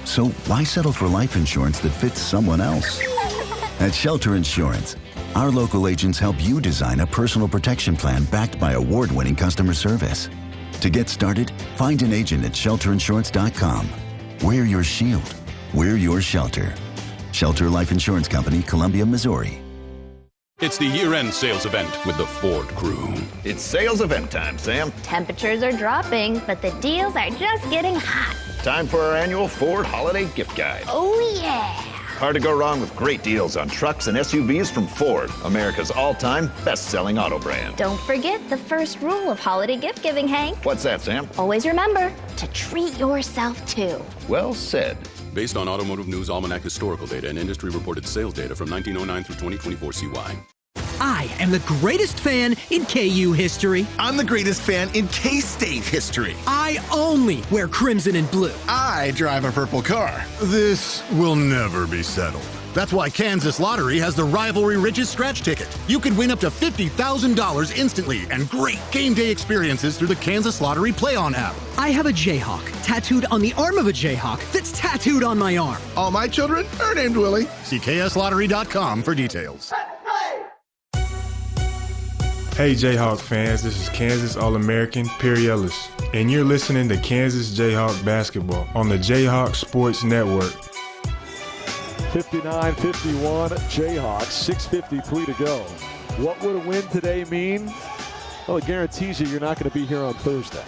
So why settle for life insurance that fits someone else? At Shelter Insurance, Our local agents help you design a personal protection plan backed by award-winning customer service. To get started, find an agent at shelterinsurance.com. We're your shield. We're your shelter. Shelter Life Insurance Company, Columbia, Missouri. It's the year-end sales event with the Ford crew. It's sales event time, Sam. Temperatures are dropping, but the deals are just getting hot. Time for our annual Ford Holiday Gift Guide. Oh, yeah. Hard to go wrong with great deals on trucks and SUVs from Ford, America's all-time best-selling auto brand. Don't forget the first rule of holiday gift giving, Hank. What's that, Sam? Always remember to treat yourself, too. Well said. Based on Automotive News Almanac historical data and industry-reported sales data from 1909 through 2024 CY. I am the greatest fan in KU history. I'm the greatest fan in K-State history. I only wear crimson and blue. I drive a purple car. This will never be settled. That's why Kansas Lottery has the Rivalry Riches Scratch Ticket. You can win up to $50,000 instantly and great game day experiences through the Kansas Lottery Play-On app. I have a Jayhawk tattooed on the arm of a Jayhawk that's tattooed on my arm. All my children are named Willie. See kslottery.com for details. Hey Jayhawk fans, this is Kansas All-American Perry Ellis, and you're listening to Kansas Jayhawk Basketball on the Jayhawk Sports Network. 59-51 Jayhawks, 6:53 to go. What would a win today mean? Well, it guarantees you you're not going to be here on Thursday.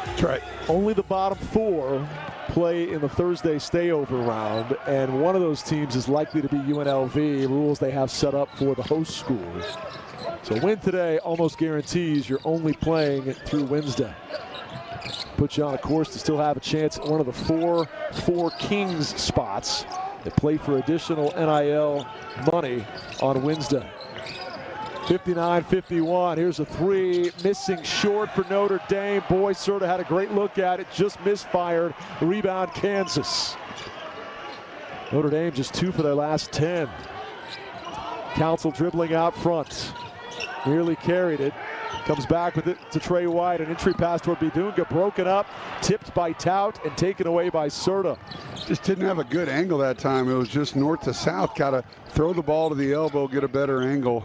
That's right. Only the bottom four play in the Thursday stayover round, and one of those teams is likely to be UNLV, rules they have set up for the host schools. So win today almost guarantees you're only playing through Wednesday. Puts you on a course to still have a chance at one of the four Kings spots that play for additional NIL money on Wednesday. 59-51, here's a three, missing short for Notre Dame. Boy sort of had a great look at it, just misfired. Rebound Kansas. Notre Dame just 2 for their last 10. Council dribbling out front. Nearly carried it. Comes back with it to Trey White. An entry pass toward Bidunga, broken up, tipped by Tout, and taken away by Serta. Just didn't have a good angle that time. It was just north to south. Got to throw the ball to the elbow, get a better angle.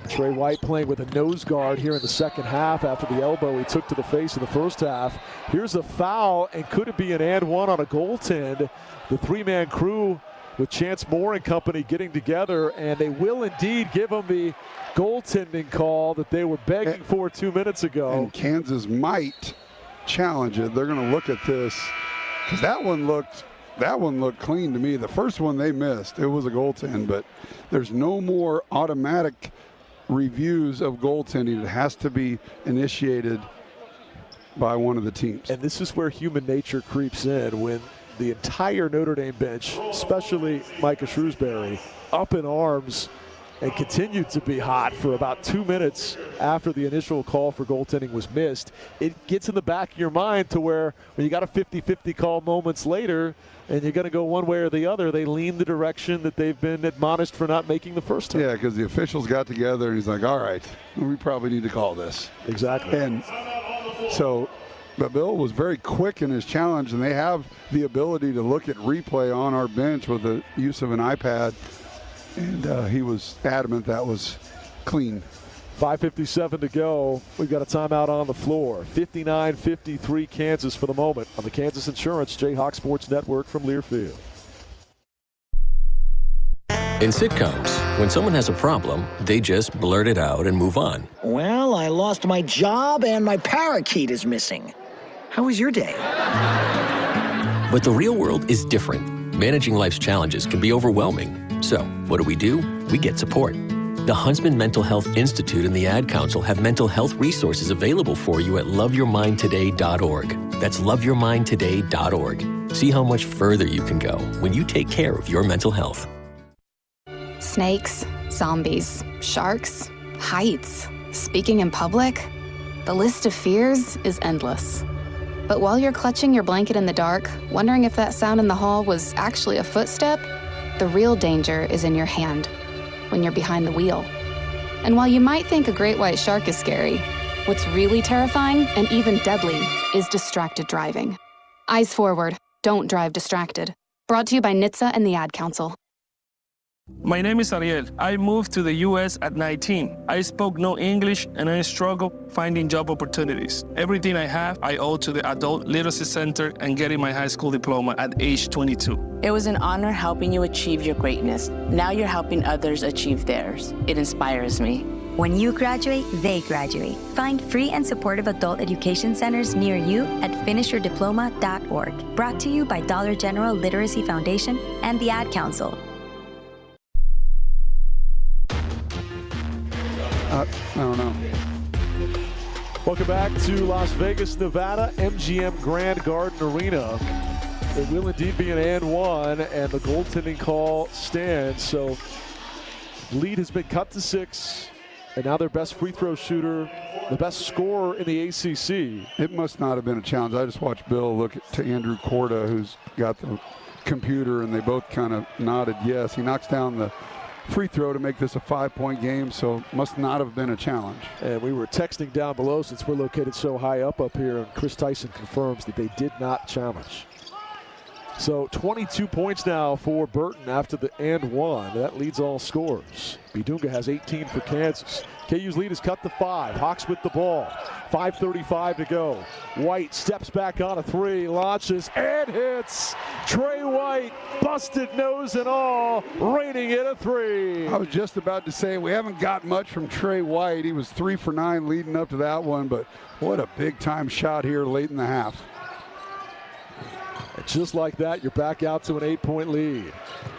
Trey White playing with a nose guard here in the second half after the elbow he took to the face in the first half. Here's a foul, and could it be an and one on a goaltend? The three-man crew with Chance Moore and company getting together, and they will indeed give them the goaltending call that they were begging for 2 minutes ago. And Kansas might challenge it. They're going to look at this because that one looked clean to me. The first one they missed, it was a goaltend, but there's no more automatic reviews of goaltending. It has to be initiated by one of the teams. And this is where human nature creeps in when the entire Notre Dame bench, especially Micah Shrewsbury, up in arms and continued to be hot for about 2 minutes after the initial call for goaltending was missed. It gets in the back of your mind to where when you got a 50-50 call moments later and you're going to go one way or the other, they lean the direction that they've been admonished for not making the first time. Yeah, because the officials got together and he's like, all right, we probably need to call this. Exactly. And so, but Bill was very quick in his challenge, and they have the ability to look at replay on our bench with the use of an iPad. And he was adamant that was clean. 5:57 to go. We've got a timeout on the floor. 59-53 Kansas for the moment on the Kansas Insurance Jayhawk Sports Network from Learfield. In sitcoms, when someone has a problem, they just blurt it out and move on. Well, I lost my job and my parakeet is missing. How was your day? But the real world is different. Managing life's challenges can be overwhelming. So, what do? We get support. The Huntsman Mental Health Institute and the Ad Council have mental health resources available for you at loveyourmindtoday.org. That's loveyourmindtoday.org. See how much further you can go when you take care of your mental health. Snakes, zombies, sharks, heights, speaking in public. The list of fears is endless. But while you're clutching your blanket in the dark, wondering if that sound in the hall was actually a footstep, the real danger is in your hand, when you're behind the wheel. And while you might think a great white shark is scary, what's really terrifying and even deadly is distracted driving. Eyes forward, don't drive distracted. Brought to you by NHTSA and the Ad Council. My name is Ariel. I moved to the U.S. at 19. I spoke no English and I struggled finding job opportunities. Everything I have, I owe to the Adult Literacy Center and getting my high school diploma at age 22. It was an honor helping you achieve your greatness. Now you're helping others achieve theirs. It inspires me. When you graduate, they graduate. Find free and supportive adult education centers near you at finishyourdiploma.org. Brought to you by Dollar General Literacy Foundation and the Ad Council. I don't know. Welcome back to Las Vegas, Nevada, MGM Grand Garden Arena. It will indeed be an and one, and the goaltending call stands. So lead has been cut to 6, and now their best free throw shooter, the best scorer in the ACC. It must not have been a challenge. I just watched Bill look to Andrew Korda, who's got the computer, and they both kind of nodded yes. He knocks down the free throw to make this a 5-point game, so must not have been a challenge. And we were texting down below since we're located so high up here, and Chris Tyson confirms that they did not challenge. So 22 points now for Burton after the and one. That leads all scorers. Bidunga has 18 for Kansas. KU's lead is cut to 5. Hawks with the ball. 5:35 to go. White steps back on a 3, launches and hits. Trey White, busted nose and all, raining it a 3. I was just about to say, we haven't got much from Trey White. He was 3 for 9 leading up to that one, but what a big-time shot here late in the half. And just like that, you're back out to an 8-point lead.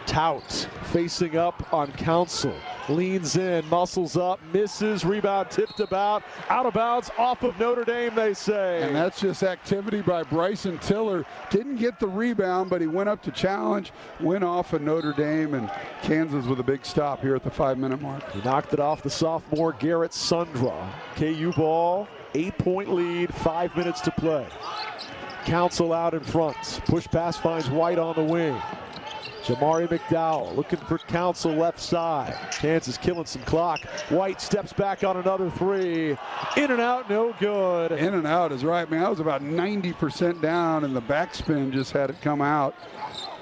Tout facing up on Council. Leans in, muscles up, misses, rebound tipped about, out of bounds, off of Notre Dame, they say. And that's just activity by Bryson Tiller. Didn't get the rebound, but he went up to challenge, went off of Notre Dame, and Kansas with a big stop here at the 5-minute mark. He knocked it off the sophomore Garrett Sundra. KU ball, 8-point lead, 5 minutes to play. Council out in front. Push pass finds White on the wing. Jamari McDowell looking for Council left side. Kansas killing some clock. White steps back on another 3. In and out, no good. In and out is right, man. That was about 90% down, and the backspin just had it come out.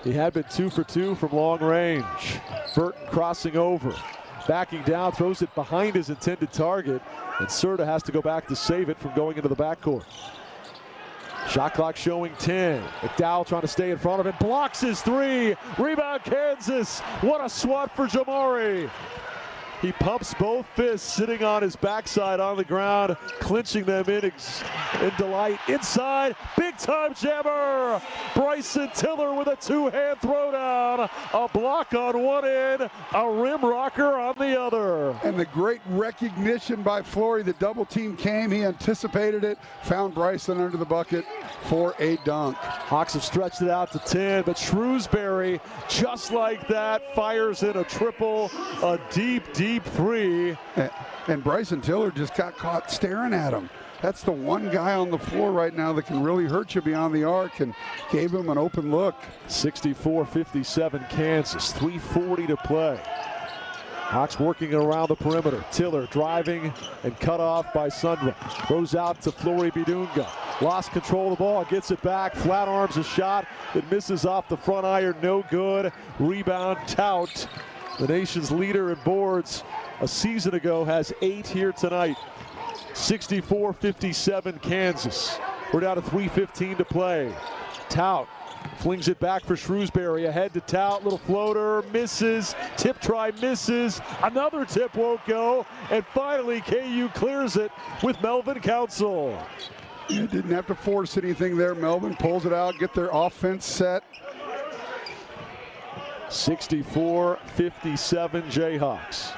He had been 2 for 2 from long range. Burton crossing over. Backing down, throws it behind his intended target, and Serta has to go back to save it from going into the backcourt. Shot clock showing 10. McDowell trying to stay in front of it. Blocks his 3. Rebound Kansas. What a swat for Jamari. He pumps both fists, sitting on his backside on the ground, clinching them in delight. Inside, big-time jammer. Bryson Tiller with a 2-hand throwdown. A block on one end, a rim rocker on the other. And the great recognition by Flory. The double team came, he anticipated it, found Bryson under the bucket for a dunk. Hawks have stretched it out to 10, but Shrewsbury, just like that, fires in a triple, a deep 3. And Bryson Tiller just got caught staring at him. That's the one guy on the floor right now that can really hurt you beyond the arc, and gave him an open look. 64-57 Kansas, 3:40 to play. Hawks working around the perimeter. Tiller driving and cut off by Sundra. Throws out to Flory Bidunga. Lost control of the ball, gets it back. Flat arms a shot that misses off the front iron, no good. Rebound Tout. The nation's leader in boards a season ago has 8 here tonight. 64-57 Kansas. We're down to 3:15 to play. Tout flings it back for Shrewsbury. Ahead to Tout, little floater, misses. Tip try, misses. Another tip won't go. And finally, KU clears it with Melvin Council. You didn't have to force anything there. Melvin pulls it out, get their offense set. 64-57 Jayhawks.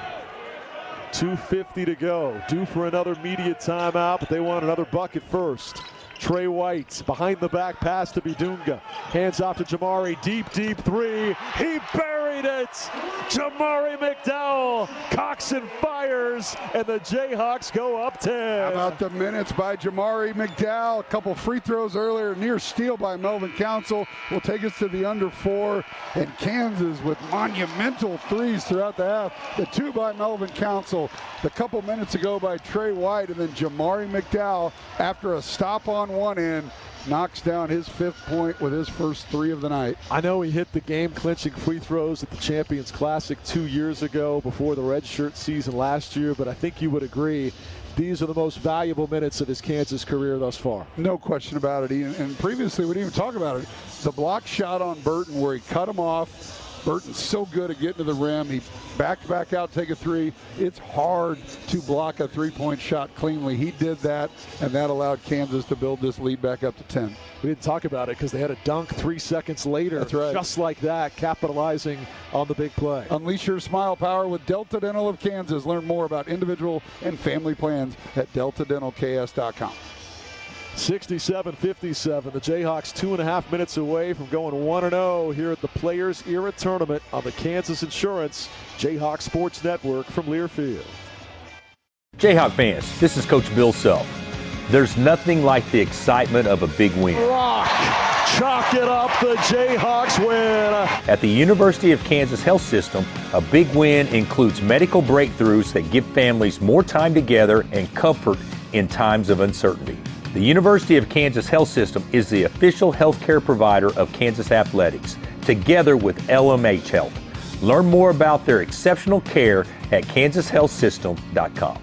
2:50 to go. Due for another media timeout, but they want another bucket first. Trey White behind the back pass to Bidunga. Hands off to Jamari. Deep 3. He buried it. Jamari McDowell cocks and fires, and the Jayhawks go up 10. How about the minutes by Jamari McDowell? A couple free throws earlier. Near steal by Melvin Council will take us to the under 4. And Kansas with monumental 3s throughout the half. The 2 by Melvin Council. The couple minutes ago by Trey White, and then Jamari McDowell after a stop on 1-1 in. Knocks down his 5th point with his first 3 of the night. I know he hit the game-clinching free throws at the Champions Classic 2 years ago before the redshirt season last year, but I think you would agree these are the most valuable minutes of his Kansas career thus far. No question about it. And previously, we didn't even talk about it. The block shot on Burton where he cut him off. Burton's so good at getting to the rim. He backed back out, take a 3. It's hard to block a 3-point shot cleanly. He did that, and that allowed Kansas to build this lead back up to 10. We didn't talk about it because they had a dunk 3 seconds later. That's right. Just like that, capitalizing on the big play. Unleash your smile power with Delta Dental of Kansas. Learn more about individual and family plans at deltadentalks.com. 67-57. The Jayhawks 2.5 minutes away from going 1-0 here at the Players Era Tournament on the Kansas Insurance Jayhawk Sports Network from Learfield. Jayhawk fans, this is Coach Bill Self. There's nothing like the excitement of a big win. Rock, chalk it up, the Jayhawks win. At the University of Kansas Health System, a big win includes medical breakthroughs that give families more time together and comfort in times of uncertainty. The University of Kansas Health System is the official healthcare provider of Kansas Athletics, together with LMH Health. Learn more about their exceptional care at kansashealthsystem.com.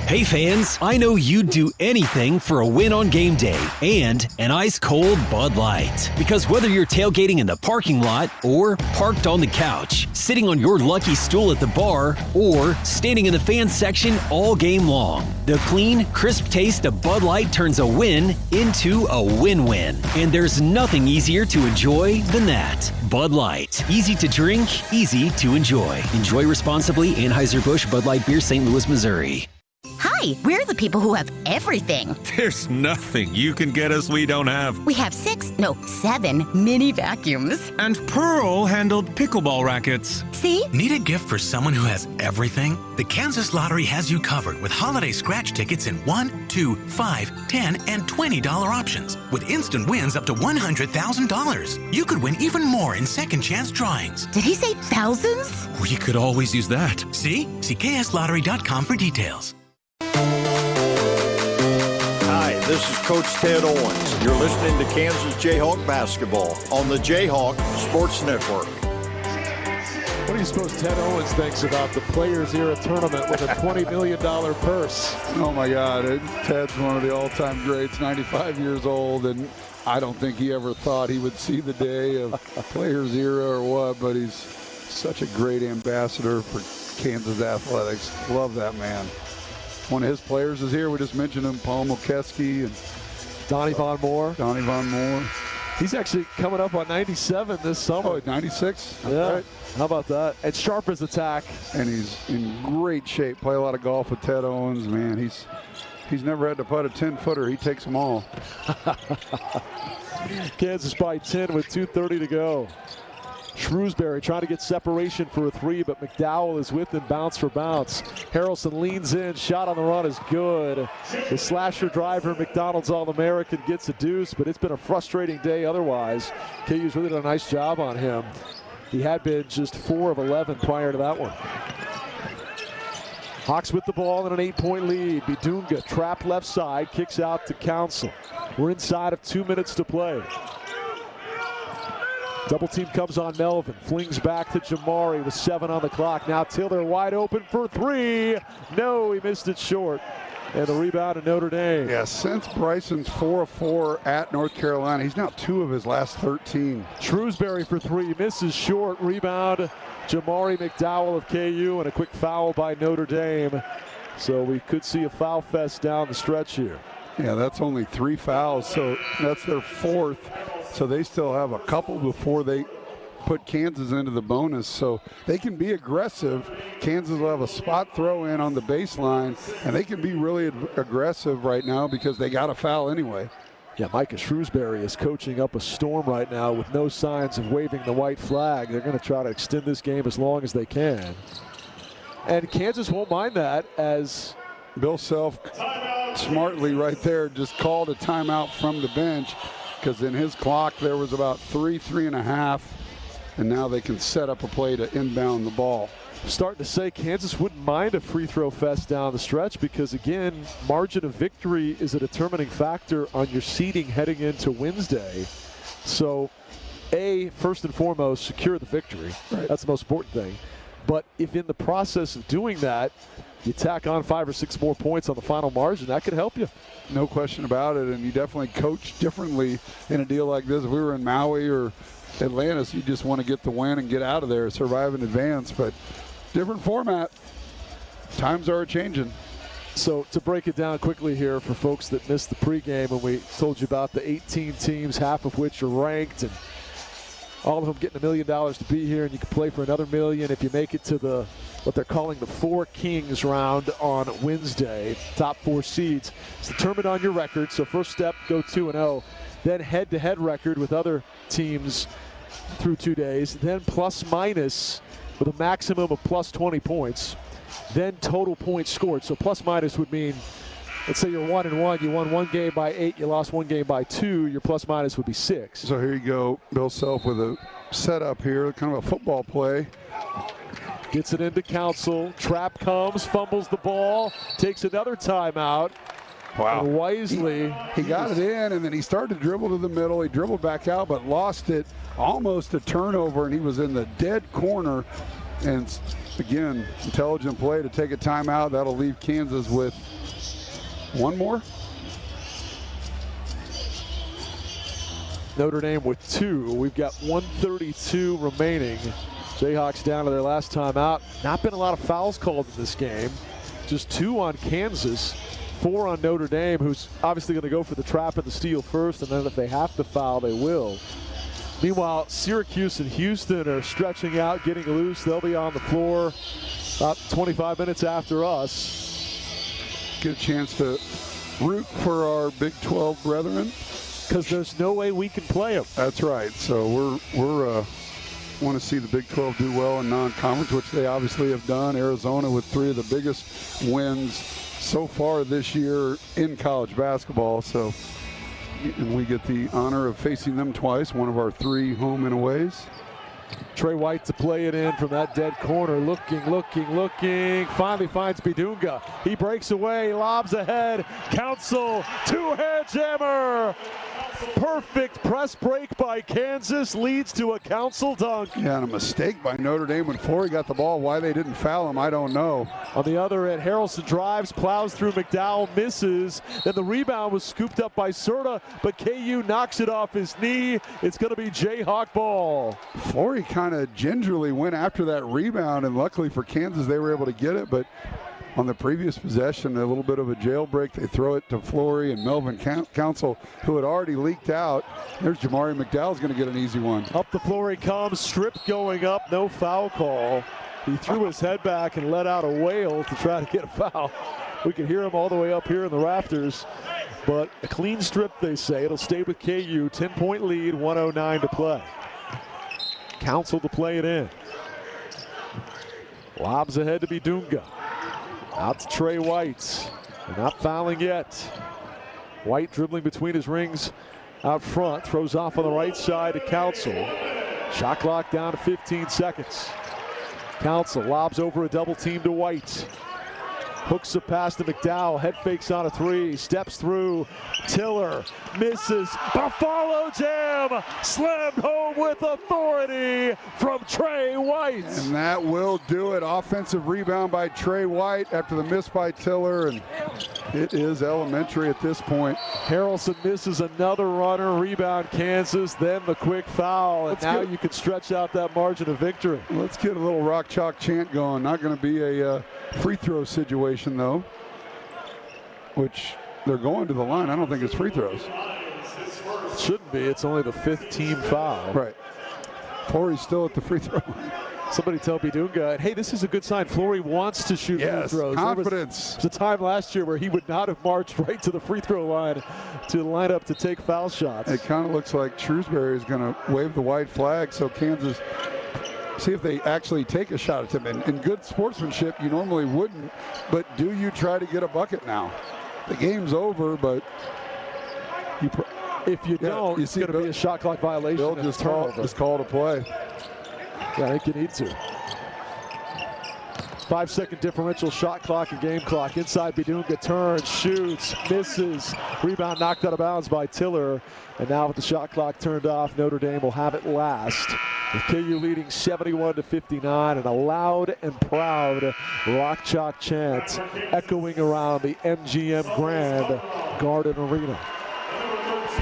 Hey fans, I know you'd do anything for a win on game day and an ice-cold Bud Light. Because whether you're tailgating in the parking lot or parked on the couch, sitting on your lucky stool at the bar, or standing in the fan section all game long, the clean, crisp taste of Bud Light turns a win into a win-win. And there's nothing easier to enjoy than that. Bud Light. Easy to drink, easy to enjoy. Enjoy responsibly. Anheuser-Busch Bud Light Beer, St. Louis, Missouri. Hi, we're the people who have everything. There's nothing you can get us we don't have. We have 7 mini vacuums. And Pearl-handled pickleball rackets. See? Need a gift for someone who has everything? The Kansas Lottery has you covered with holiday scratch tickets in $1, $2, $5, $10, and $20 options. With instant wins up to $100,000. You could win even more in second chance drawings. Did he say thousands? We could always use that. See kslottery.com for details. Hi, this is Coach Ted Owens. You're listening to Kansas Jayhawk basketball on the Jayhawk Sports Network. What do you suppose Ted Owens thinks about the Players Era Tournament with a $20 million purse? Oh my God, Ted's one of the all-time greats, 95 years old, and I don't think he ever thought he would see the day of Players Era or what, but he's such a great ambassador for Kansas athletics. Love that man. One of his players is here. We just mentioned him, Paul Mokeski and Donnie Von Moore. Donnie Von Moore. He's actually coming up on 97 this summer. Oh, 96? Yeah. Right. How about that? And sharp as attack. And he's in great shape. Play a lot of golf with Ted Owens. Man, he's never had to putt a 10-footer. He takes them all. Kansas by 10 with 2:30 to go. Shrewsbury trying to get separation for a 3, but McDowell is with him, bounce for bounce. Harrelson leans in, shot on the run is good. The slasher driver, McDonald's All-American, gets a deuce, but it's been a frustrating day otherwise. KU's really done a nice job on him. He had been just 4 of 11 prior to that one. Hawks with the ball in an 8-point lead. Bidunga, trap left side, kicks out to Council. We're inside of 2 minutes to play. Double team comes on Melvin, flings back to Jamari with 7 on the clock. Now Tiller wide open for 3. No, he missed it short. And the rebound to Notre Dame. Yeah, since Bryson's 4 of 4 at North Carolina, he's now 2 of his last 13. Shrewsbury for 3, misses short. Rebound, Jamari McDowell of KU, and a quick foul by Notre Dame. So we could see a foul fest down the stretch here. Yeah, that's only 3 fouls, so that's their 4th. So they still have a couple before they put Kansas into the bonus. So they can be aggressive. Kansas will have a spot throw in on the baseline, and they can be really aggressive right now because they got a foul anyway. Yeah, Micah Shrewsbury is coaching up a storm right now with no signs of waving the white flag. They're going to try to extend this game as long as they can. And Kansas won't mind that, as Bill Self smartly right there just called a timeout from the bench, because in his clock there was about 3.5, and now they can set up a play to inbound the ball. starting to say Kansas wouldn't mind a free throw fest down the stretch because, again, margin of victory is a determining factor on your seeding heading into Wednesday. So, first and foremost, secure the victory. Right. That's the most important thing. But if in the process of doing that, you tack on 5 or 6 more points on the final margin, that could help you. No question about it, and you definitely coach differently in a deal like this. If we were in Maui or Atlantis, you just want to get the win and get out of there, survive in advance, but different format. Times are changing. So to break it down quickly here for folks that missed the pregame, when we told you about the 18 teams, half of which are ranked, and all of them getting $1 million to be here, and you can play for another $1 million if you make it to the what they're calling the Four Kings round on Wednesday. Top 4 seeds. It's determined on your record. So first step, go 2-0. Then head-to-head record with other teams through 2 days. Then plus-minus with a maximum of plus 20 points. Then total points scored. So plus-minus would mean, let's say you're 1-1. You won 1 game by 8. You lost 1 game by 2. Your plus-minus would be 6. So here you go, Bill Self with a setup here, kind of a football play. Gets it into Council. Trap comes, fumbles the ball, takes another timeout. Wow. And wisely. He got it in, and then he started to dribble to the middle. He dribbled back out, but lost it. Almost a turnover, and he was in the dead corner. And again, intelligent play to take a timeout. That'll leave Kansas with 1 more. Notre Dame with 2. We've got 1:32 remaining. Jayhawks down to their last time out. Not been a lot of fouls called in this game. Just 2 on Kansas, 4 on Notre Dame, who's obviously going to go for the trap and the steal first, and then if they have to foul, they will. Meanwhile, Syracuse and Houston are stretching out, getting loose. They'll be on the floor about 25 minutes after us. Get a chance to root for our Big 12 brethren. Because there's no way we can play them. That's right. So we're want to see the Big 12 do well in non-conference, which they obviously have done. Arizona with 3 of the biggest wins so far this year in college basketball. So and we get the honor of facing them twice, one of our 3 home and aways. Trey White to play it in from that dead corner. Looking. Finally finds Bidunga. He breaks away, lobs ahead. Council, 2-hand jammer. Perfect press break by Kansas leads to a Council dunk. Yeah, and a mistake by Notre Dame when Flory got the ball. Why they didn't foul him, I don't know. On the other end, Harrelson drives, plows through McDowell, misses. Then the rebound was scooped up by Serta, but KU knocks it off his knee. It's going to be Jayhawk ball. Flory kind of gingerly went after that rebound, and luckily for Kansas, they were able to get it. But on the previous possession, a little bit of a jailbreak. They throw it to Flory and Melvin Council, who had already leaked out. There's Jamari McDowell's going to get an easy one. Up the Flory comes, strip going up, no foul call. He threw his head back and let out a wail to try to get a foul. We can hear him all the way up here in the rafters. But a clean strip, they say. It'll stay with KU. 10-point lead, 1:09 to play. Council to play it in. Lobs ahead to Bidunga. Out to Trey White. They're not fouling yet. White dribbling between his rings out front. Throws off on the right side to Council. Shot clock down to 15 seconds. Council lobs over a double team to White. Hooks a pass to McDowell. Head fakes on a 3. Steps through. Tiller misses. Buffalo Jam slammed home with authority from Trey White. And that will do it. Offensive rebound by Trey White after the miss by Tiller. And it is elementary at this point. Harrelson misses another runner. Rebound Kansas. Then the quick foul. And now you can stretch out that margin of victory. Let's get a little rock chalk chant going. Not going to be a free throw situation though, which they're going to the line. I don't think it's free throws. It shouldn't be. It's only the 5th team foul. Right. Flory's still at the free throw line. Somebody tell Bidunga, hey, this is a good sign. Flory wants to shoot free throws. Confidence. There was a time last year where he would not have marched right to the free throw line to line up to take foul shots. It kind of looks like Shrewsbury is going to wave the white flag, so Kansas see if they actually take a shot at him. And in good sportsmanship, you normally wouldn't, but do you try to get a bucket now? The game's over, but if you don't, it's going to be a shot clock violation. Bill just called a play. Yeah, I think you need to. 5-second differential, shot clock and game clock. Inside, Bidunga turns, shoots, misses. Rebound knocked out of bounds by Tiller. And now with the shot clock turned off, Notre Dame will have it last. With KU leading 71-59, and a loud and proud Rock Chalk chant echoing around the NCAAM Grand Garden Arena.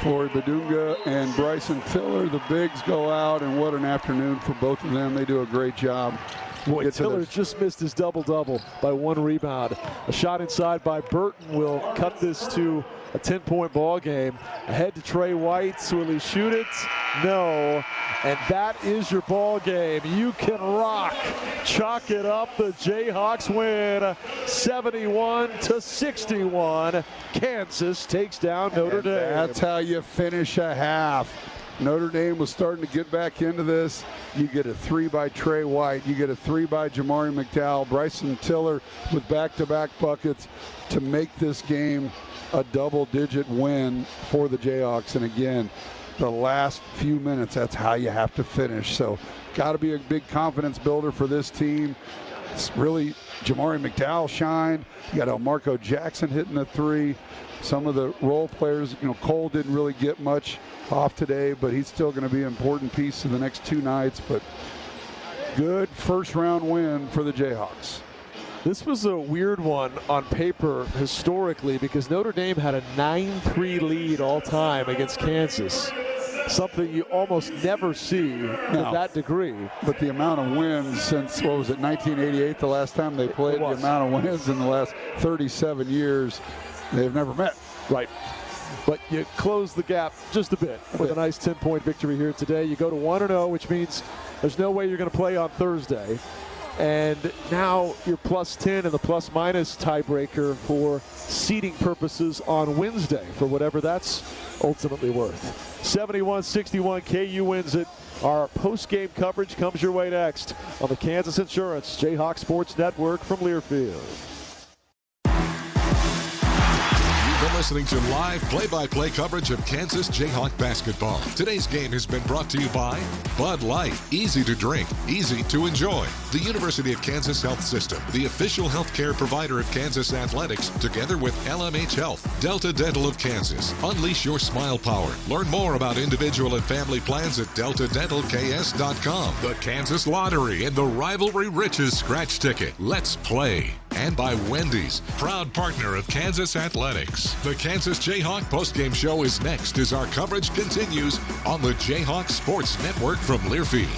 For Bidunga and Bryson Tiller, the bigs go out, and what an afternoon for both of them. They do a great job. Boy, Tiller just missed his double-double by 1 rebound. A shot inside by Burton will cut this to a 10-point ball game. Ahead to Trey White. Will he shoot it? No. And that is your ball game. You can rock. Chalk it up. The Jayhawks win 71-61. Kansas takes down Notre Dame. That's how you finish a half. Notre Dame was starting to get back into this. You get a 3 by Trey White. You get a 3 by Jamari McDowell. Bryson Tiller with back-to-back buckets to make this game a double-digit win for the Jayhawks. And again, the last few minutes, that's how you have to finish. So got to be a big confidence builder for this team. It's really Jamari McDowell shined. You got Elmarco Jackson hitting the 3. Some of the role players, Cole didn't really get much off today, but he's still going to be an important piece in the next 2 nights. But good first-round win for the Jayhawks. This was a weird one on paper historically because Notre Dame had a 9-3 lead all time against Kansas. Something you almost never see to that degree. But the amount of wins since, 1988, the last time they played, the amount of wins in the last 37 years, they've never met. Right. But you close the gap just a bit with a nice 10-point victory here today. You go to 1-0, which means there's no way you're going to play on Thursday. And now you're +10 in the plus-minus tiebreaker for seeding purposes on Wednesday, for whatever that's ultimately worth. 71-61, KU wins it. Our post-game coverage comes your way next on the Kansas Insurance Jayhawk Sports Network from Learfield. You're listening to live play-by-play coverage of Kansas Jayhawk basketball. Today's game has been brought to you by Bud Light. Easy to drink, easy to enjoy. The University of Kansas Health System, the official healthcare provider of Kansas Athletics, together with LMH Health. Delta Dental of Kansas. Unleash your smile power. Learn more about individual and family plans at deltadentalks.com. The Kansas Lottery and the Rivalry Riches Scratch Ticket. Let's play. And by Wendy's, proud partner of Kansas Athletics. The Kansas Jayhawk postgame show is next as our coverage continues on the Jayhawk Sports Network from Learfield.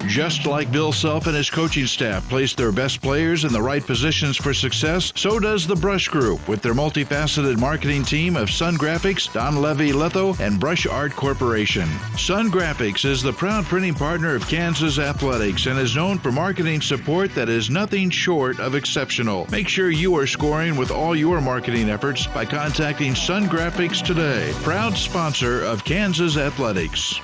Just like Bill Self and his coaching staff place their best players in the right positions for success, so does the Brush Group with their multifaceted marketing team of Sun Graphics, Don Levy Litho, and Brush Art Corporation. Sun Graphics is the proud printing partner of Kansas Athletics and is known for marketing support that is nothing short of exceptional. Make sure you are scoring with all your marketing efforts by contacting Sun Graphics today. Proud sponsor of Kansas Athletics.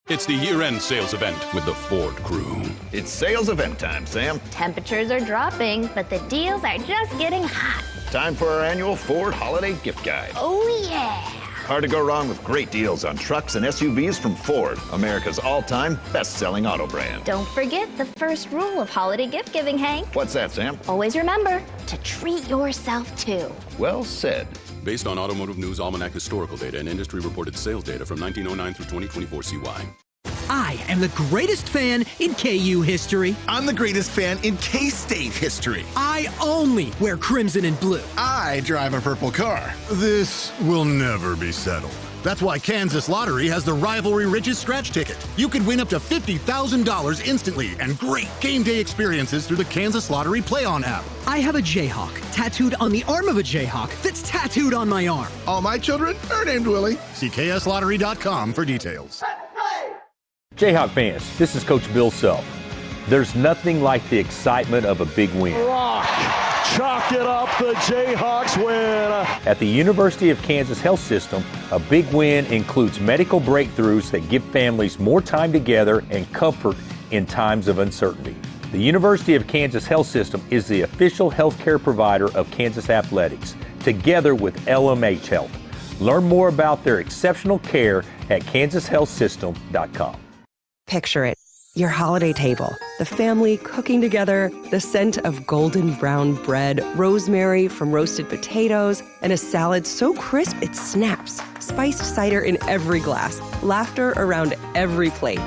It's the year-end sales event with the Ford crew. It's sales event time, Sam. Temperatures are dropping, but the deals are just getting hot. Time for our annual Ford Holiday Gift Guide. Oh, yeah. Hard to go wrong with great deals on trucks and SUVs from Ford, America's all-time best-selling auto brand. Don't forget the first rule of holiday gift giving, Hank. What's that, Sam? Always remember to treat yourself, too. Well said. Based on Automotive News Almanac historical data and industry-reported sales data from 1909 through 2024 CY. I am the greatest fan in KU history. I'm the greatest fan in K-State history. I only wear crimson and blue. I drive a purple car. This will never be settled. That's why Kansas Lottery has the Rivalry Riches Scratch Ticket. You could win up to $50,000 instantly and great game day experiences through the Kansas Lottery Play-On app. I have a Jayhawk tattooed on the arm of a Jayhawk that's tattooed on my arm. All my children are named Willie. See kslottery.com for details. Jayhawk fans, this is Coach Bill Self. There's nothing like the excitement of a big win. Rock, chalk it up, the Jayhawks win. At the University of Kansas Health System, a big win includes medical breakthroughs that give families more time together and comfort in times of uncertainty. The University of Kansas Health System is the official healthcare provider of Kansas Athletics, together with LMH Health. Learn more about their exceptional care at kansashealthsystem.com. Picture it. Your holiday table, the family cooking together, the scent of golden brown bread, rosemary from roasted potatoes, and a salad so crisp it snaps, spiced cider in every glass, laughter around every plate.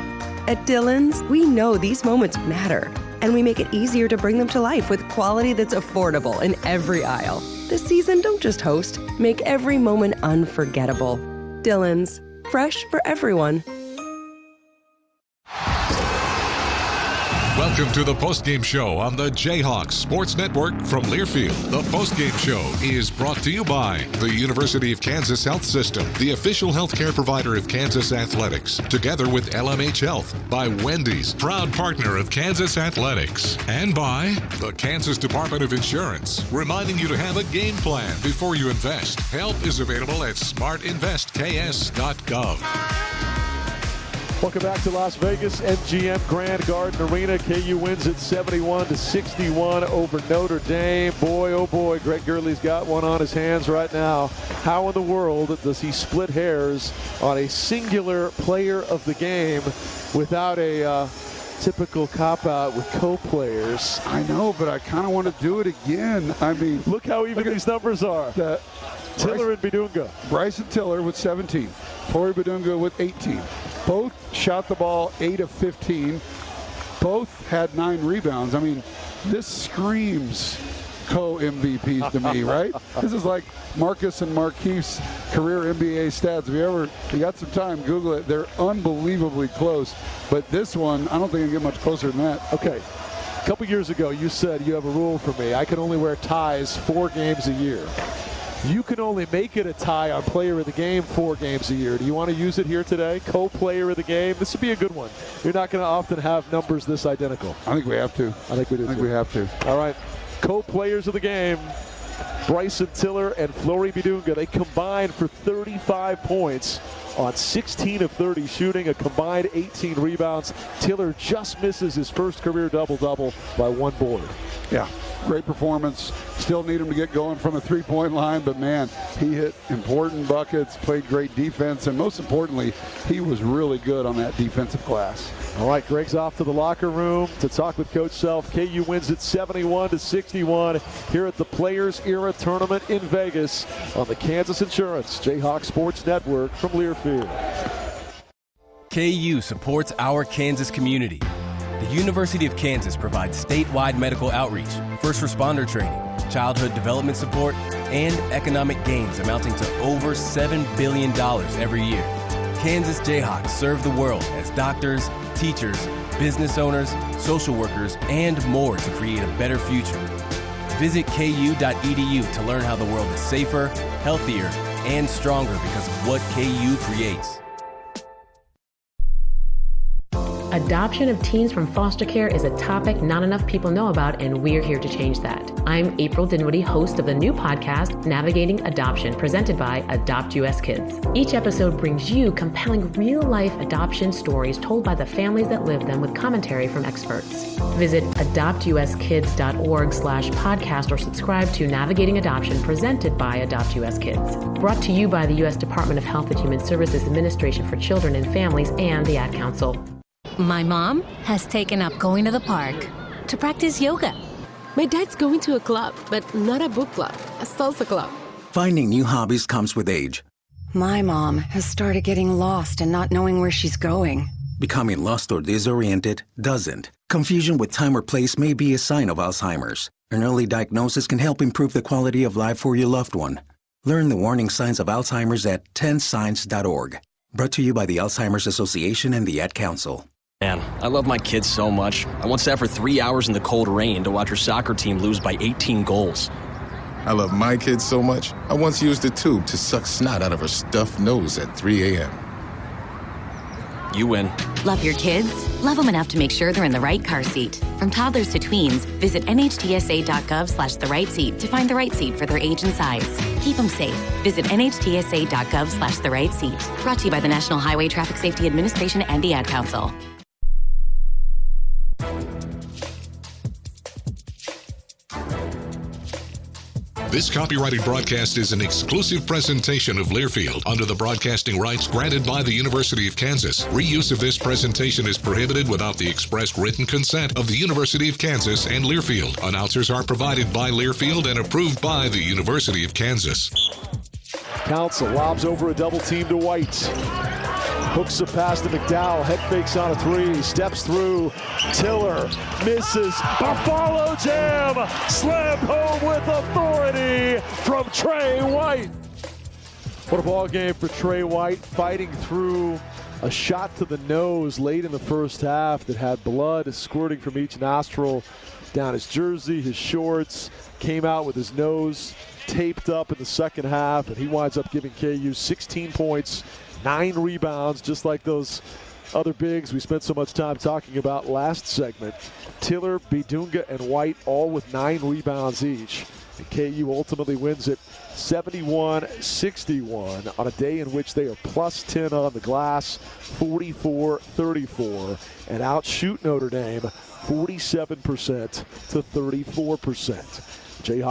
At Dillon's, we know these moments matter, and we make it easier to bring them to life with quality that's affordable in every aisle. This season, don't just host, make every moment unforgettable. Dillon's, fresh for everyone. Welcome to the postgame show on the Jayhawks Sports Network from Learfield. The postgame show is brought to you by the University of Kansas Health System, the official healthcare provider of Kansas Athletics, together with LMH Health, by Wendy's, proud partner of Kansas Athletics, and by the Kansas Department of Insurance, reminding you to have a game plan before you invest. Help is available at smartinvestks.gov. Welcome back to Las Vegas, NCAAM Grand Garden Arena. KU wins it 71-61 over Notre Dame. Boy, oh boy, Greg Gurley's got one on his hands right now. How in the world does he split hairs on a singular player of the game without a typical cop-out with co-players? I know, but I kind of want to do it again. I mean, look how even these numbers are. Tiller and Bidunga. Bryson Tiller with 17. Flory Bidunga with 18. Both shot the ball 8 of 15. Both had 9 rebounds. I mean, this screams co-MVPs to me, right? This is like Marcus and Marquise career NBA stats. If you got some time, Google it. They're unbelievably close. But this one, I don't think I can get much closer than that. Okay. A couple years ago, you said you have a rule for me. I can only wear ties 4 games a year. You can only make it a tie on player of the game 4 games a year. Do you want to use it here today? Co-player of the game? This would be a good one. You're not going to often have numbers this identical. I think we have to. I think we do. I think we have to. All right. Co-players of the game, Bryson Tiller and Flory Bidunga. They combined for 35 points on 16 of 30 shooting, a combined 18 rebounds. Tiller just misses his first career double-double by 1 board. Yeah, great performance. Still need him to get going from a three-point line, but man, he hit important buckets, played great defense, and most importantly, he was really good on that defensive glass. All right, Greg's off to the locker room to talk with Coach Self. KU wins it 71-61 here at the Players Era Tournament in Vegas on the Kansas Insurance Jayhawks Sports Network from Learfield. KU supports our Kansas community. The University of Kansas provides statewide medical outreach, first responder training, childhood development support, and economic gains amounting to over $7 billion every year. Kansas Jayhawks serve the world as doctors, teachers, business owners, social workers, and more to create a better future. Visit ku.edu to learn how the world is safer, healthier, and stronger because of what KU creates. Adoption of teens from foster care is a topic not enough people know about, and we're here to change that. I'm April Dinwiddie, host of the new podcast, Navigating Adoption, presented by Adopt US Kids. Each episode brings you compelling real-life adoption stories told by the families that live them with commentary from experts. Visit adoptuskids.org/podcast or subscribe to Navigating Adoption, presented by Adopt US Kids. Brought to you by the U.S. Department of Health and Human Services Administration for Children and Families and the Ad Council. My mom has taken up going to the park to practice yoga. My dad's going to a club, but not a book club, a salsa club. Finding new hobbies comes with age. My mom has started getting lost and not knowing where she's going. Becoming lost or disoriented doesn't. Confusion with time or place may be a sign of Alzheimer's. An early diagnosis can help improve the quality of life for your loved one. Learn the warning signs of Alzheimer's at 10signs.org. Brought to you by the Alzheimer's Association and the Ad Council. Man, I love my kids so much. I once sat for 3 hours in the cold rain to watch her soccer team lose by 18 goals. I love my kids so much, I once used a tube to suck snot out of her stuffed nose at 3 a.m. You win. Love your kids? Love them enough to make sure they're in the right car seat. From toddlers to tweens, visit nhtsa.gov/the-right-seat to find the right seat for their age and size. Keep them safe. Visit nhtsa.gov/the-right-seat. Brought to you by the National Highway Traffic Safety Administration and the Ad Council. This copyrighted broadcast is an exclusive presentation of Learfield under the broadcasting rights granted by the University of Kansas. Reuse of this presentation is prohibited without the express written consent of the University of Kansas and Learfield. Announcers are provided by Learfield and approved by the University of Kansas. Council lobs over a double team to White. Hooks a pass to McDowell. Head fakes on a three. Steps through. Tiller misses. A follow jam. Slammed home with authority from Trey White. What a ball game for Trey White, fighting through a shot to the nose late in the first half that had blood squirting from each nostril down his jersey, his shorts. Came out with his nose taped up in the second half, and he winds up giving KU 16 points, 9 rebounds, just like those other bigs we spent so much time talking about last segment. Tiller, Bidunga, and White all with 9 rebounds each. And KU ultimately wins it 71-61 on a day in which they are plus 10 on the glass, 44-34, and outshoot Notre Dame 47% to 34%. JAYHAWKS